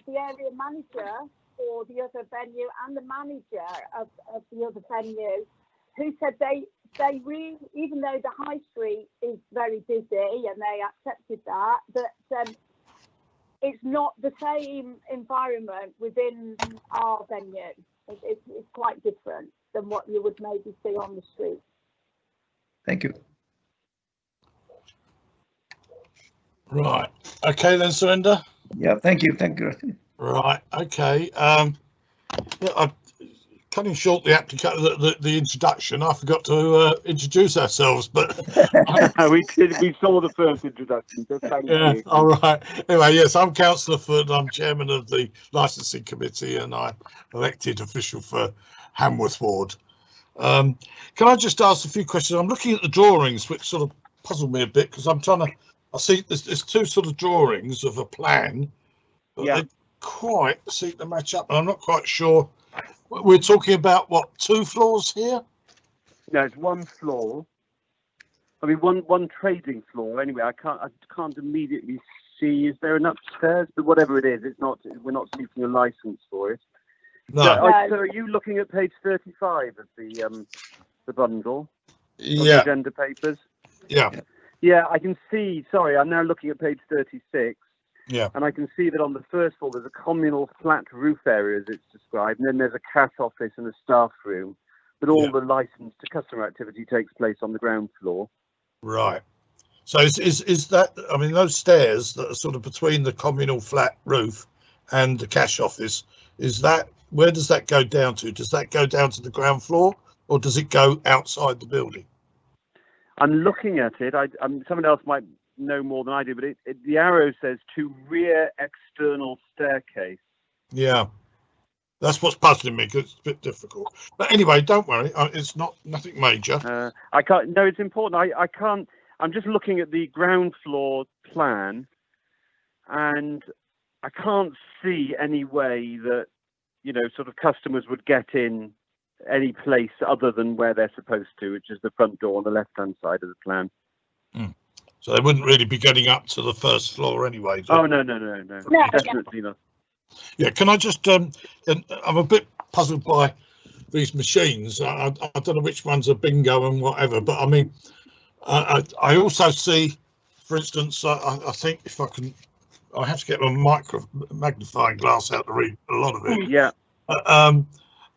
the area manager for the other venue and the manager of the other venue, who said they really, even though the high street is very busy and they accepted that it's not the same environment within our venue. It's quite different than what you would maybe see on the street.
Thank you.
Right. Okay then, Surinder.
Yeah. Thank you. Thank you.
Right. Okay. Yeah, cutting short the introduction, I forgot to introduce ourselves, but
we saw the first introduction. So thank you.
All right. Anyway, yes, I'm Councillor Foot. I'm chairman of the licensing committee, and I'm elected official for Hamworth Ward. Can I just ask a few questions? I'm looking at the drawings, which sort of puzzled me a bit because I'm trying to. I see there's two sort of drawings of a plan, but they quite seem to match up, and I'm not quite sure. We're talking about what, 2 floors here?
No, it's 1 floor. I mean, one trading floor. Anyway, I can't immediately see. Is there an upstairs? But whatever it is, it's not. We're not seeking a license for it.
No.
So are you looking at page 35 of the bundle?
Yeah.
Of the agenda papers.
Yeah.
Yeah, I can see. Sorry, I'm now looking at page 36.
Yeah.
And I can see that on the first floor there's a communal flat roof area as it's described, and then there's a cash office and a staff room, but all the license to customer activity takes place on the ground floor.
Right. So is that, I mean, those stairs that are sort of between the communal flat roof and the cash office, is that, where does that go down to? Does that go down to the ground floor, or does it go outside the building?
I'm looking at it. Someone else might know more than I do, but the arrow says to rear external staircase. Yeah,
that's what's puzzling me because it's a bit difficult. But anyway, don't worry, it's nothing major.
I can't. No, it's important. I can't. I'm just looking at the ground floor plan, and I can't see any way that, you know, sort of customers would get in any place other than where they're supposed to, which is the front door on the left-hand side of the plan.
So they wouldn't really be getting up to the first floor anyway.
Oh, no, definitely not.
Yeah, can I just, I'm a bit puzzled by these machines. I don't know which ones are bingo and whatever, but I mean, I also see, for instance, I think if I can, I have to get my magnifying glass out to read a lot of it.
Yeah.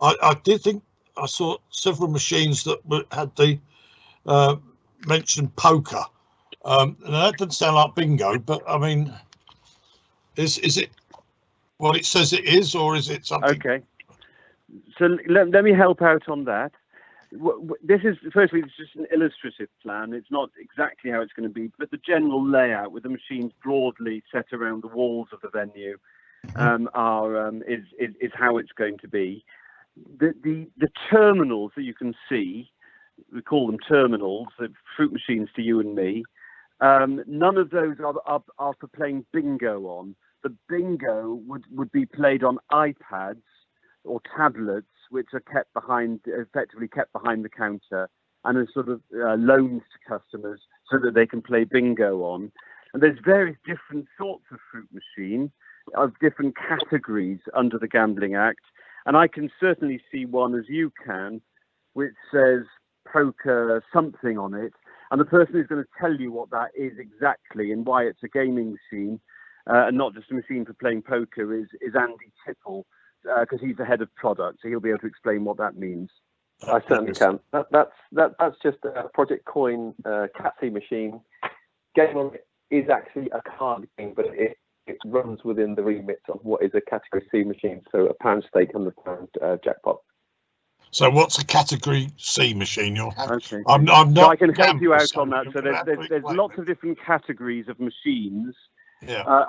I did think I saw several machines that had the mentioned poker. And that doesn't sound like bingo, but I mean, is it what it says it is, or is it something?
Okay, so let me help out on that. this is, firstly, it's just an illustrative plan. It's not exactly how it's going to be, but the general layout with the machines broadly set around the walls of the venue is how it's going to be. The terminals that you can see, we call them terminals, the fruit machines to you and me. None of those are for playing bingo on. The bingo would be played on iPads or tablets, which are effectively kept behind the counter and are sort of loaned to customers so that they can play bingo on. And there's various different sorts of fruit machine of different categories under the Gambling Act. And I can certainly see one, as you can, which says poker something on it. And the person who's going to tell you what that is exactly and why it's a gaming machine and not just a machine for playing poker is Andy Tipple, because he's the head of product, so he'll be able to explain what that means.
I certainly can. That's just a Project Coin Cat C machine. Game on it is actually a card game, but it runs within the remit of what is a Category C machine, so a pound stake, £100 jackpot.
So what's a Category C machine you'll have?
Okay.
I'm not.
So I can help you out on that. So there's lots of different categories of machines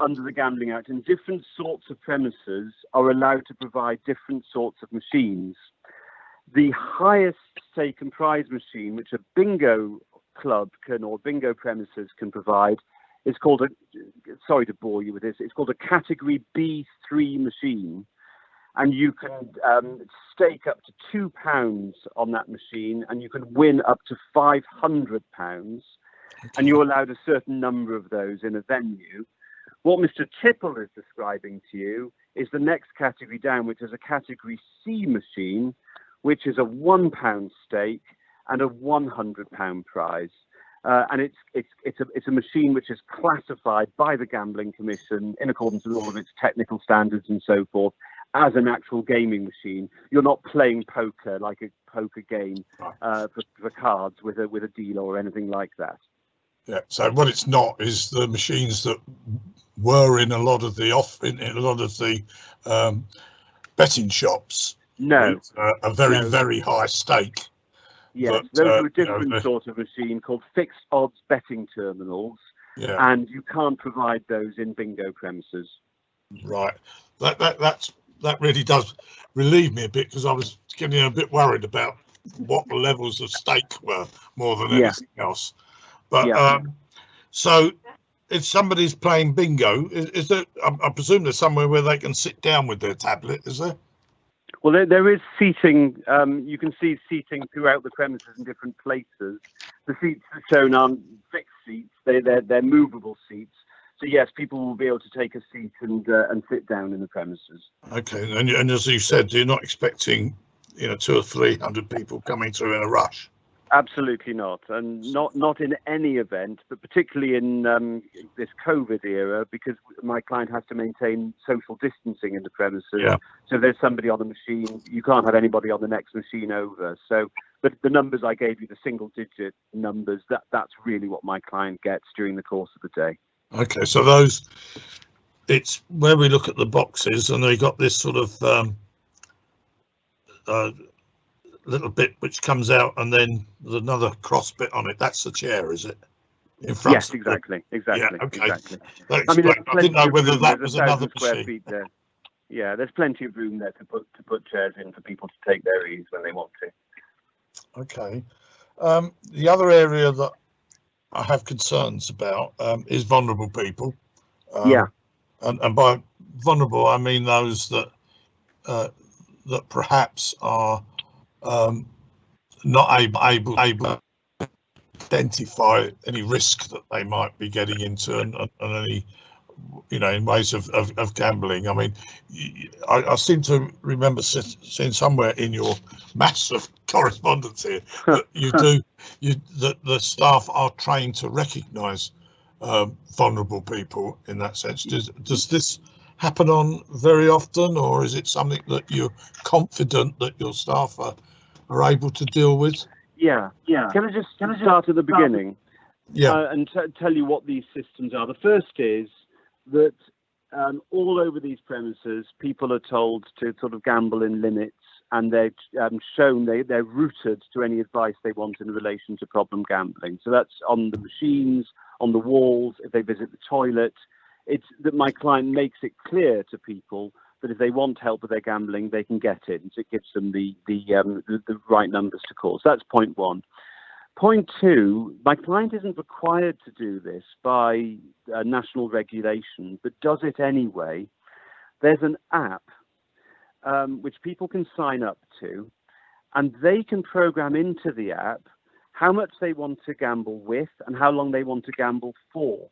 under the Gambling Act, and different sorts of premises are allowed to provide different sorts of machines. The highest stake and prize machine, which a bingo club or bingo premises can provide, is called sorry to bore you with this, it's called a Category B3 machine. And you can stake up to £2 on that machine, and you can win up to £500. And you're allowed a certain number of those in a venue. What Mr. Tipple is describing to you is the next category down, which is a Category C machine, which is a £1 stake and a £100 prize. And it's a machine which is classified by the Gambling Commission in accordance with all of its technical standards and so forth as an actual gaming machine. You're not playing poker like a poker game for cards with a dealer or anything like that.
Yeah. So what it's not is the machines that were in a lot of the betting shops.
No.
With, a very high stake.
Yes, those are a different sort of machine called fixed odds betting terminals, and you can't provide those in bingo premises.
Right. That really does relieve me a bit, because I was getting a bit worried about what the levels of stake were more than anything else. But so if somebody's playing bingo, is there? I presume there's somewhere where they can sit down with their tablet. Is there?
Well, there is seating. You can see seating throughout the premises in different places. The seats shown aren't fixed seats; they're movable seats. So yes, people will be able to take a seat and sit down in the premises.
Okay, and as you said, you're not expecting 200 or 300 people coming through in a rush.
Absolutely not, and not in any event, but particularly in this COVID era, because my client has to maintain social distancing in the premises. Yeah. So if there's somebody on the machine, you can't have anybody on the next machine over. So, but the numbers I gave you, the single-digit numbers, that's really what my client gets during the course of the day.
Okay, so it's where we look at the boxes, and they got this sort of little bit which comes out, and then there's another cross bit on it. That's the chair, is it? In front.
Yes, exactly. Yeah, okay. Exactly.
I mean, I didn't know whether that was another
square feet there. Yeah, there's plenty of room there to put chairs in for people to take their ease when they want to.
Okay. The other area that I have concerns about is vulnerable people. And by vulnerable, I mean those that perhaps are not able to identify any risk that they might be getting into, and any, in ways of gambling. I mean, I seem to remember seeing somewhere in your mass of correspondence here that that the staff are trained to recognise vulnerable people in that sense. Does this happen on very often, or is it something that you're confident that your staff are able to deal with?
Yeah. Can I just start at the beginning? And tell you what these systems are. The first is that all over these premises, people are told to sort of gamble in limits and they're shown they're routed to any advice they want in relation to problem gambling. So that's on the machines, on the walls, if they visit the toilet. It's that my client makes it clear to people that if they want help with their gambling, they can get it. And so it gives them the right numbers to call. So that's point one. Point two, my client isn't required to do this by national regulation, but does it anyway. There's an app which people can sign up to, and they can program into the app how much they want to gamble with and how long they want to gamble for.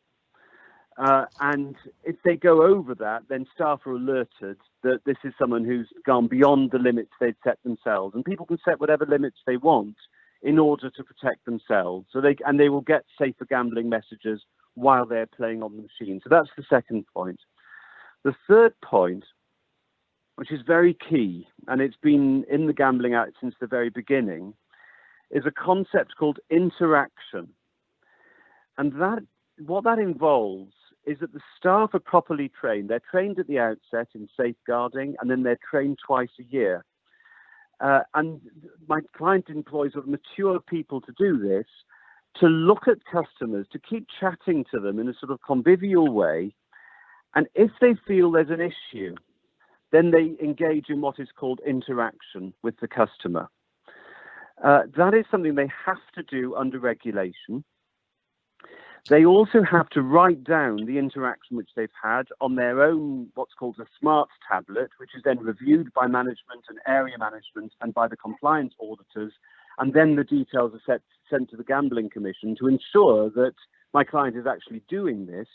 And if they go over that, then staff are alerted that this is someone who's gone beyond the limits they'd set themselves. And people can set whatever limits they want in order to protect themselves. So they will get safer gambling messages while they're playing on the machine. So that's the second point. The third point, which is very key, and it's been in the Gambling Act since the very beginning, is a concept called interaction. And what that involves is that the staff are properly trained. They're trained at the outset in safeguarding, and then they're trained twice a year. And my client employs mature people to do this, to look at customers, to keep chatting to them in a sort of convivial way. And if they feel there's an issue, then they engage in what is called interaction with the customer. That is something they have to do under regulation. They also have to write down the interaction which they've had on their own, what's called a smart tablet, which is then reviewed by management and area management and by the compliance auditors. And then the details are sent to the Gambling Commission to ensure that my client is actually doing this.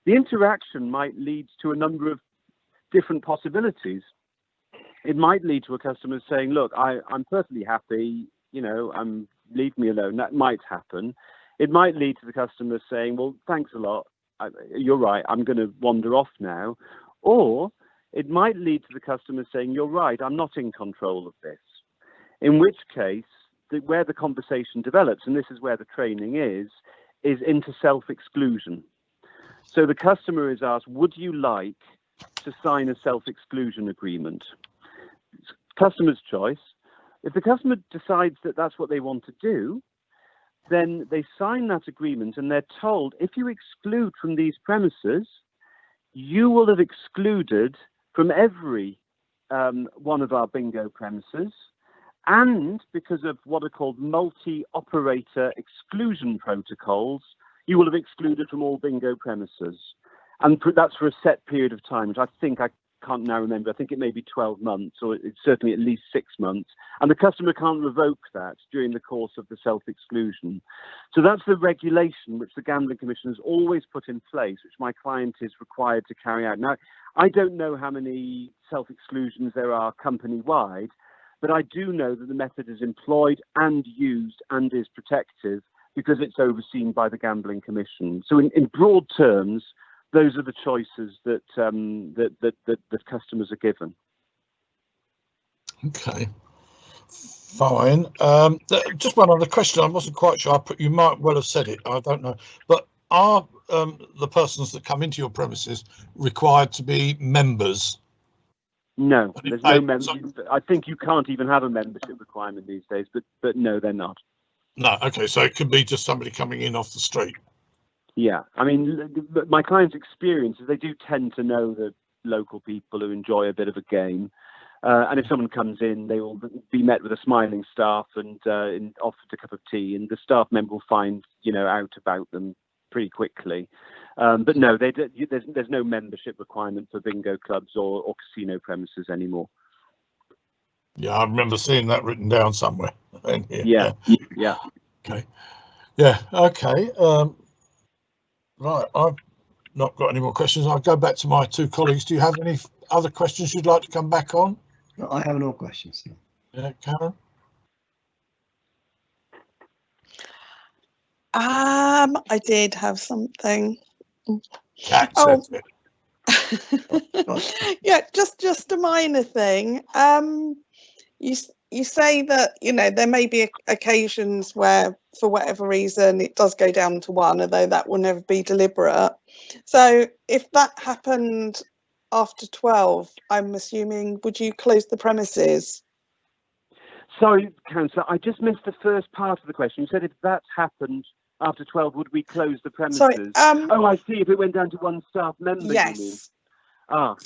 The interaction might lead to a number of different possibilities. It might lead to a customer saying, look, I'm perfectly happy, leave me alone. That might happen. It might lead to the customer saying, well, thanks a lot. You're right. I'm going to wander off now. Or it might lead to the customer saying, you're right. I'm not in control of this. In which case, where the conversation develops, and this is where the training is into self-exclusion. So the customer is asked, would you like to sign a self-exclusion agreement? It's customer's choice. If the customer decides that that's what they want to do, then they sign that agreement and they're told, if you exclude from these premises, you will have excluded from every one of our bingo premises. And because of what are called multi-operator exclusion protocols, you will have excluded from all bingo premises. And that's for a set period of time, which I can't now remember. I think it may be 12 months, or it's certainly at least 6 months. And the customer can't revoke that during the course of the self-exclusion. So that's the regulation which the Gambling Commission has always put in place, which my client is required to carry out. Now, I don't know how many self-exclusions there are company-wide, but I do know that the method is employed and used and is protective because it's overseen by the Gambling Commission. So in broad terms, those are the choices that that customers are given.
Okay, fine. Just one other question. I wasn't quite sure. You might well have said it. I don't know. But are the persons that come into your premises required to be members?
No, there's no membership. I think you can't even have a membership requirement these days. But no, they're not. No.
Okay, so it could be just somebody coming in off the street.
Yeah, I mean, my clients' experience is they do tend to know the local people who enjoy a bit of a game. And if someone comes in, they will be met with a smiling staff and offered a cup of tea, and the staff member will find, out about them pretty quickly. But no, there's no membership requirement for bingo clubs or casino premises anymore.
Yeah, I remember seeing that written down somewhere.
Yeah.
Okay. Yeah. Okay. Right. I've not got any more questions. I'll go back to my two colleagues. Do you have any other questions you'd like to come back on?
No, I have no questions.
Yeah, Karen.
I did have something. Yeah, just a minor thing. You say that there may be occasions where, for whatever reason, it does go down to one, although that will never be deliberate. So if that happened after 12, I'm assuming, would you close the premises?
Sorry, Councillor, I just missed the first part of the question. You said if that happened after 12, would we close the premises?
Sorry,
oh, I see. If it went down to one staff member,
yes.
you mean? Ah,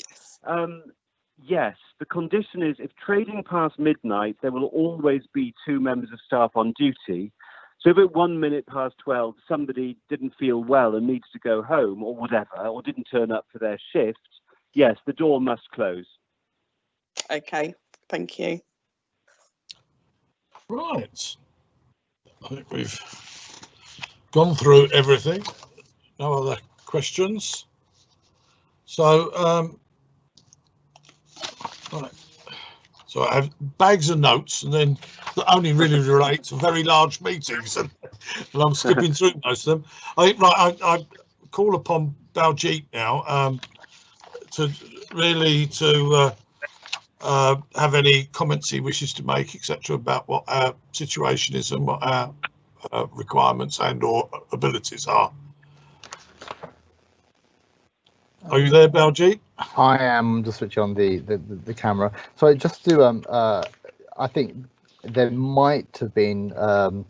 yes. The condition is if trading past midnight, there will always be 2 members of staff on duty. So if at 1 minute past 12, somebody didn't feel well and needs to go home or whatever, or didn't turn up for their shift, yes, the door must close.
Okay, thank you.
Right. I think we've gone through everything. No other questions. So, right. So I have bags of notes, and then that only really relate to very large meetings, and I'm skipping through most of them. I call upon Baljeet now to have any comments he wishes to make, etc., about what our situation is and what our requirements and or abilities are. Are you there, Baljeet?
I am just switching on the camera. So just to, I think there might have been a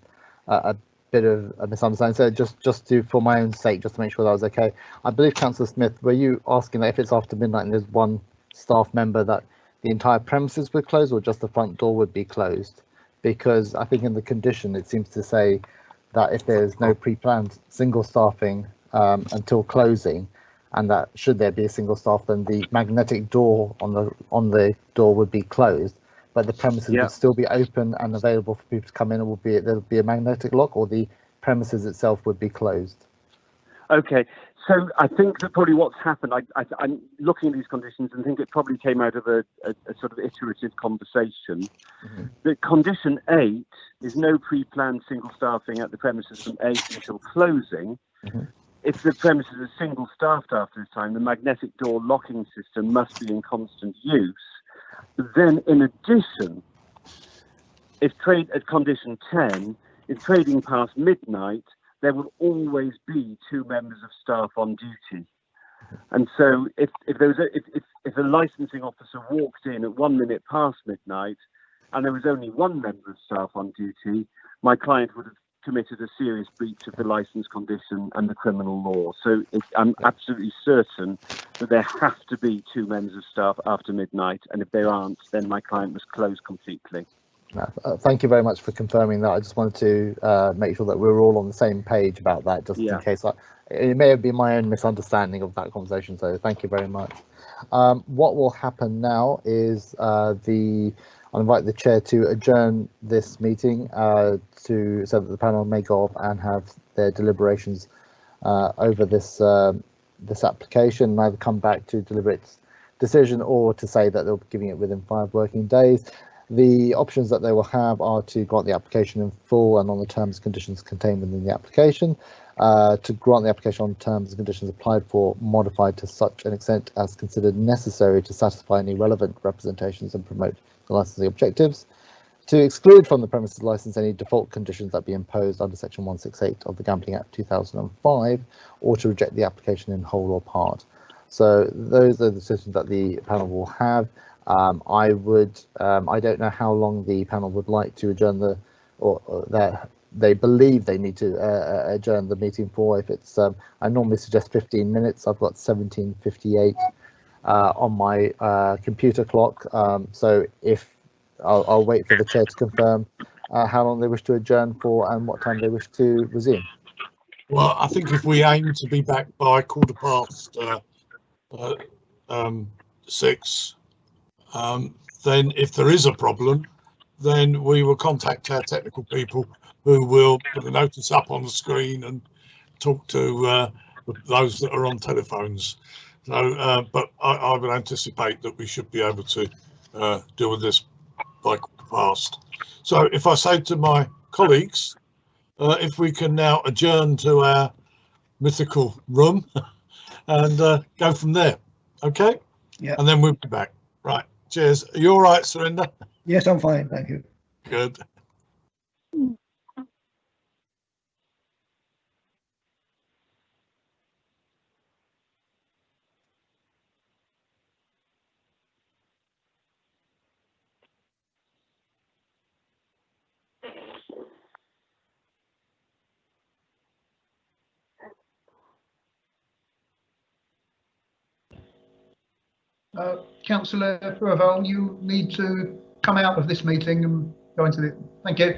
bit of a misunderstanding. So just to, for my own sake, just to make sure that was okay. I believe Councillor Smith, were you asking that if it's after midnight and there's one staff member that the entire premises would close, or just the front door would be closed? Because I think in the condition it seems to say that if there's no pre-planned single staffing until closing, and that should there be a single staff, then the magnetic door on the door would be closed, but the premises would still be open and available for people to come in. It would be, there would be a magnetic lock, or the premises itself would be closed.
Okay, so I think that probably what's happened, I'm looking at these conditions and think it probably came out of a sort of iterative conversation.
Mm-hmm.
The condition 8 is no pre-planned single staffing at the premises from 8 until closing.
Mm-hmm.
If the premises are single staffed after this time, the magnetic door locking system must be in constant use. Then in addition, if at condition 10, if trading past midnight, there will always be 2 members of staff on duty. And so if a licensing officer walked in at 1 minute past midnight and there was only 1 member of staff on duty, my client would have committed a serious breach of the license condition and the criminal law. So I'm absolutely certain that there have to be 2 members of staff after midnight, and if there aren't, then my client must close completely.
Thank you very much for confirming that. I just wanted to make sure that we were all on the same page about that, just in case it may have been my own misunderstanding of that conversation. So thank you very much. What will happen now is I'll invite the chair to adjourn this meeting so that the panel may go off and have their deliberations over this application, and either come back to deliver its decision or to say that they'll be giving it within 5 working days. The options that they will have are to grant the application in full and on the terms and conditions contained within the application, to grant the application on terms and conditions applied for modified to such an extent as considered necessary to satisfy any relevant representations and promote the licensing objectives, to exclude from the premises license any default conditions that be imposed under section 168 of the Gambling Act 2005, or to reject the application in whole or part. So those are the decisions that the panel will have. I don't know how long the panel would like to adjourn or that they believe they need to adjourn the meeting for. If it's, I normally suggest 15 minutes. I've got 17:58 on my computer clock. So if I'll wait for the chair to confirm how long they wish to adjourn for and what time they wish to resume.
Well, I think if we aim to be back by 6:15, then if there is a problem, then we will contact our technical people, who will put a notice up on the screen and talk to those that are on telephones. So, but I would anticipate that we should be able to deal with this by 15:15. So if I say to my colleagues, if we can now adjourn to our mythical room and go from there, okay?
Yeah.
And then we'll be back. Right. Cheers. Are you all right, Surinder?
Yes, I'm fine, thank you.
Good.
Councillor Purval, you need to come out of this meeting and go into the. Thank you.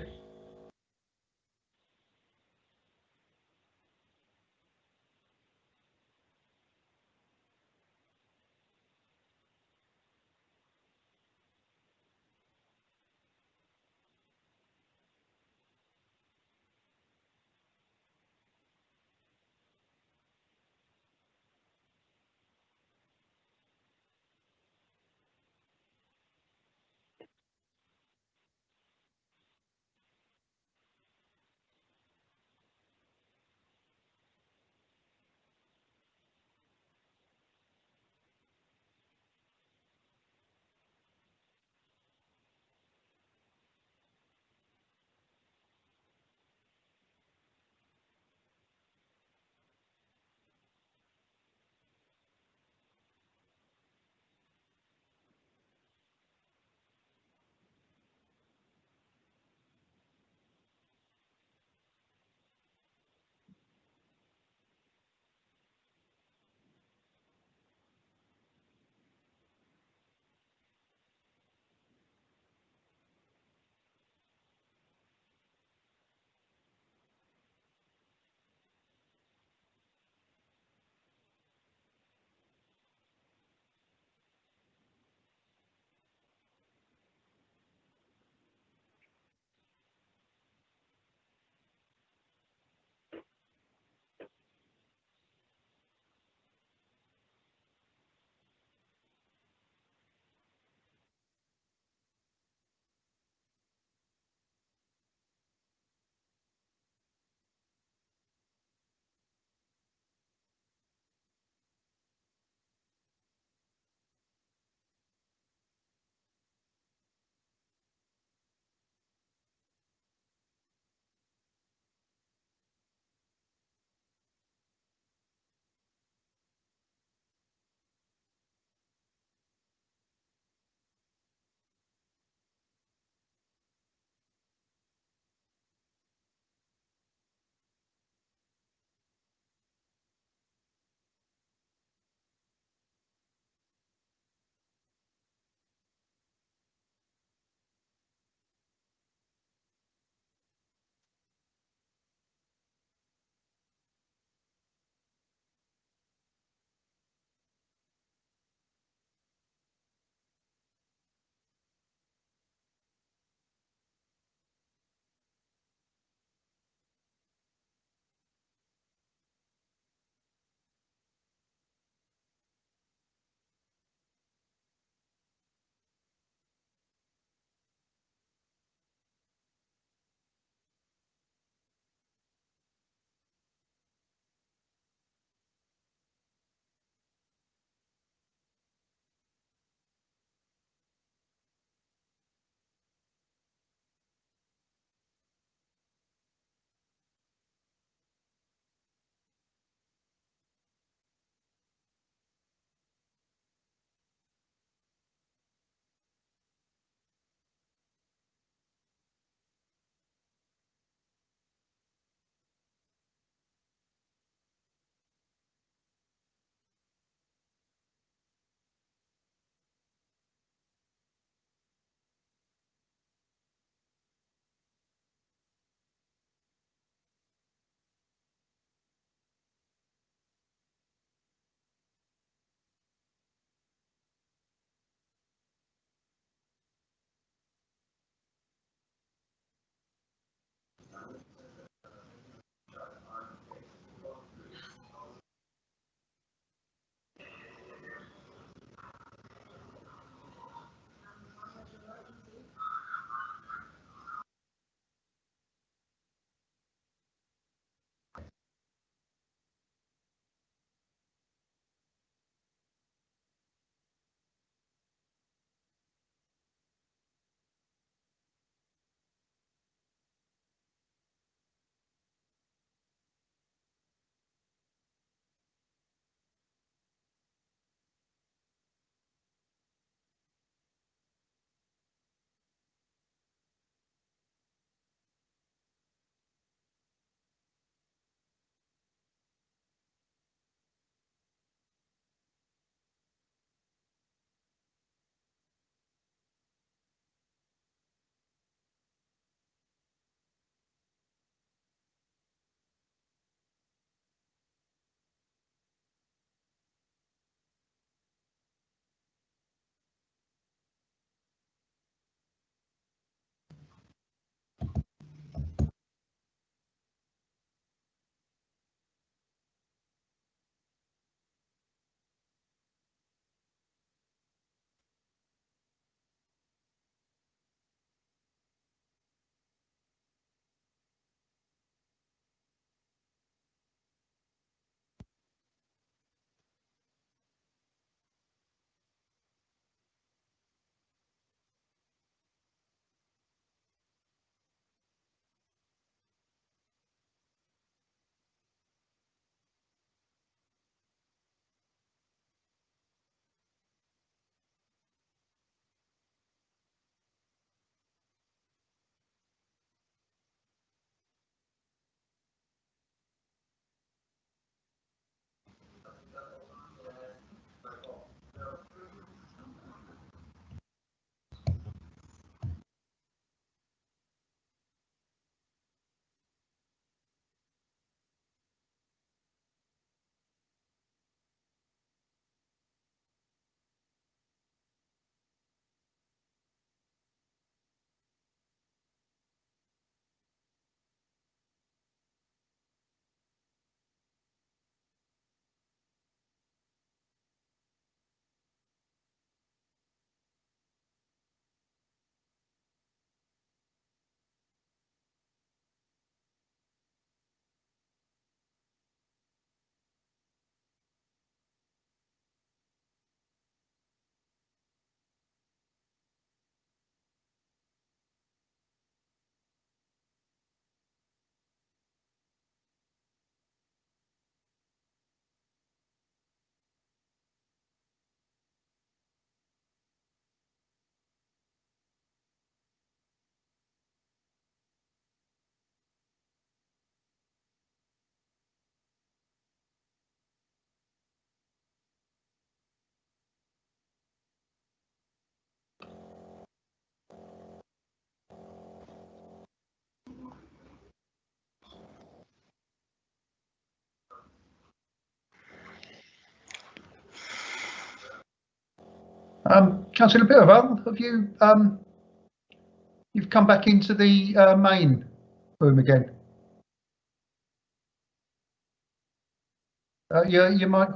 Councillor Borough, have you you've come back into the main room again? Your mic.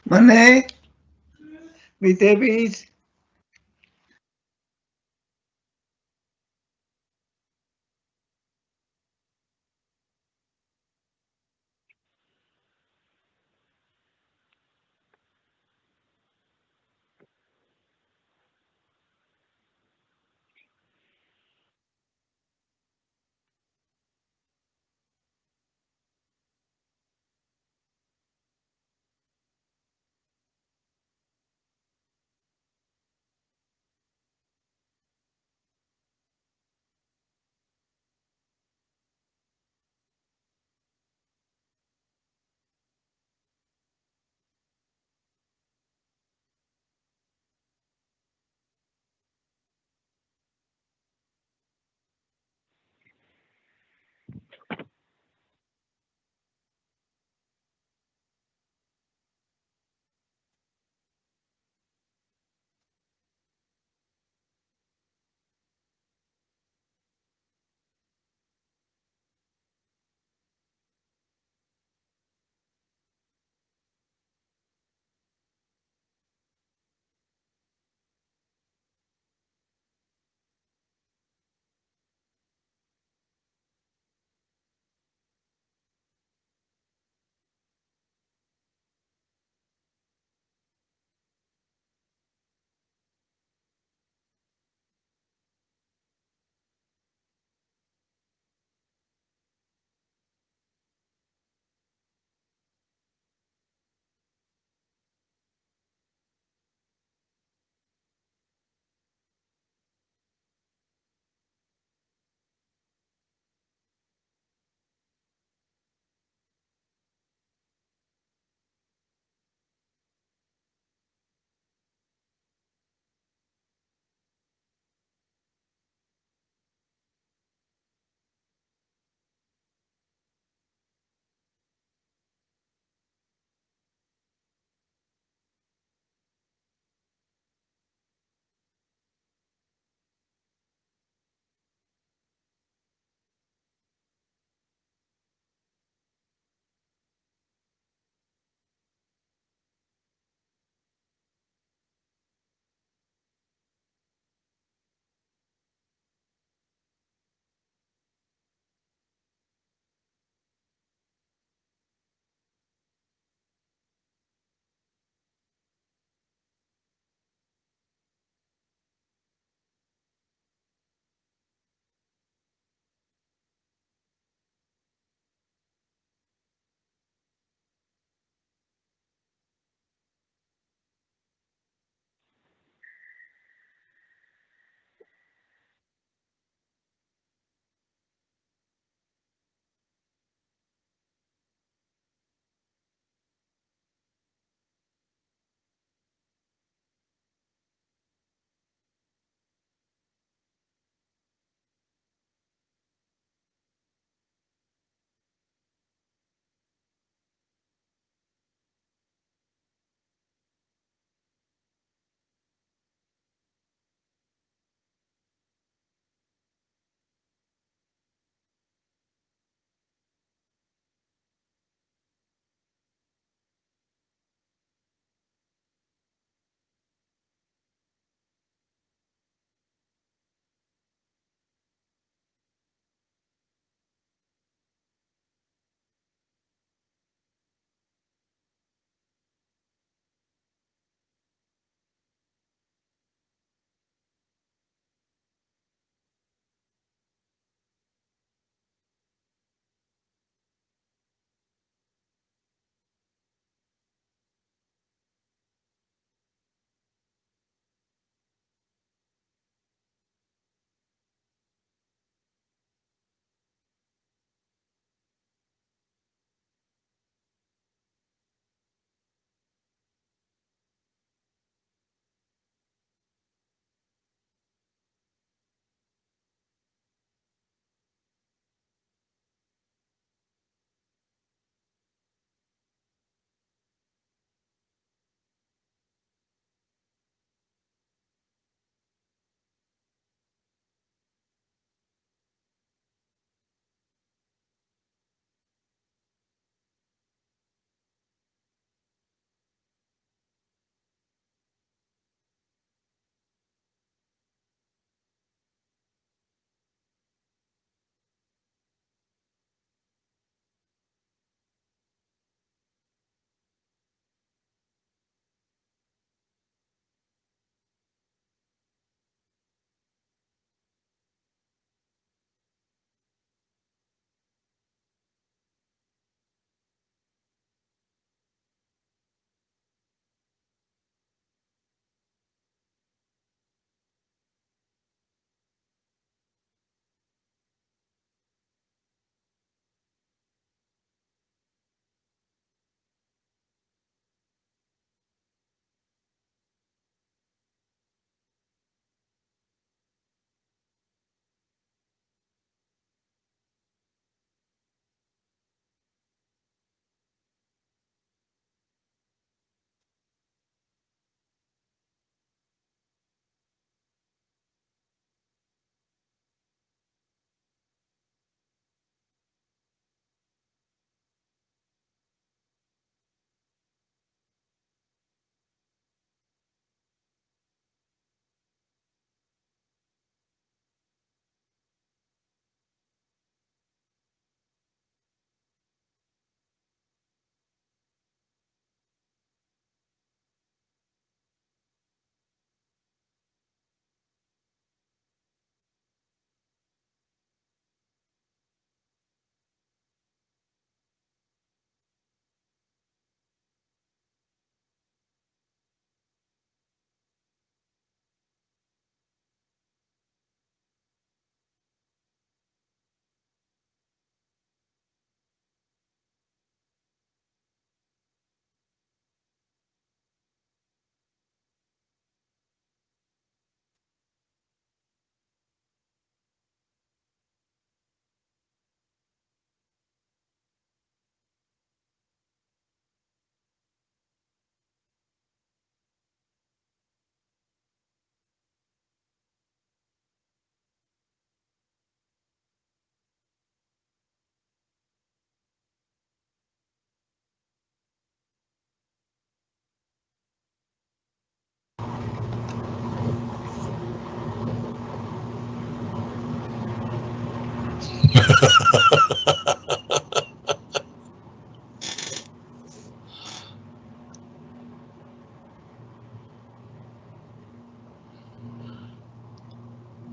Monday with David.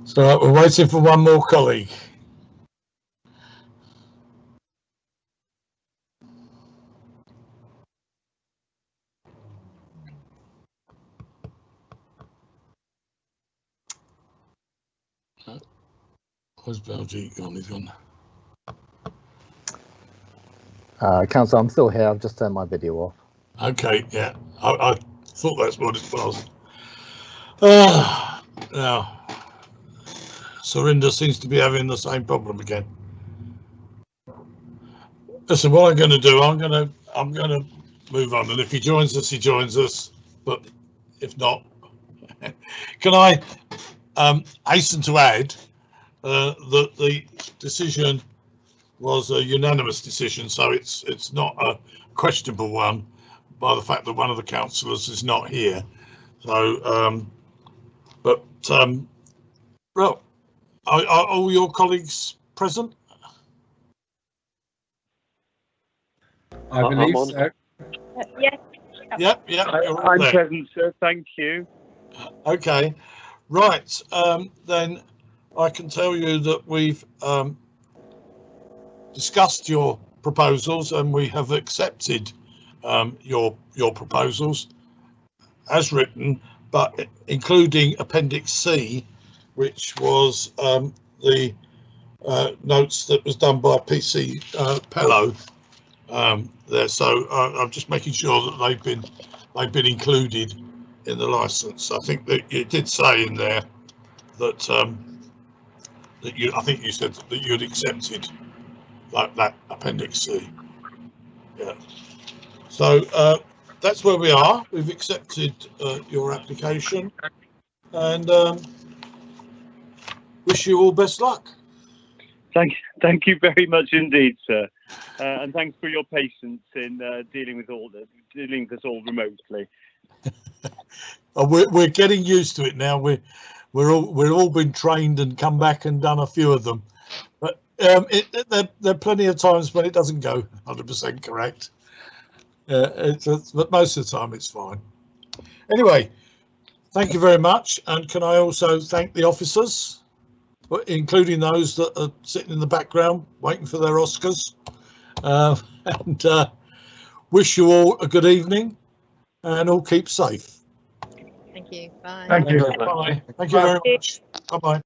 So we're waiting for one more colleague. Where's Belgique gone? He's gone.
Councillor, I'm still here. I've just turned my video off.
Okay, yeah, I thought that's what it was. Now, Surinder seems to be having the same problem again. Listen, what I'm going to do, I'm going to move on, and if he joins us, he joins us. But if not, can I hasten to add that the decision was a unanimous decision, so it's not a questionable one by the fact that one of the councillors is not here. So, well, are all your colleagues present?
I believe so.
Yes.
Yep.
I'm present, sir. Thank you.
Okay, right. Then I can tell you that we've discussed your proposals and we have accepted your proposals as written, but including Appendix C, which was the notes that was done by PC Pello there. So I'm just making sure that they've been included in the license. I think that it did say in there that I think you said that you'd accepted that Appendix C. Yeah. So that's where we are. We've accepted your application, and wish you all best luck.
Thank you very much indeed, sir, and thanks for your patience in dealing with us all remotely.
We're getting used to it now. We're all been trained and come back and done a few of them, but there are plenty of times when it doesn't go 100% correct. But most of the time it's fine. Anyway, thank you very much, and can I also thank the officers, including those that are sitting in the background waiting for their Oscars, and wish you all a good evening and all keep safe.
Thank you. Bye.
Thank you. Bye. Thank you very much. Bye bye.